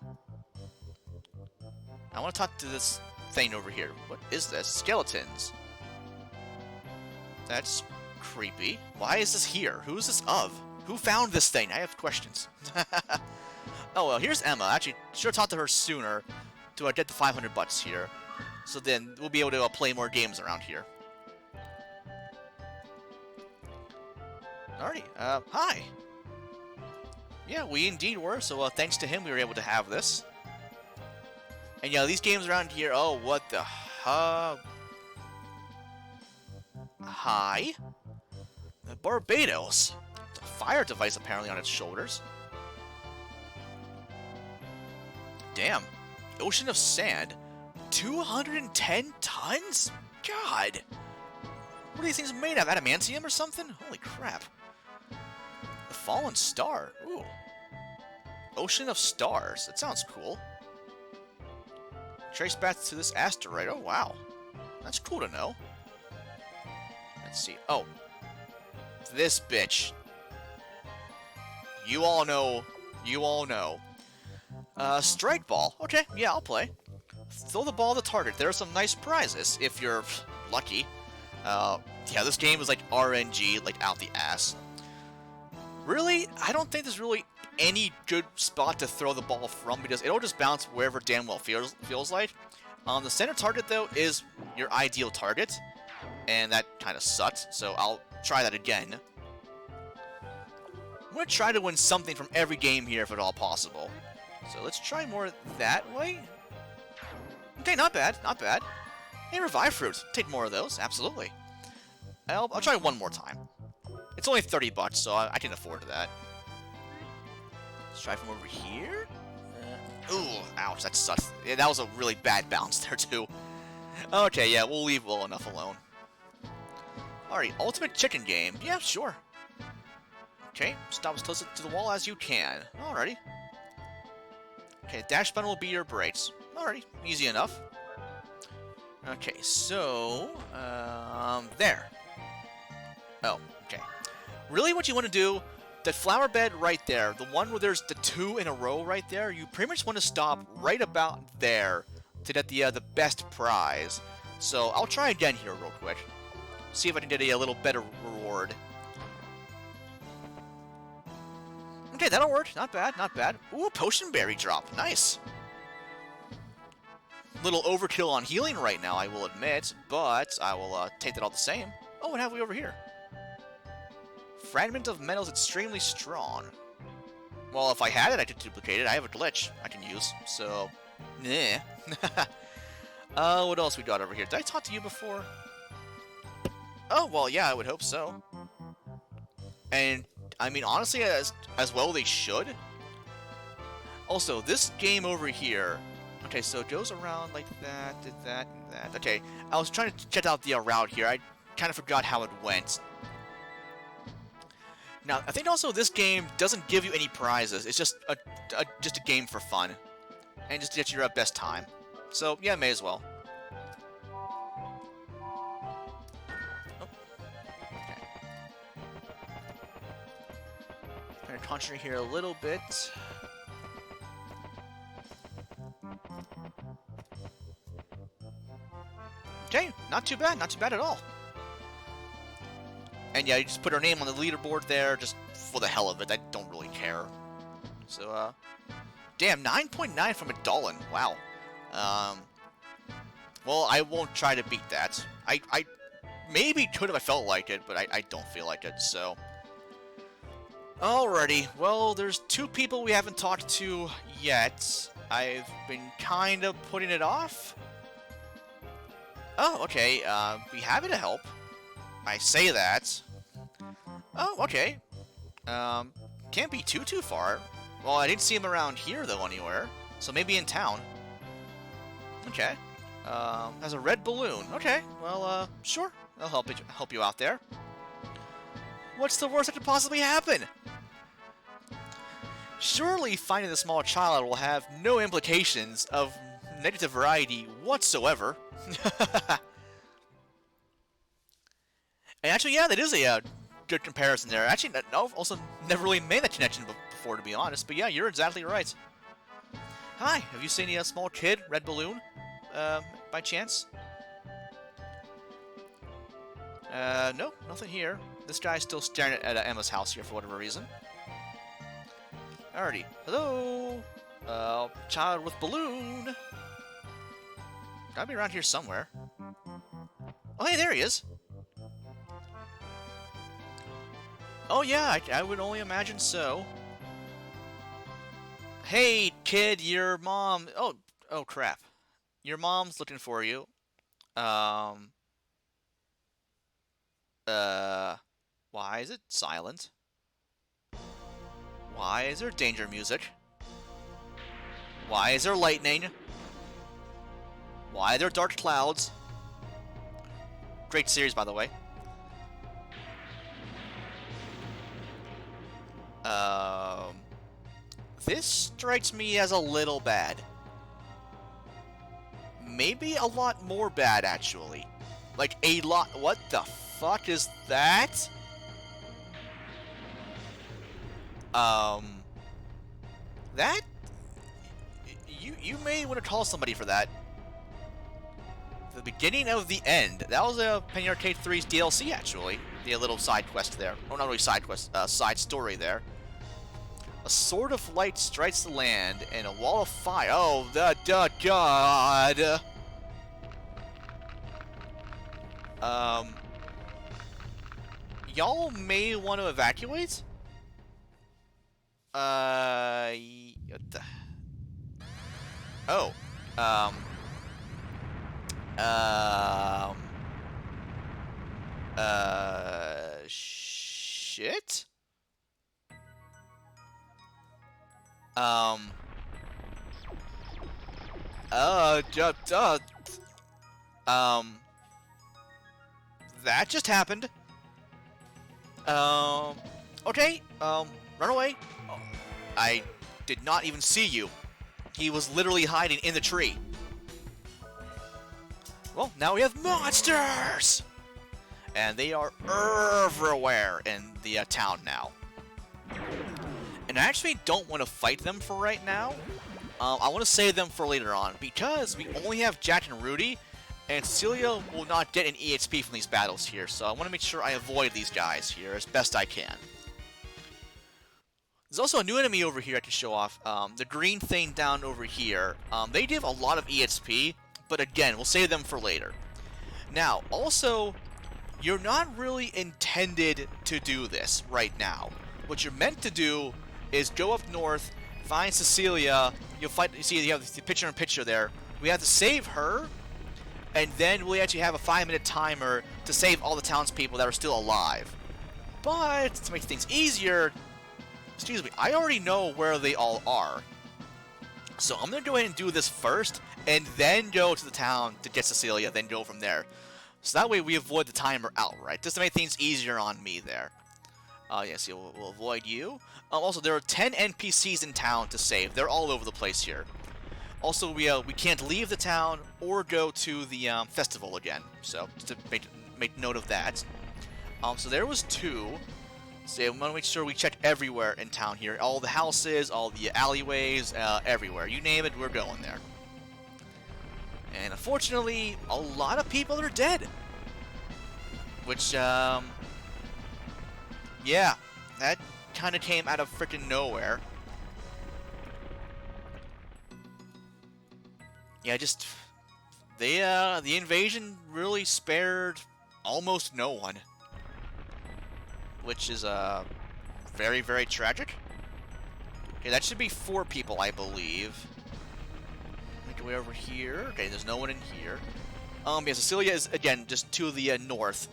I want to talk to this thing over here. What is this? Skeletons. That's creepy. Why is this here? Who is this of? Who found this thing? I have questions. Oh, well, here's Emma. Actually, should have talked to her sooner to get the 500 bucks here. So then we'll be able to play more games around here. Alrighty, hi. Yeah, we indeed were, so thanks to him we were able to have this. And yeah, these games around here, oh, what the Hi? Barbados. A fire device apparently on its shoulders. Damn. Ocean of sand. 210 tons? God. What are these things made of? Adamantium or something? Holy crap. The Fallen Star. Ooh. Ocean of Stars. That sounds cool. Trace back to this asteroid. Oh, wow. That's cool to know. Let's see. Oh. This bitch. You all know. You all know. Strike ball. Okay, yeah, I'll play. Throw the ball at the target. There are some nice prizes, if you're lucky. Yeah, this game is like RNG, like out the ass. Really, I don't think there's really any good spot to throw the ball from, because it'll just bounce wherever damn well feels like. The center target, though, is your ideal target, and that kind of sucks, so I'll try that again. I'm going to try to win something from every game here if at all possible. So let's try more that way. Okay, not bad, not bad. Hey, Revive Fruit. Take more of those, absolutely. I'll try one more time. It's only 30 bucks, so I can afford that. Let's try from over here. Ooh, ouch, that sucks. Yeah, that was a really bad bounce there, too. Okay, yeah, we'll leave well enough alone. Alright, Ultimate Chicken Game. Yeah, sure. Okay, stop as close to the wall as you can. Alrighty. Okay, dash button will be your brakes. Alrighty, easy enough. Okay, so, there. Oh, okay. Really what you want to do, that flower bed right there, the one where there's the 2 in a row right there, you pretty much want to stop right about there to get the best prize. So, I'll try again here real quick. See if I can get a little better reward. Okay, that'll work. Not bad, not bad. Ooh, Potion Berry drop. Nice. Little overkill on healing right now, I will admit, but I will take that all the same. Oh, what have we over here? Fragment of Metal is extremely strong. Well, if I had it, I could duplicate it. I have a glitch I can use, so... Nah. What else we got over here? Did I talk to you before? Oh, well, yeah, I would hope so. And, I mean, honestly, as well they should. Also, this game over here... Okay, so it goes around like that, did that, and that. Okay, I was trying to check out the route here. I kind of forgot how it went. Now, I think also this game doesn't give you any prizes. It's just a game for fun. And just to get your best time. So, yeah, may as well. Oh. Okay. Gonna concentrate here a little bit. Okay, not too bad at all. And yeah, you just put her name on the leaderboard there, just for the hell of it. I don't really care. So, damn, 9.9 from Adolin. Wow. Well, I won't try to beat that. I maybe could if I felt like it, but I don't feel like it, so. Alrighty, well, there's 2 people we haven't talked to yet. I've been kind of putting it off. Oh, okay, be happy to help. I say that. Oh, okay. Can't be too far. Well, I didn't see him around here, though, anywhere. So maybe in town. Okay. Has a red balloon. Okay, well, sure. I'll help you out there. What's the worst that could possibly happen? Surely finding the small child will have no implications of negative variety whatsoever. And actually, yeah, that is a good comparison there. Actually, no, also never really made that connection before, to be honest. But yeah, you're exactly right. Hi, have you seen a small kid, Red Balloon, by chance? No, nothing here. This guy's still staring at Emma's house here for whatever reason. Alrighty. Hello? Child with balloon. Gotta be around here somewhere. Oh, hey, there he is. Oh, yeah, I would only imagine so. Hey, kid, your mom... Oh, crap. Your mom's looking for you. Why is it silent? Why is there danger music? Why is there lightning? Why are there dark clouds? Great series, by the way. This strikes me as a little bad. Maybe a lot more bad, actually. Like, a lot... What the fuck is that? That... You may want to call somebody for that. The beginning of the end. That was a Penny Arcade 3's DLC, actually. The little side quest there. Oh, not really side quest, side story there. A sword of light strikes the land, and a wall of fire. Oh, the god. Y'all may want to evacuate? What the... Oh. Shit? That just happened. Okay, run away. Oh, I did not even see you. He was literally hiding in the tree. Well, now we have monsters! And they are everywhere in the town now. And I actually don't want to fight them for right now. I want to save them for later on, because we only have Jack and Rudy, and Cecilia will not get an EXP from these battles here, so I want to make sure I avoid these guys here as best I can. There's also a new enemy over here I can show off, the green thing down over here. They give a lot of EXP, but again, we'll save them for later. Now, also, you're not really intended to do this right now. What you're meant to do is go up north, find Cecilia, you'll fight, you see you have the picture-in-picture there. We have to save her, and then we actually have a 5-minute timer to save all the townspeople that are still alive. But, to make things easier, excuse me, I already know where they all are. So I'm going to go ahead and do this first, and then go to the town to get Cecilia, then go from there. So that way we avoid the timer outright, just to make things easier on me there. Yes, we'll avoid you. Also, there are 10 NPCs in town to save. They're all over the place here. Also, we can't leave the town or go to the festival again. So, just to make note of that. So there was 2. So we want to make sure we check everywhere in town here. All the houses, all the alleyways, everywhere. You name it, we're going there. And unfortunately, a lot of people are dead. Which, yeah, that kind of came out of freaking nowhere. Yeah, just the invasion really spared almost no one, which is very, very tragic. Okay, that should be 4 people, I believe. Make our way over here. Okay, there's no one in here. Yeah, Cecilia is again just to the north,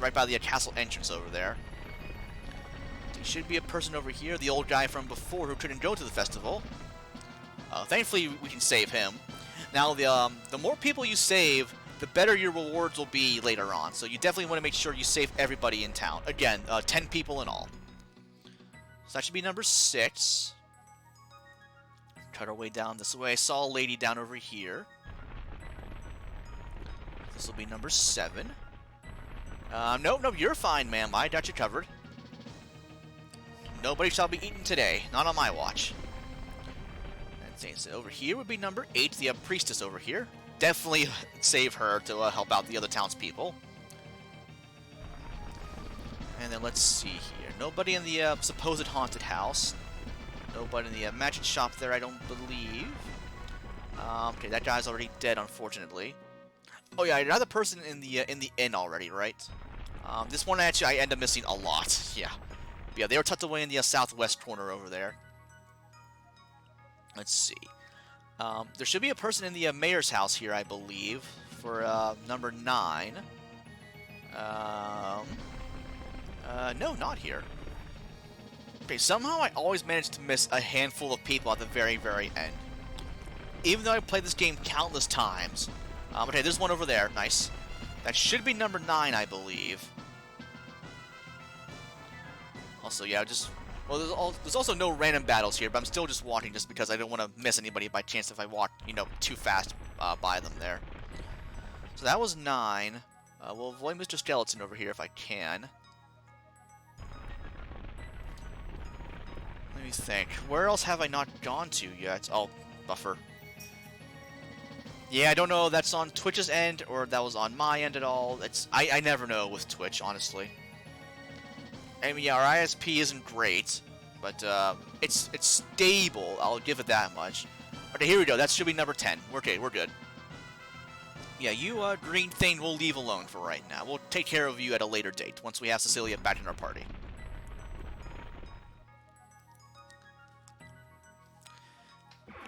right by the castle entrance over there. There should be a person over here, the old guy from before who couldn't go to the festival. Thankfully, we can save him. Now, the more people you save, the better your rewards will be later on. So you definitely want to make sure you save everybody in town. Again, 10 people in all. So that should be number 6. Cut our way down this way. I saw a lady down over here. This will be number 7. Nope, you're fine, ma'am. I got you covered. Nobody shall be eaten today. Not on my watch. So over here would be number 8, the priestess over here. Definitely save her to help out the other townspeople. And then let's see here. Nobody in the supposed haunted house. Nobody in the magic shop there, I don't believe. Okay, that guy's already dead, unfortunately. Oh yeah, another person in the inn already, right? This one actually I end up missing a lot. Yeah, yeah, they were tucked away in the southwest corner over there. Let's see. There should be a person in the mayor's house here, I believe, for number 9. No, not here. Okay, somehow I always manage to miss a handful of people at the very, very end. Even though I played this game countless times. Okay, there's one over there. Nice. That should be number 9, I believe. Also, yeah, well, there's also no random battles here, but I'm still just walking just because I don't want to miss anybody by chance if I walk, too fast by them there. So that was 9. We'll avoid Mr. Skeleton over here if I can. Let me think. Where else have I not gone to yet? Oh, buffer. Yeah, I don't know if that's on Twitch's end or that was on my end at all. I never know with Twitch, honestly. I mean, yeah, our ISP isn't great, but it's stable. I'll give it that much. Okay, here we go. That should be number 10. Okay, we're good. Yeah, you green thing we'll leave alone for right now. We'll take care of you at a later date once we have Cecilia back in our party.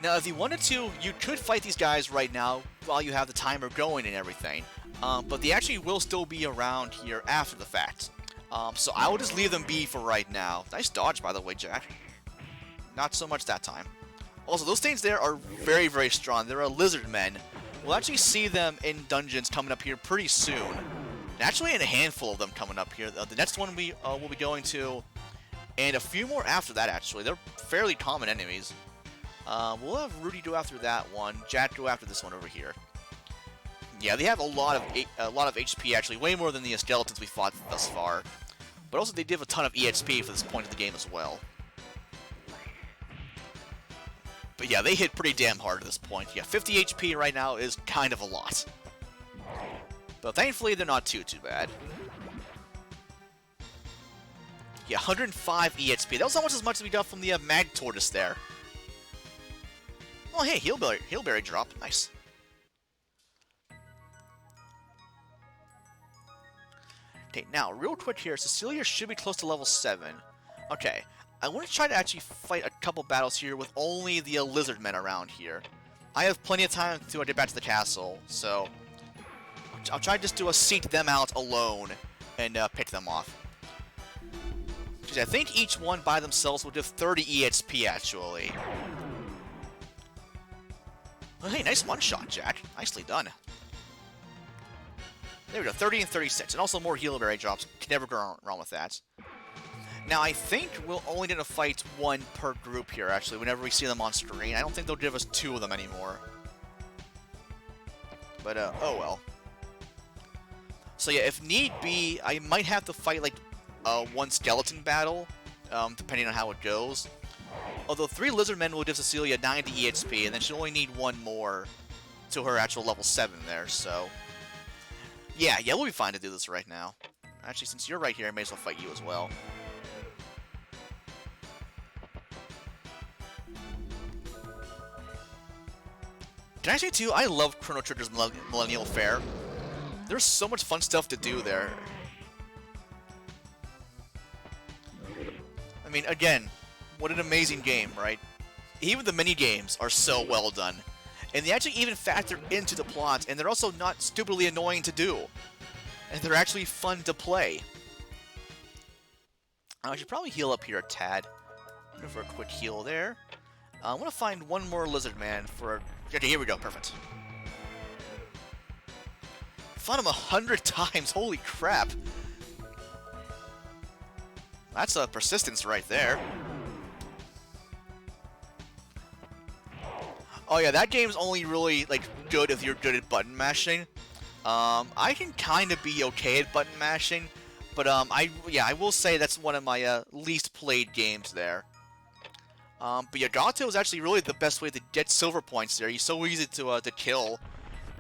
Now, if you wanted to, you could fight these guys right now while you have the timer going and everything. But they actually will still be around here after the fact. So I will just leave them be for right now. Nice dodge, by the way, Jack. Not so much that time. Also, those things there are very, very strong. They're lizard men. We'll actually see them in dungeons coming up here pretty soon. And actually, in a handful of them coming up here. The next one we will be going to, and a few more after that, actually. They're fairly common enemies. We'll have Rudy go after that one. Jack go after this one over here. Yeah, they have a lot of HP, actually. Way more than the skeletons we fought thus far. But also, they give a ton of EXP for this point of the game as well. But yeah, they hit pretty damn hard at this point. Yeah, 50 HP right now is kind of a lot. But thankfully, they're not too bad. Yeah, 105 EXP. That was almost as much as we got from the Mag Tortoise there. Oh, hey, Healberry drop. Nice. Okay, now, real quick here, Cecilia should be close to level 7. Okay, I want to try to actually fight a couple battles here with only the lizard men around here. I have plenty of time to get back to the castle, so I'll try to just do a seek them out alone and pick them off. Because I think each one by themselves will give 30 EXP, actually. Oh, hey, nice one-shot, Jack. Nicely done. There we go, 30 and 36, and also more Healberry drops. Can never go wrong with that. Now, I think we'll only need to fight one per group here, actually, whenever we see them on screen. I don't think they'll give us 2 of them anymore. But, oh well. So yeah, if need be, I might have to fight, like, one skeleton battle, depending on how it goes. Although 3 lizard men will give Cecilia 90 EXP, and then she'll only need 1 more to her actual level 7 there, so... Yeah, we'll be fine to do this right now. Actually, since you're right here, I may as well fight you as well. Can I say, too, I love Chrono Trigger's Millennial Fair. There's so much fun stuff to do there. I mean, again, what an amazing game, right? Even the mini-games are so well done. And they actually even factor into the plot, and they're also not stupidly annoying to do. And they're actually fun to play. I should probably heal up here a tad. Go for a quick heal there. I want to find one more lizard man for... Okay, here we go. Perfect. Found him 100 times. Holy crap. That's a persistence right there. Oh yeah, that game's only really, like, good if you're good at button mashing. I can kind of be okay at button mashing, but I will say that's one of my least played games there. But Yagato is actually really the best way to get silver points there. He's so easy to kill.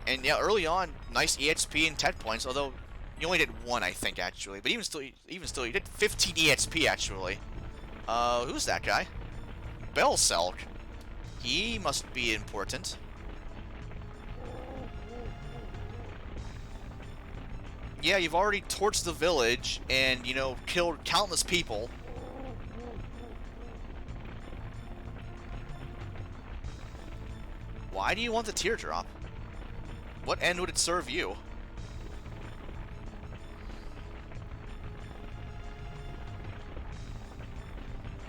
And yeah, early on, nice EXP and tech points, although you only did 1, I think, actually. But even still, you did 15 EXP, actually. Who's that guy? Belselk. He must be important. Yeah, you've already torched the village and, you know, killed countless people. Why do you want the teardrop? What end would it serve you?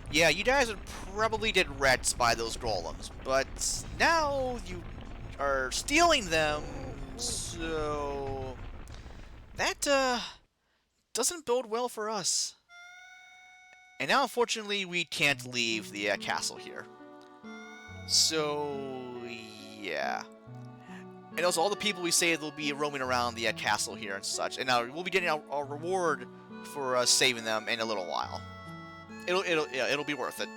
Yeah, you guys would probably get wrecked by those golems, but now you are stealing them, so that doesn't bode well for us. And now, unfortunately, we can't leave the castle here. So, yeah. And also, all the people we saved will be roaming around the castle here and such. And now we'll be getting a reward for saving them in a little while. It'll be worth it.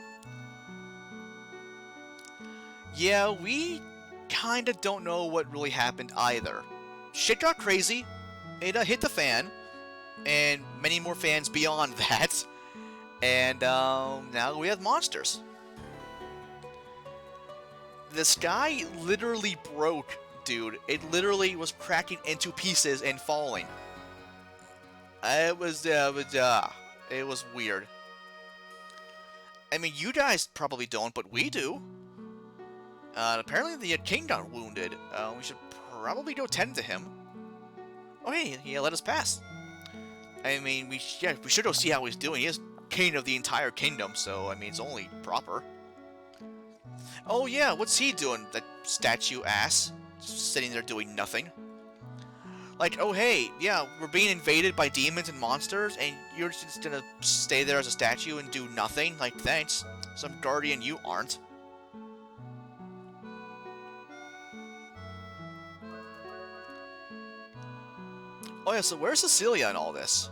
Yeah, we kind of don't know what really happened either. Shit got crazy. It hit the fan, and many more fans beyond that. And now we have monsters. The sky literally broke, dude. It literally was cracking into pieces and falling. It was weird. I mean, you guys probably don't, but we do. Apparently the king got wounded. We should probably go tend to him. Oh, hey, he let us pass. I mean, we should go see how he's doing. He is king of the entire kingdom, so, I mean, it's only proper. Oh, yeah, what's he doing, that statue ass? Just sitting there doing nothing. Like, oh, hey, yeah, we're being invaded by demons and monsters, and you're just gonna stay there as a statue and do nothing? Like, thanks. Some guardian you aren't. Oh, yeah, so where's Cecilia in all this?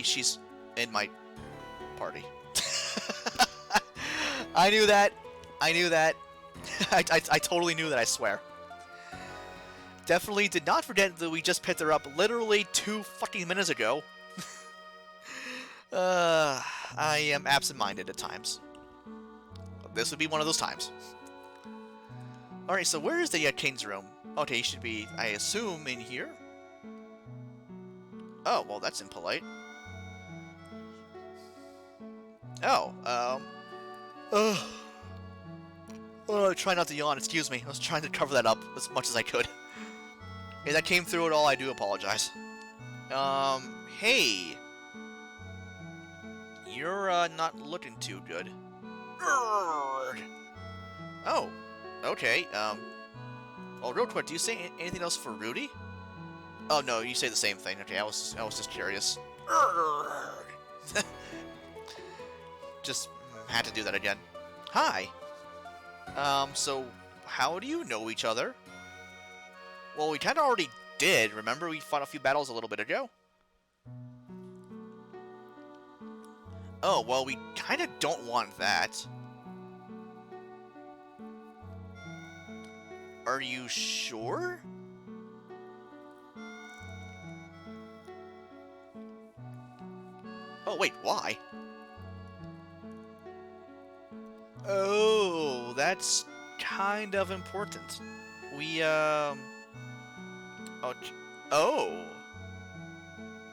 She's in my party. I knew that. I knew that. I totally knew that, I swear. Definitely did not forget that we just picked her up literally 2 fucking minutes ago. I am absent-minded at times. This would be one of those times. Alright, so where is the king's room? Okay, he should be, I assume, in here? Oh, well, that's impolite. Oh, try not to yawn, excuse me. I was trying to cover that up as much as I could. If that came through at all, I do apologize. Hey. You're, not looking too good. Oh, okay, well, real quick, do you say anything else for Rudy? Oh, no, you say the same thing. Okay, I was just curious. Just had to do that again. Hi. So, how do you know each other? Well, we kind of already did. Remember, we fought a few battles a little bit ago? Oh, well, we kind of don't want that. Are you sure? Oh, wait, why? Oh, that's kind of important. We,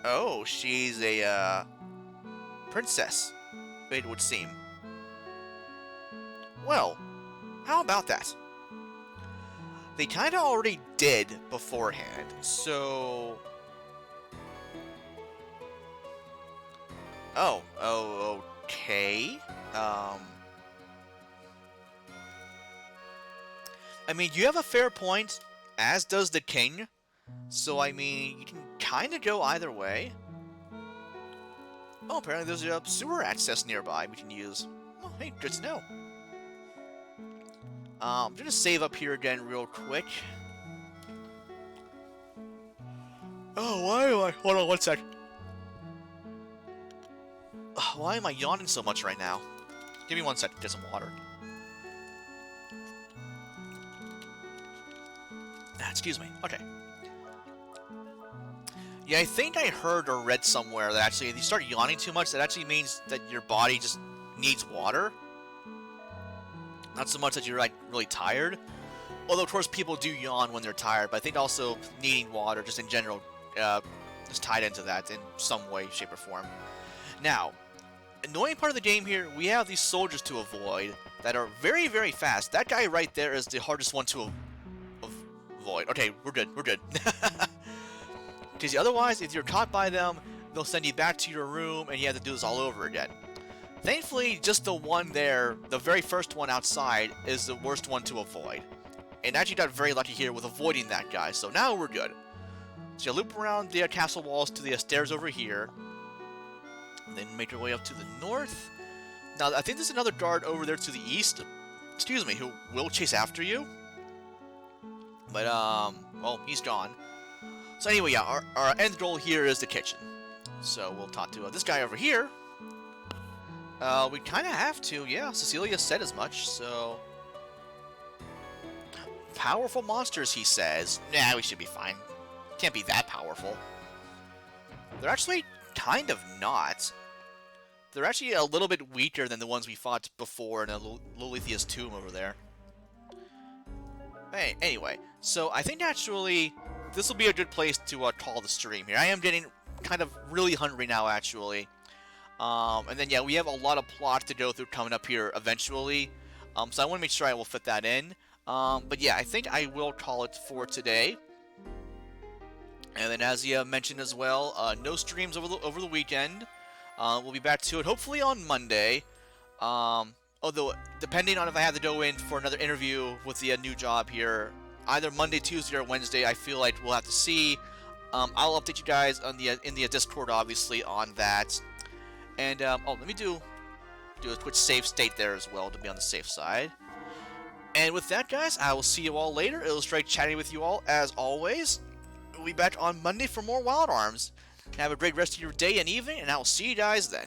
Oh, she's a, princess, it would seem. Well, how about that? They kinda already did beforehand, so... Oh, okay. I mean, you have a fair point, as does the king. So, I mean, you can kind of go either way. Oh, apparently there's a sewer access nearby we can use. Oh, hey, good to know. I'm gonna save up here again real quick. Oh, why am I... Hold on one sec. Why am I yawning so much right now? Give me 1 second, get some water. Excuse me. Okay. Yeah, I think I heard or read somewhere that actually if you start yawning too much, that actually means that your body just needs water. Not so much that you're like really tired. Although of course people do yawn when they're tired, but I think also needing water just in general is tied into that in some way, shape, or form. Now, annoying part of the game here, we have these soldiers to avoid that are very, very fast. That guy right there is the hardest one to avoid. Okay, we're good, we're good. Because otherwise, if you're caught by them, they'll send you back to your room and you have to do this all over again. Thankfully, just the one there, the very first one outside, is the worst one to avoid. And actually got very lucky here with avoiding that guy, so now we're good. So you loop around the castle walls to the stairs over here. And then make your way up to the north. Now, I think there's another guard over there to the east, excuse me, who will chase after you. But, well, he's gone. So anyway, yeah, our end goal here is the kitchen. So we'll talk to this guy over here. We kind of have to, yeah, Cecilia said as much, so... Powerful monsters, he says. Nah, we should be fine. Can't be that powerful. They're actually kind of not. They're actually a little bit weaker than the ones we fought before in Lilithia's tomb over there. Hey, anyway, so I think actually this will be a good place to call the stream here. I am getting kind of really hungry now, actually. And then, yeah, we have a lot of plot to go through coming up here eventually. So I want to make sure I will fit that in. But yeah, I think I will call it for today. And then, as you mentioned as well, no streams over the weekend. We'll be back to it hopefully on Monday. Although, depending on if I have to go in for another interview with the new job here, either Monday, Tuesday, or Wednesday, I feel like we'll have to see. I'll update you guys on in the Discord, obviously, on that. And oh, let me do a quick save state there as well to be on the safe side. And with that, guys, I will see you all later. It was great chatting with you all, as always. We'll be back on Monday for more Wild Arms. Have a great rest of your day and evening, and I will see you guys then.